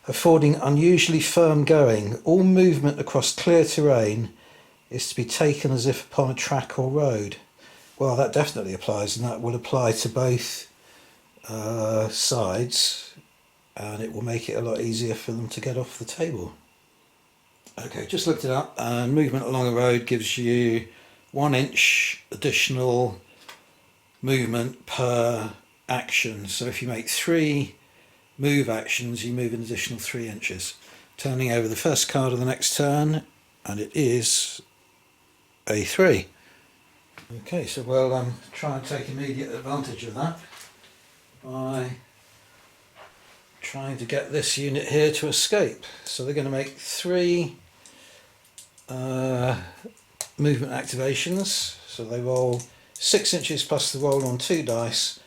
affording unusually firm going. All movement across clear terrain is to be taken as if upon a track or road. Well, that definitely applies, and that will apply to both sides, and it will make it a lot easier for them to get off the table. Okay, just looked it up, and movement along a road gives you 1 inch additional movement per action. So if you make 3 move actions, you move an additional 3 inches. Turning over the first card of the next turn, and it is a 3. Okay, so we'll try and take immediate advantage of that by trying to get this unit here to escape. So they're going to make 3 movement activations. So they roll 6 inches plus the roll on 2 dice,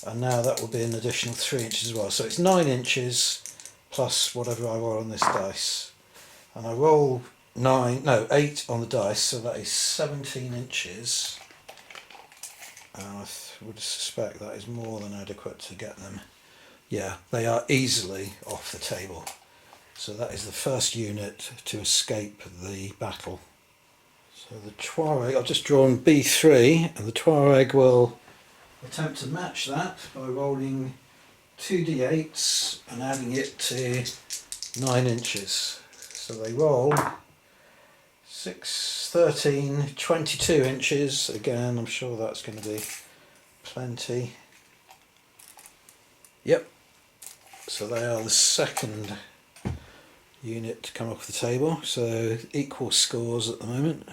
and now that will be an additional 3 inches as well. So it's 9 inches plus whatever I roll on this dice. And I roll 8 on the dice, so that is 17 inches. And I would suspect that is more than adequate to get them. Yeah, they are easily off the table. So that is the first unit to escape the battle. So the Tuareg, I've just drawn B3, and the Tuareg will attempt to match that by rolling 2d8s and adding it to 9 inches. So they roll 6, 13, 22 inches. Again, I'm sure that's going to be plenty. Yep. So they are the second unit to come off the table. So equal scores at the moment.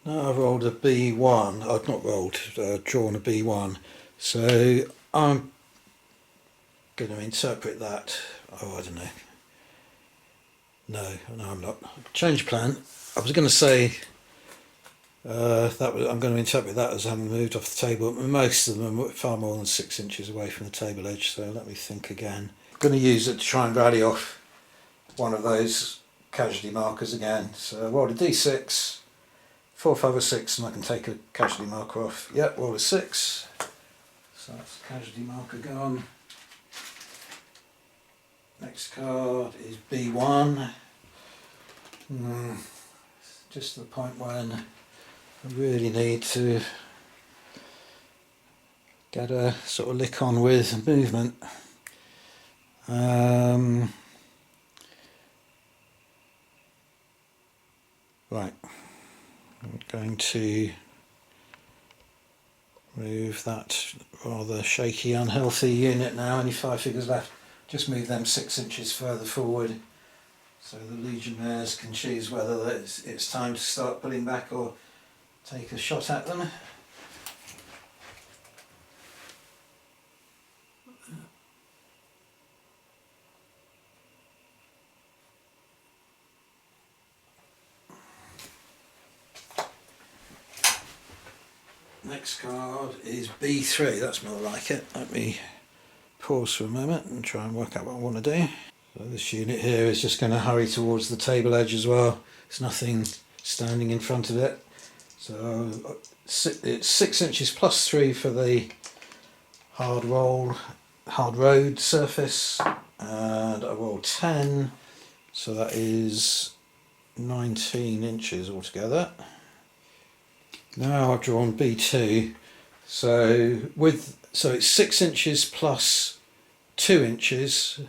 Now I've rolled a B1. I've not rolled, drawn a B1. So I'm going to interpret that. Oh, I don't know. No, I'm not. Change plan. I was going to say I'm going to interpret that as having moved off the table. Most of them are far more than 6 inches away from the table edge, so let me think again. I'm going to use it to try and rally off one of those casualty markers again. So I roll a d6, 4, 5 or 6, and I can take a casualty marker off. Yep, roll a 6. So that's the casualty marker gone. Next card is B1. Just the point when I really need to get a sort of lick on with movement. Right, I'm going to Move that rather shaky, unhealthy unit now, only 5 figures left. Just move them 6 inches further forward so the Legionnaires can choose whether it's time to start pulling back or take a shot at them. Next card is B3, that's more like it. Let me pause for a moment and try and work out what I want to do. So this unit here is just going to hurry towards the table edge as well. There's nothing standing in front of it. So it's 6 inches plus 3 for the hard road surface, and I roll 10, so that is 19 inches altogether. Now I've drawn B2, so it's 6 inches plus 2 inches.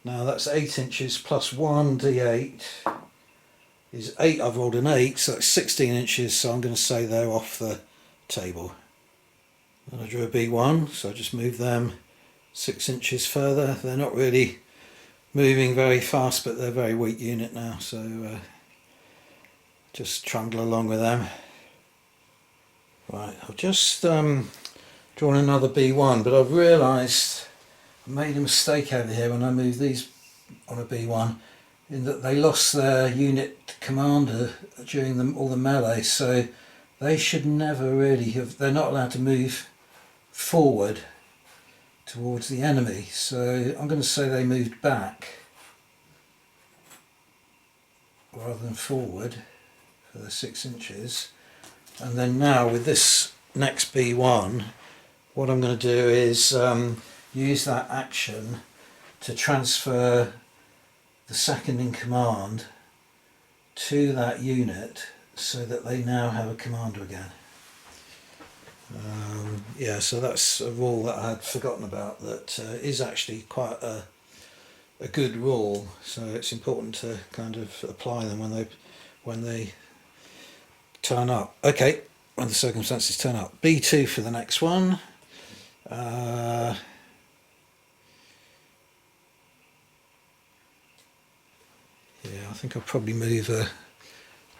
Now that's 8 inches plus 1 D8 is 8. I've rolled an 8, so that's 16 inches, so I'm going to say they're off the table. And I drew a B1, so I just move them 6 inches further. They're not really moving very fast, but they're a very weak unit now, so just trundle along with them. Right, I've just drawn another B1, but I've realised I made a mistake over here when I moved these on a B1, in that they lost their unit commander during all the melee, so they should never really have, they're not allowed to move forward towards the enemy, so I'm going to say they moved back rather than forward for the 6 inches. And then now with this next B1, what I'm going to do is use that action to transfer the second in command to that unit so that they now have a commander again. Yeah, so that's a rule that I had forgotten about that is actually quite a good rule, so it's important to kind of apply them when they turn up. Okay, when the circumstances turn up. B2 for the next one. Yeah, I think I'll probably move a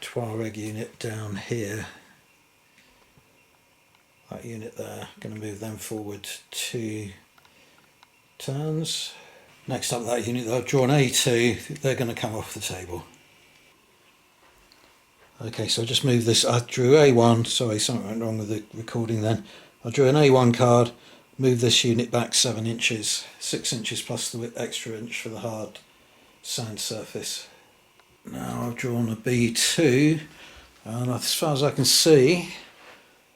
Tuareg unit down here. That unit there, going to move them forward 2 turns. Next up, that unit that I've drawn A2, they're going to come off the table. Okay, so I just moved this, I drew A1, sorry, something went wrong with the recording then. I drew an A1 card, moved this unit back 7 inches, 6 inches plus the extra inch for the hard sand surface. Now I've drawn a B2, and as far as I can see,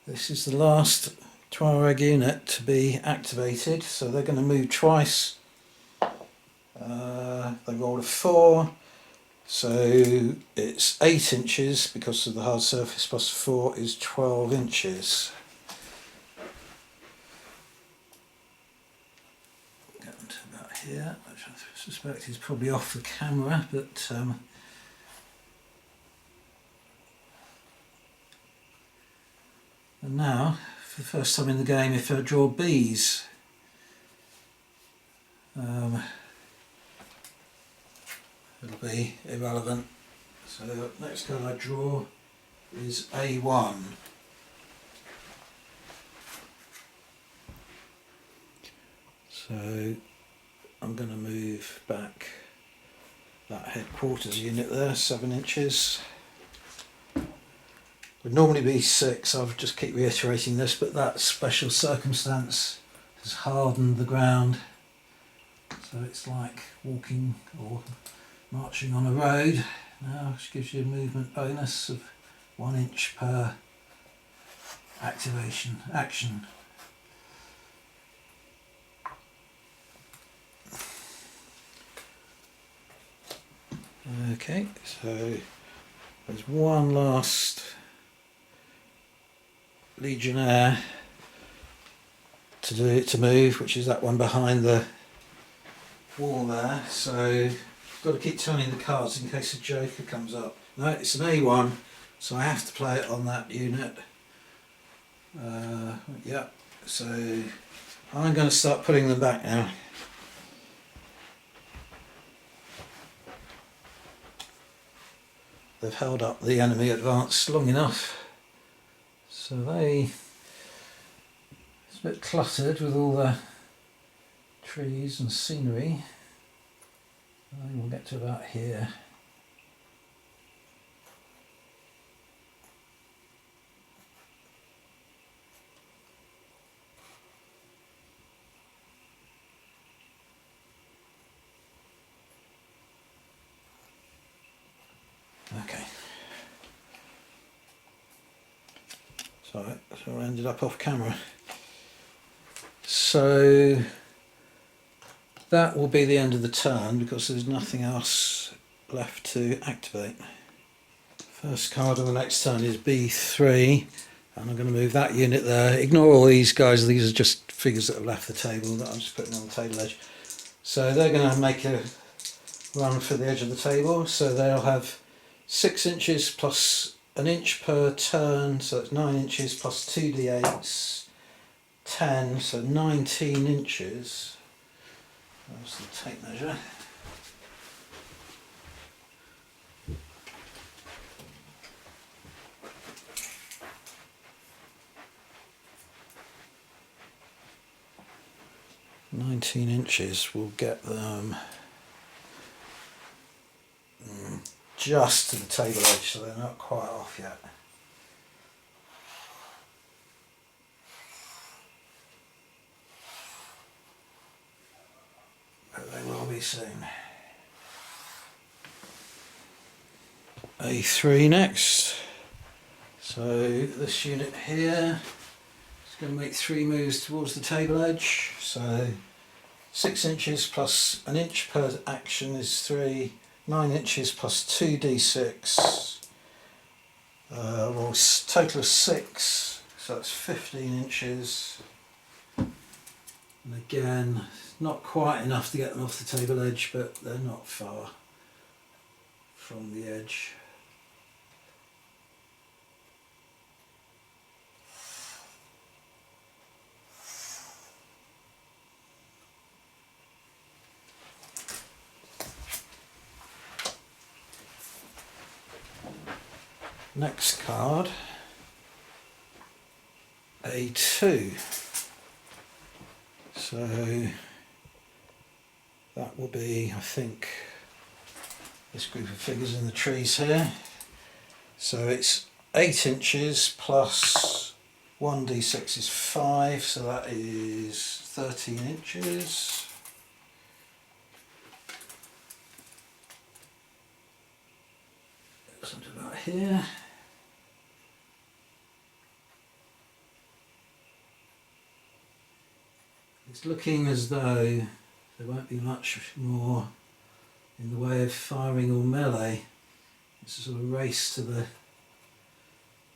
this is the last Tuareg unit to be activated, so they're going to move twice. They rolled a 4, so it's 8 inches because of the hard surface, plus 4 is 12 inches. Getting to about here, which I suspect is probably off the camera, but and now, for the first time in the game, if I draw Bs, it'll be irrelevant. So next card I draw is A1. So I'm going to move back that headquarters unit there, 7 inches. Would normally be 6, I'll just keep reiterating this, but that special circumstance has hardened the ground, so it's like walking or marching on a road now, which gives you a movement bonus of 1 inch per action. Okay, so there's one last Legionnaire to move, which is that one behind the wall there, so got to keep turning the cards in case a joker comes up. No, it's an A1, so I have to play it on that unit. Yeah, so I'm going to start putting them back now. They've held up the enemy advance long enough, so it's a bit cluttered with all the trees and scenery. I think we'll get to about here. Okay. So I ended up off camera. So that will be the end of the turn because there's nothing else left to activate. First card on the next turn is B3, and I'm going to move that unit there. Ignore all these guys, these are just figures that have left the table that I'm just putting on the table edge. So they're going to make a run for the edge of the table, so they'll have 6 inches plus an inch per turn, so it's 9 inches plus 2d8s, 10, so 19 inches. That's the tape measure. Inches will get them just to the table edge, so they're not quite off yet. But they will be soon. A3 next. So this unit here is going to make 3 moves towards the table edge. So 6 inches plus an inch per action is 3. 9 inches plus 2d6. Well, total of 6. So that's 15 inches. And again, not quite enough to get them off the table edge, but they're not far from the edge. Next card, A2. So that will be, I think, this group of figures in the trees here. So it's 8 inches plus 1d6 is 5, so that is 13 inches. Something about here. It's looking as though there won't be much more in the way of firing or melee. It's a sort of race to the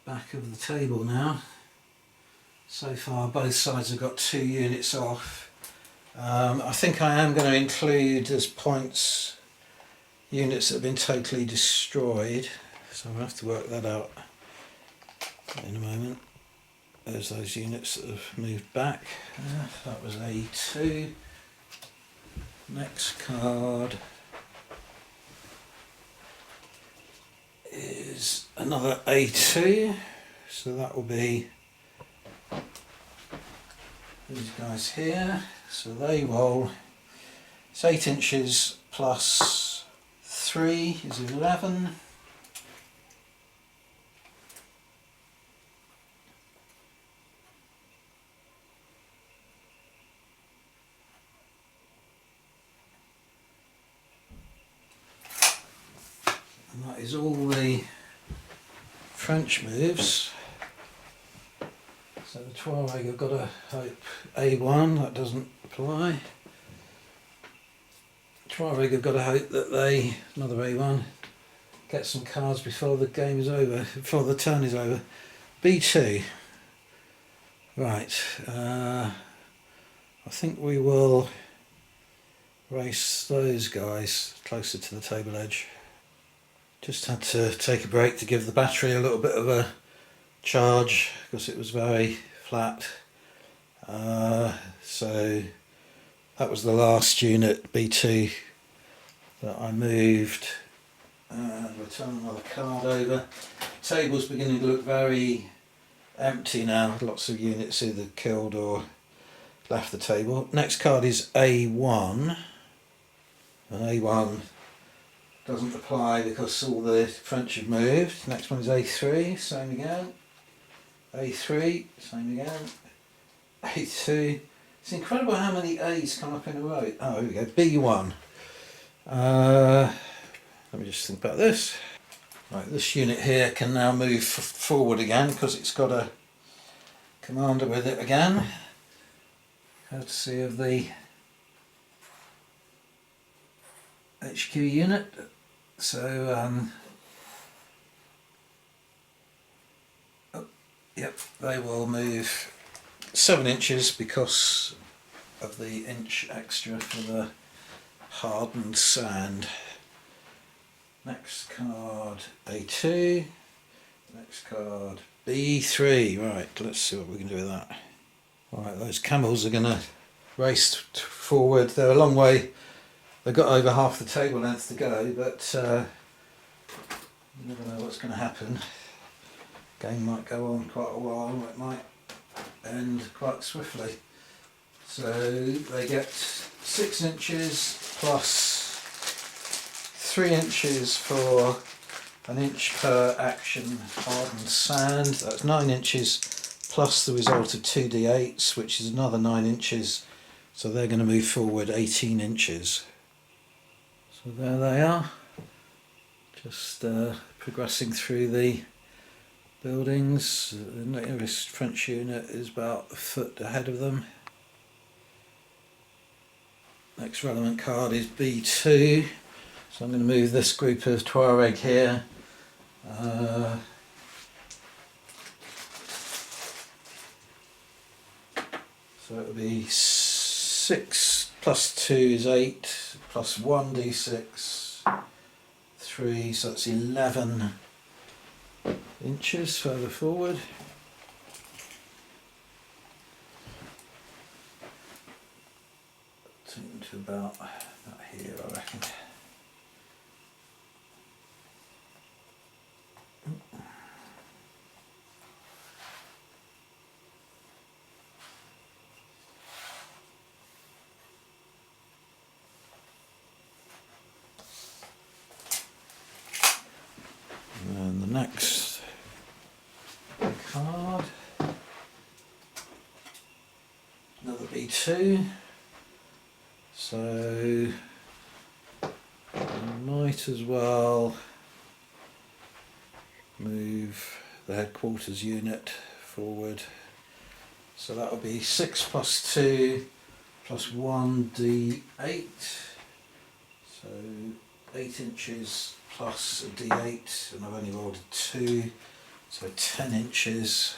back of the table now. So far both sides have got 2 units off. I think I am going to include as points units that have been totally destroyed, so I'll have to work that out in a moment. There's those units that have moved back. That was A2. Next card is another A2, so that will be these guys here. So they roll, it's 8 inches plus 3 is 11. And that is all the French moves. So the Tuareg have got to hope A1, that doesn't apply. Tuareg have got to hope that they, another A1, get some cards before the game is over, before the turn is over. B2. Right, I think we will race those guys closer to the table edge. Just had to take a break to give the battery a little bit of a charge because it was very flat. So that was the last unit, B2, that I moved. We'll turn another card over. Table's beginning to look very empty now. Lots of units either killed or left the table. Next card is A1. And A1 doesn't apply because all the French have moved. Next one is A3, same again. A3, same again. A2. It's incredible how many A's come up in a row. Oh, here we go. B1. Let me just think about this. Right, this unit here can now move forward again because it's got a commander with it again, courtesy of the HQ unit. So, yep, they will move 7 inches because of the inch extra for the hardened sand. Next card A2, next card B3. Right, let's see what we can do with that. Right, those camels are going to race forward. They're a long way. They've got over half the table length to go, but you never know what's going to happen. Game might go on quite a while, or it might end quite swiftly. So they get 6 inches plus 3 inches for an inch per action hardened sand. That's 9 inches plus the result of 2d8s, which is another 9 inches. So they're going to move forward 18 inches. So there they are, just progressing through the buildings. The nearest French unit is about a foot ahead of them. Next relevant card is B2. So I'm going to move this group of Tuareg here. So it will be 6 plus 2 is 8, plus 1d6, 3, so that's 11 inches further forward. Take them to about here, I reckon. And the next card, another B2. So I might as well move the headquarters unit forward. So that will be 6 plus 2 plus 1d8. So 8 inches plus a d8, and I've only rolled a 2, so 10 inches.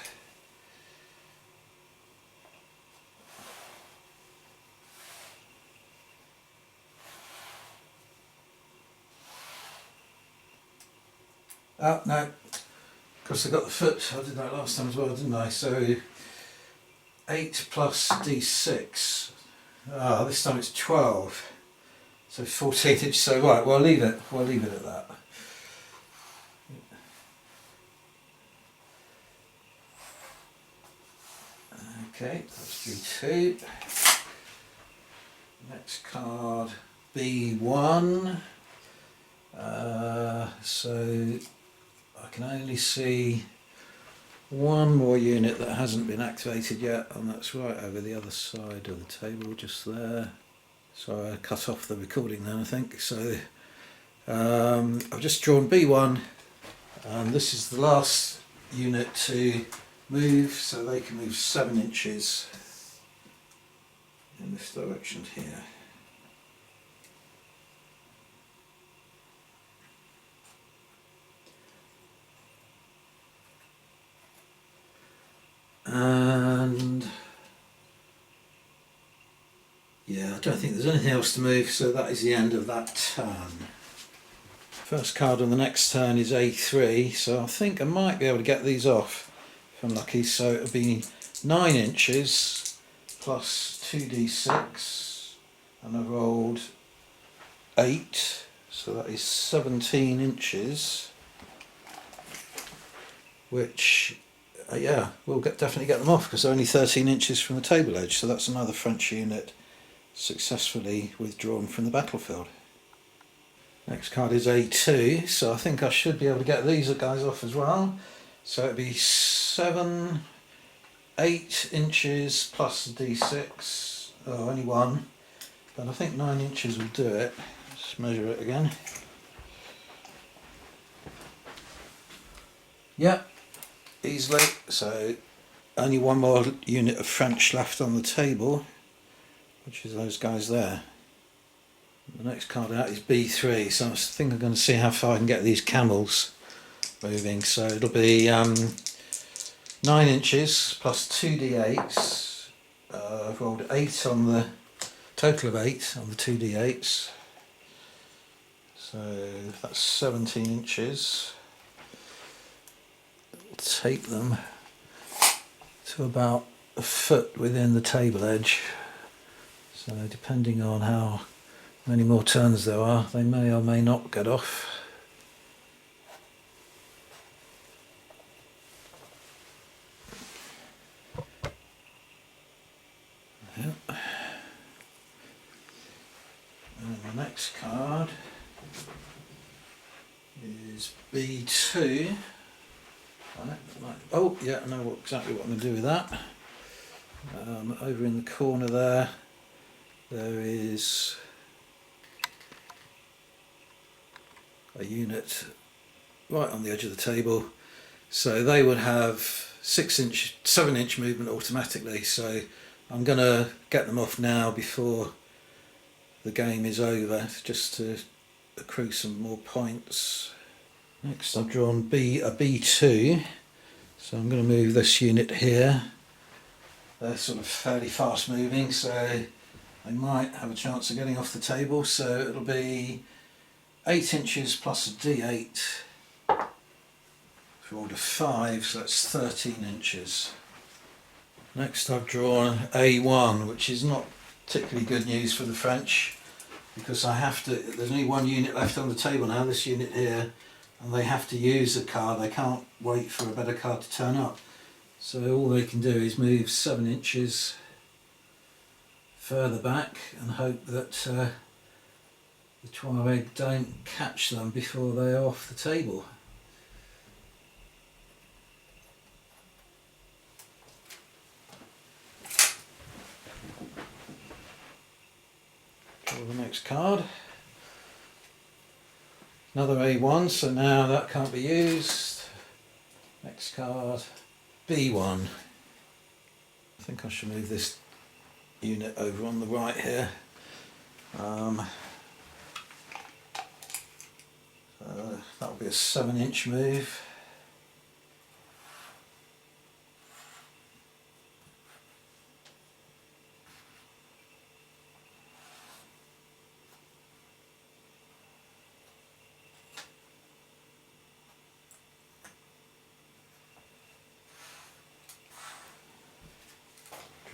Oh, no, because I got the foot, I did that last time as well, didn't I? So 8 plus d6, this time it's 12, so 14 inches, so right, we'll leave it at that. Okay, that's B2. Next card, B1. So I can only see one more unit that hasn't been activated yet, and that's right over the other side of the table, just there. So I cut off the recording then, I think. So I've just drawn B1, and this is the last unit to move, so they can move 7 inches in this direction here. And yeah, I don't think there's anything else to move, so that is the end of that turn. First card on the next turn is A3, so I think I might be able to get these off. if I'm lucky. So it'll be 9 inches plus 2d6, and I've rolled 8, so that is 17 inches, which yeah, we'll definitely get them off because they're only 13 inches from the table edge. So that's another French unit successfully withdrawn from the battlefield. Next card is A2, so I think I should be able to get these guys off as well. So it'd be 8 inches plus d6. Oh, only one, but I think 9 inches will do it. Let's measure it again. Yep, easily. So only one more unit of French left on the table, which is those guys there. The next card out is B3, so I think I'm going to see how far I can get these camels moving. So it'll be 9 inches plus 2d8s. I've rolled 8 on the total of 8 on the 2d8s. So that's 17 inches. It'll take them to about a foot within the table edge. So depending on how many more turns there are, they may or may not get off. Yep. And the next card is B2. Oh yeah, I know exactly what I'm going to do with that. Over in the corner there is a unit right on the edge of the table, so they would have 7 inch movement automatically, so I'm going to get them off now before the game is over, just to accrue some more points. Next I've drawn a B2, so I'm going to move this unit here. They're sort of fairly fast moving, so they might have a chance of getting off the table. So it'll be 8 inches plus a d8 for order 5, so that's 13 inches. Next I've drawn A1, which is not particularly good news for the French, because there's only one unit left on the table now, this unit here, and they have to use a card. They can't wait for a better card to turn up. So all they can do is move 7 inches further back and hope that the Tuareg don't catch them before they're off the table. Draw the next card. Another A1, so now that can't be used. Next card, B1. I think I should move this unit over on the right here. That'll be a 7 inch move.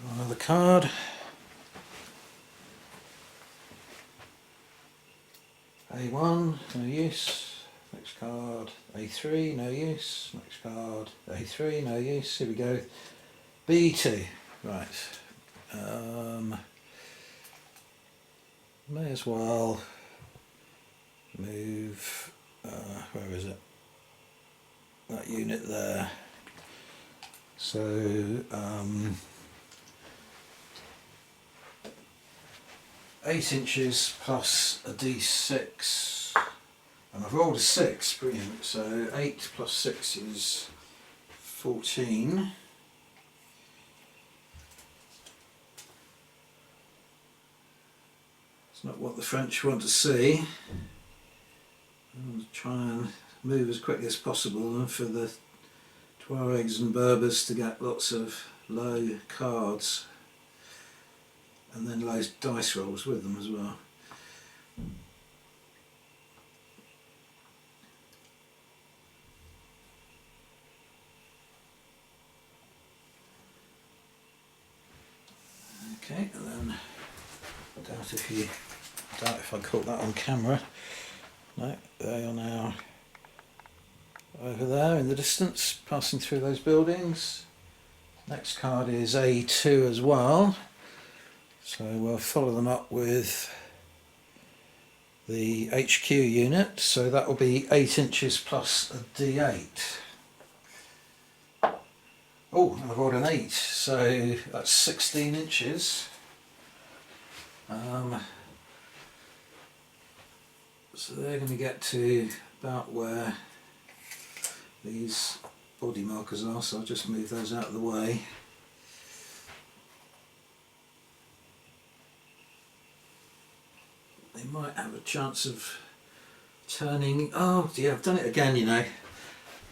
Draw another card. A1, no use. Next card, A3, no use. Next card, A3, no use. Here we go. B2. Right. May as well move, where is it? That unit there. So, 8 inches plus a d6, and I've rolled a 6, brilliant, so 8 plus 6 is 14. It's not what the French want to see. I'll try and move as quickly as possible, and for the Tuaregs and Berbers to get lots of low cards. And then low dice rolls with them as well. Okay, and then I doubt if I caught that on camera. No, they are now over there in the distance, passing through those buildings. Next card is A2 as well, so we'll follow them up with the HQ unit, so that will be 8 inches plus a D8. Oh, I've rolled an 8, so that's 16 inches. So they're going to get to about where these body markers are, so I'll just move those out of the way. They might have a chance of turning. Oh yeah, I've done it again, you know.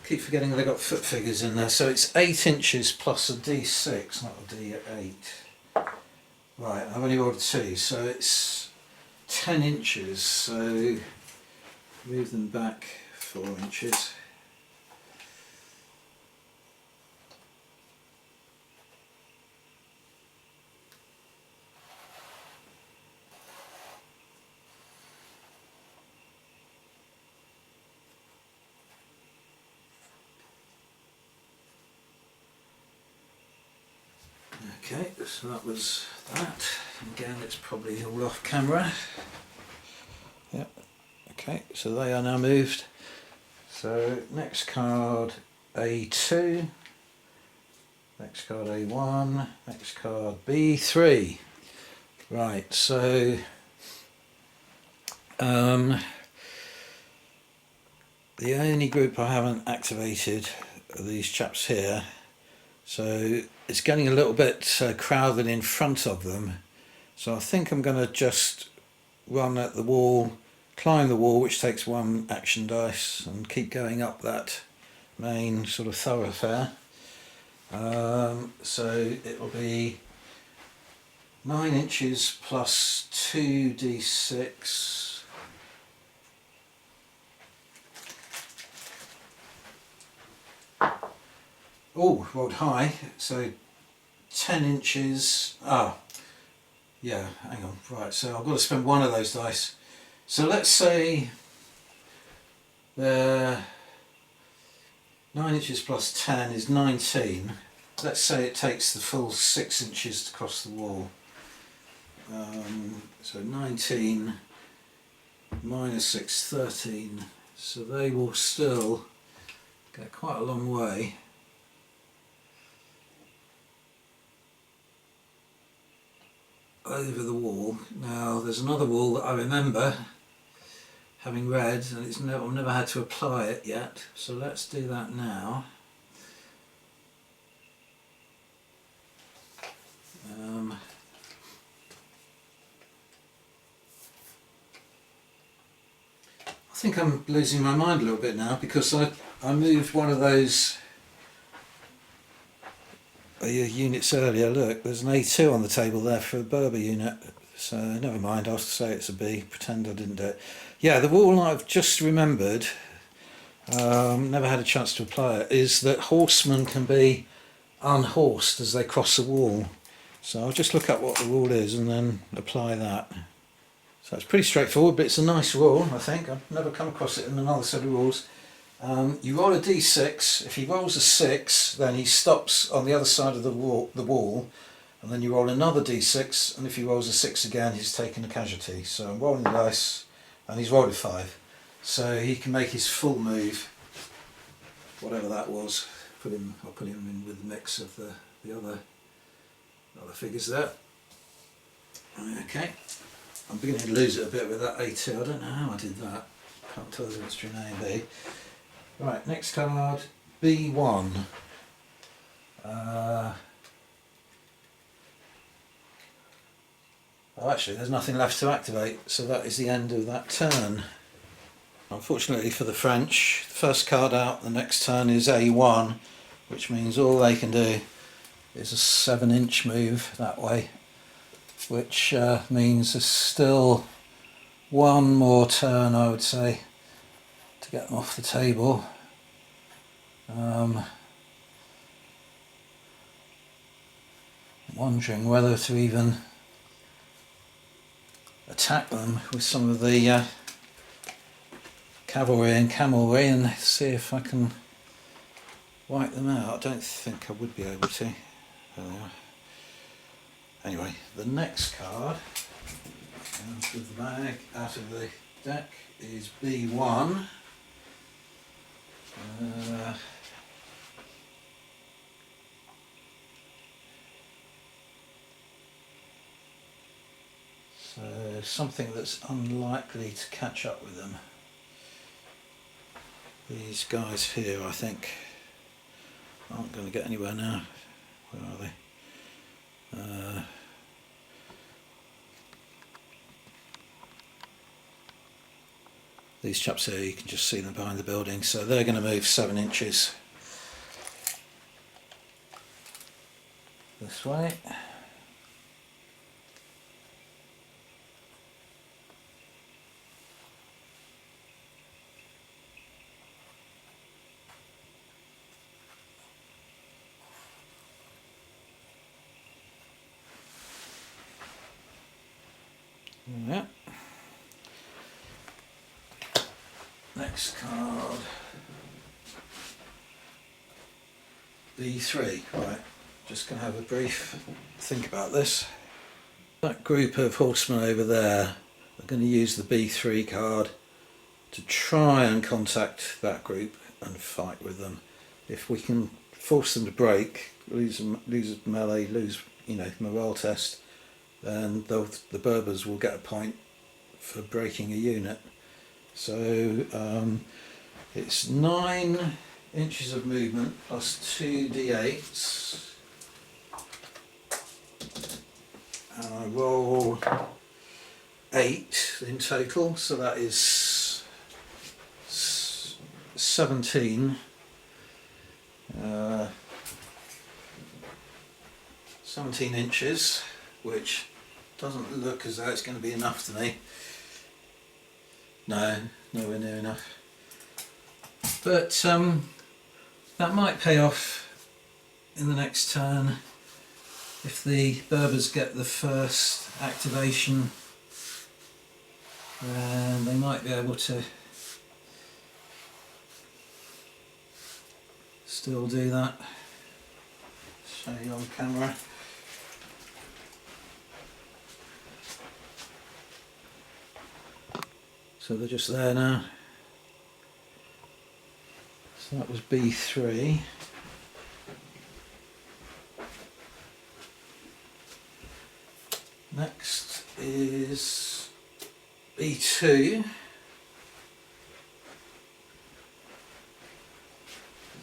Keep forgetting they've got foot figures in there. So it's 8 inches plus a D6, not a D8. Right, I've only rolled 2, so it's 10 inches. So move them back 4 inches. Okay, so that was that. Again, it's probably all off camera. Yep. Okay, so they are now moved. So next card A2, next card A1, next card B3. Right, so the only group I haven't activated are these chaps here. So it's getting a little bit crowded in front of them. So I think I'm going to just run at the wall, climb the wall, which takes 1 action dice, and keep going up that main sort of thoroughfare. So it'll be 9 inches plus 2d6. Oh, rolled high, so 10 inches. Yeah, hang on. Right, so I've got to spend one of those dice. So let's say the 9 inches plus 10 is 19. Let's say it takes the full 6 inches to cross the wall. So 19 minus 6, 13. So they will still get quite a long way. Over the wall. Now there's another wall that I remember having read, and I've never had to apply it yet, so let's do that now. I think I'm losing my mind a little bit now, because I moved one of those units earlier. Look, there's an A2 on the table there for a Berber unit, so never mind, I'll say it's a B, pretend I didn't do it. Yeah, the rule I've just remembered, never had a chance to apply it, is that horsemen can be unhorsed as they cross the wall. So I'll just look up what the rule is and then apply that. So it's pretty straightforward, but it's a nice rule, I think. I've never come across it in another set of rules. You roll a d6. If he rolls a 6, then he stops on the other side of the wall, and then you roll another d6, and if he rolls a 6 again, he's taken a casualty. So I'm rolling the dice, and he's rolled a 5. So he can make his full move, whatever that was. I'll put him in with the mix of the other figures there. Okay, I'm beginning to lose it a bit with that A2. I don't know how I did that. Can't tell the difference between A and B. Right, next card, B1. Oh, actually, there's nothing left to activate, so that is the end of that turn. Unfortunately for the French, the first card out the next turn is A1, which means all they can do is a 7-inch move that way, which means there's still one more turn, I would say, to get them off the table. wondering whether to even attack them with some of the cavalry and camelry and see if I can wipe them out. I don't think I would be able to. There they are. Anyway, the next card out of the bag, out of the deck, is B1. So something that's unlikely to catch up with them. These guys here, I think, aren't going to get anywhere now. Where are they? These chaps here, you can just see them behind the building, so they're going to move 7 inches this way. Yeah. Next card, B3. Right, just going to have a brief think about this. That group of horsemen over there are going to use the B3 card to try and contact that group and fight with them. If we can force them to break, lose melee, lose morale test, then the Berbers will get a point for breaking a unit. So it's 9 inches of movement plus 2 d8s, and I roll 8 in total, so that is 17. 17 inches, which doesn't look as though it's going to be enough to me. No, nowhere near enough. But that might pay off in the next turn if the Berbers get the first activation, and they might be able to still do that. Show you on camera. So they're just there now. So that was B3. Next is B2.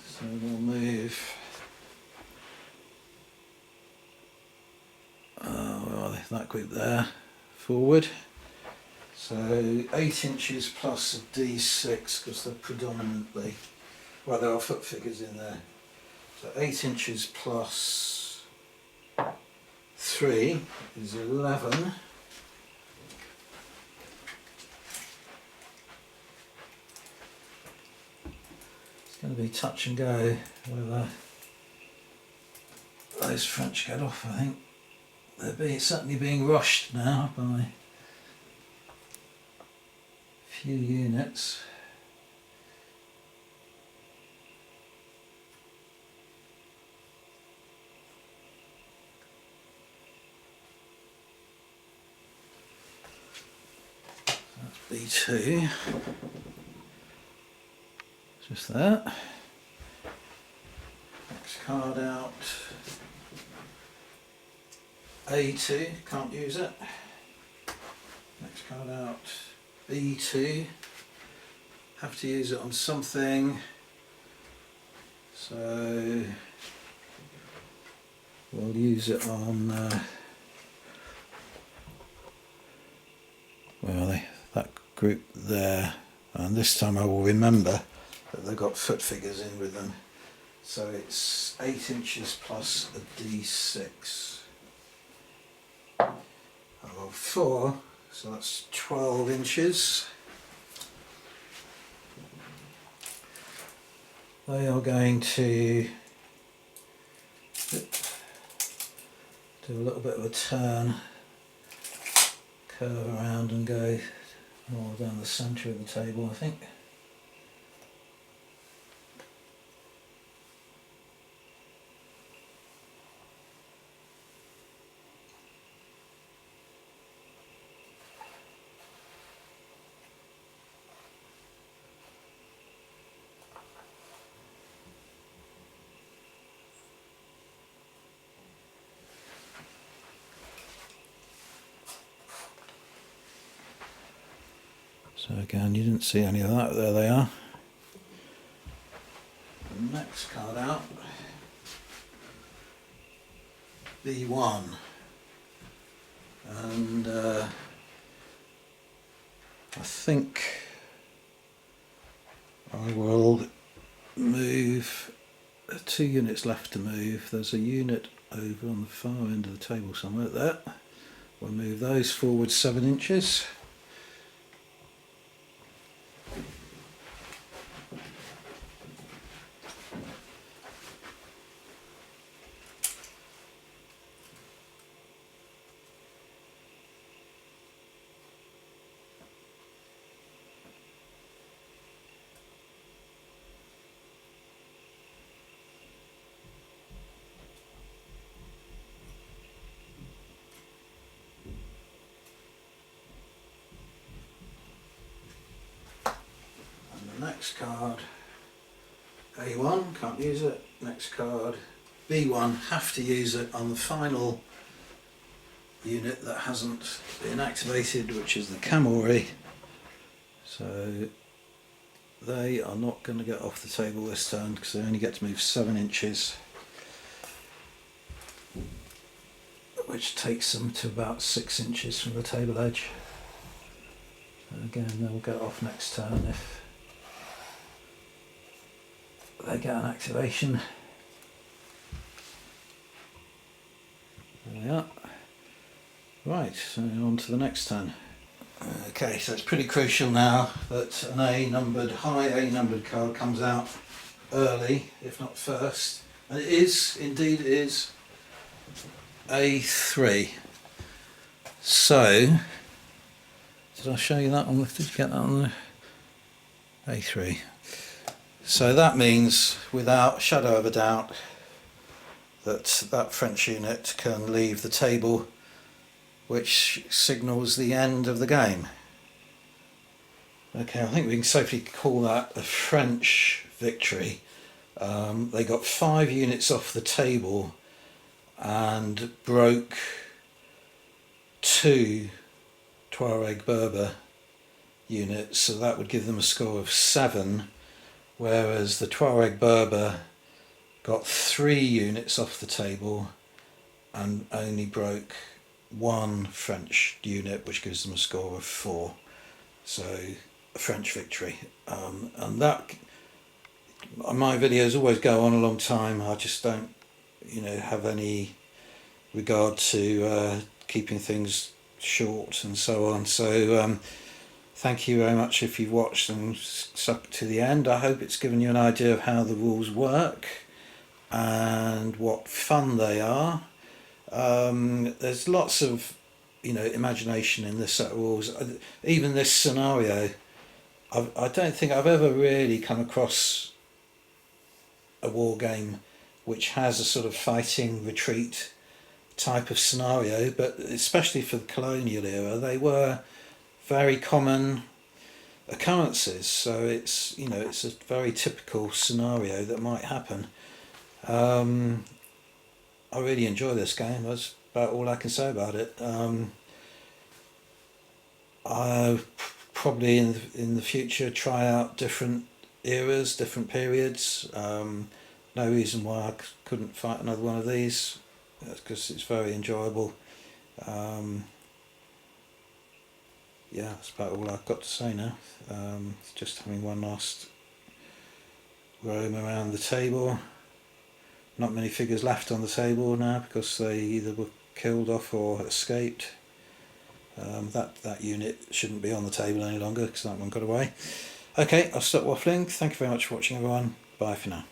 So we'll move. Where are they? That group there, forward. So 8 inches plus a d6, because they're predominantly, well, there are foot figures in there. So 8 inches plus 3 is 11. It's going to be touch and go whether those French get off. I think they're certainly being rushed now by few units. That's B2. Just that. Next card out. A2, can't use it. Next card out. B2, have to use it on something, so we'll use it on, where are they? That group there, and this time I will remember that they've got foot figures in with them, so it's 8 inches plus a d6. I roll 4. So that's 12 inches. They are going to do a little bit of a turn, curve around and go more down the centre of the table, I think. So again, you didn't see any of that, there they are. The next card out, B1, and I think I will move, 2 units left to move. There's a unit over on the far end of the table somewhere there. We'll move those forward 7 inches. Next card, A1, can't use it. Next card, B1, have to use it on the final unit that hasn't been activated, which is the Castaway. So they are not going to get off the table this turn because they only get to move 7 inches, which takes them to about 6 inches from the table edge. So again, they'll get off next turn if they get an activation. There they are. Right, so on to the next turn. Okay, so it's pretty crucial now that an high A numbered card comes out early, if not first. And it is, indeed it is, A3. So, did I show you that one? Did you get that on there? A3. So that means, without a shadow of a doubt, that French unit can leave the table, which signals the end of the game. Okay, I think we can safely call that a French victory. They got 5 units off the table and broke 2 Tuareg Berber units, so that would give them a score of 7. Whereas the Tuareg Berber got 3 units off the table and only broke 1 French unit, which gives them a score of 4. So a French victory. And that, my videos always go on a long time. I just don't, have any regard to keeping things short and so on. So thank you very much if you've watched and stuck to the end. I hope it's given you an idea of how the rules work and what fun they are. There's lots of imagination in this set of rules. Even this scenario, I don't think I've ever really come across a war game which has a sort of fighting retreat type of scenario, but especially for the colonial era they were very common occurrences, so it's it's a very typical scenario that might happen. I really enjoy this game. That's about all I can say about it. I'll probably in the future try out different eras, different periods. No reason why I couldn't fight another one of these, because it's very enjoyable. Yeah, that's about all I've got to say now. Just having one last roam around the table. Not many figures left on the table now because they either were killed off or escaped. That unit shouldn't be on the table any longer because that one got away. Okay, I'll stop waffling. Thank you very much for watching, everyone. Bye for now.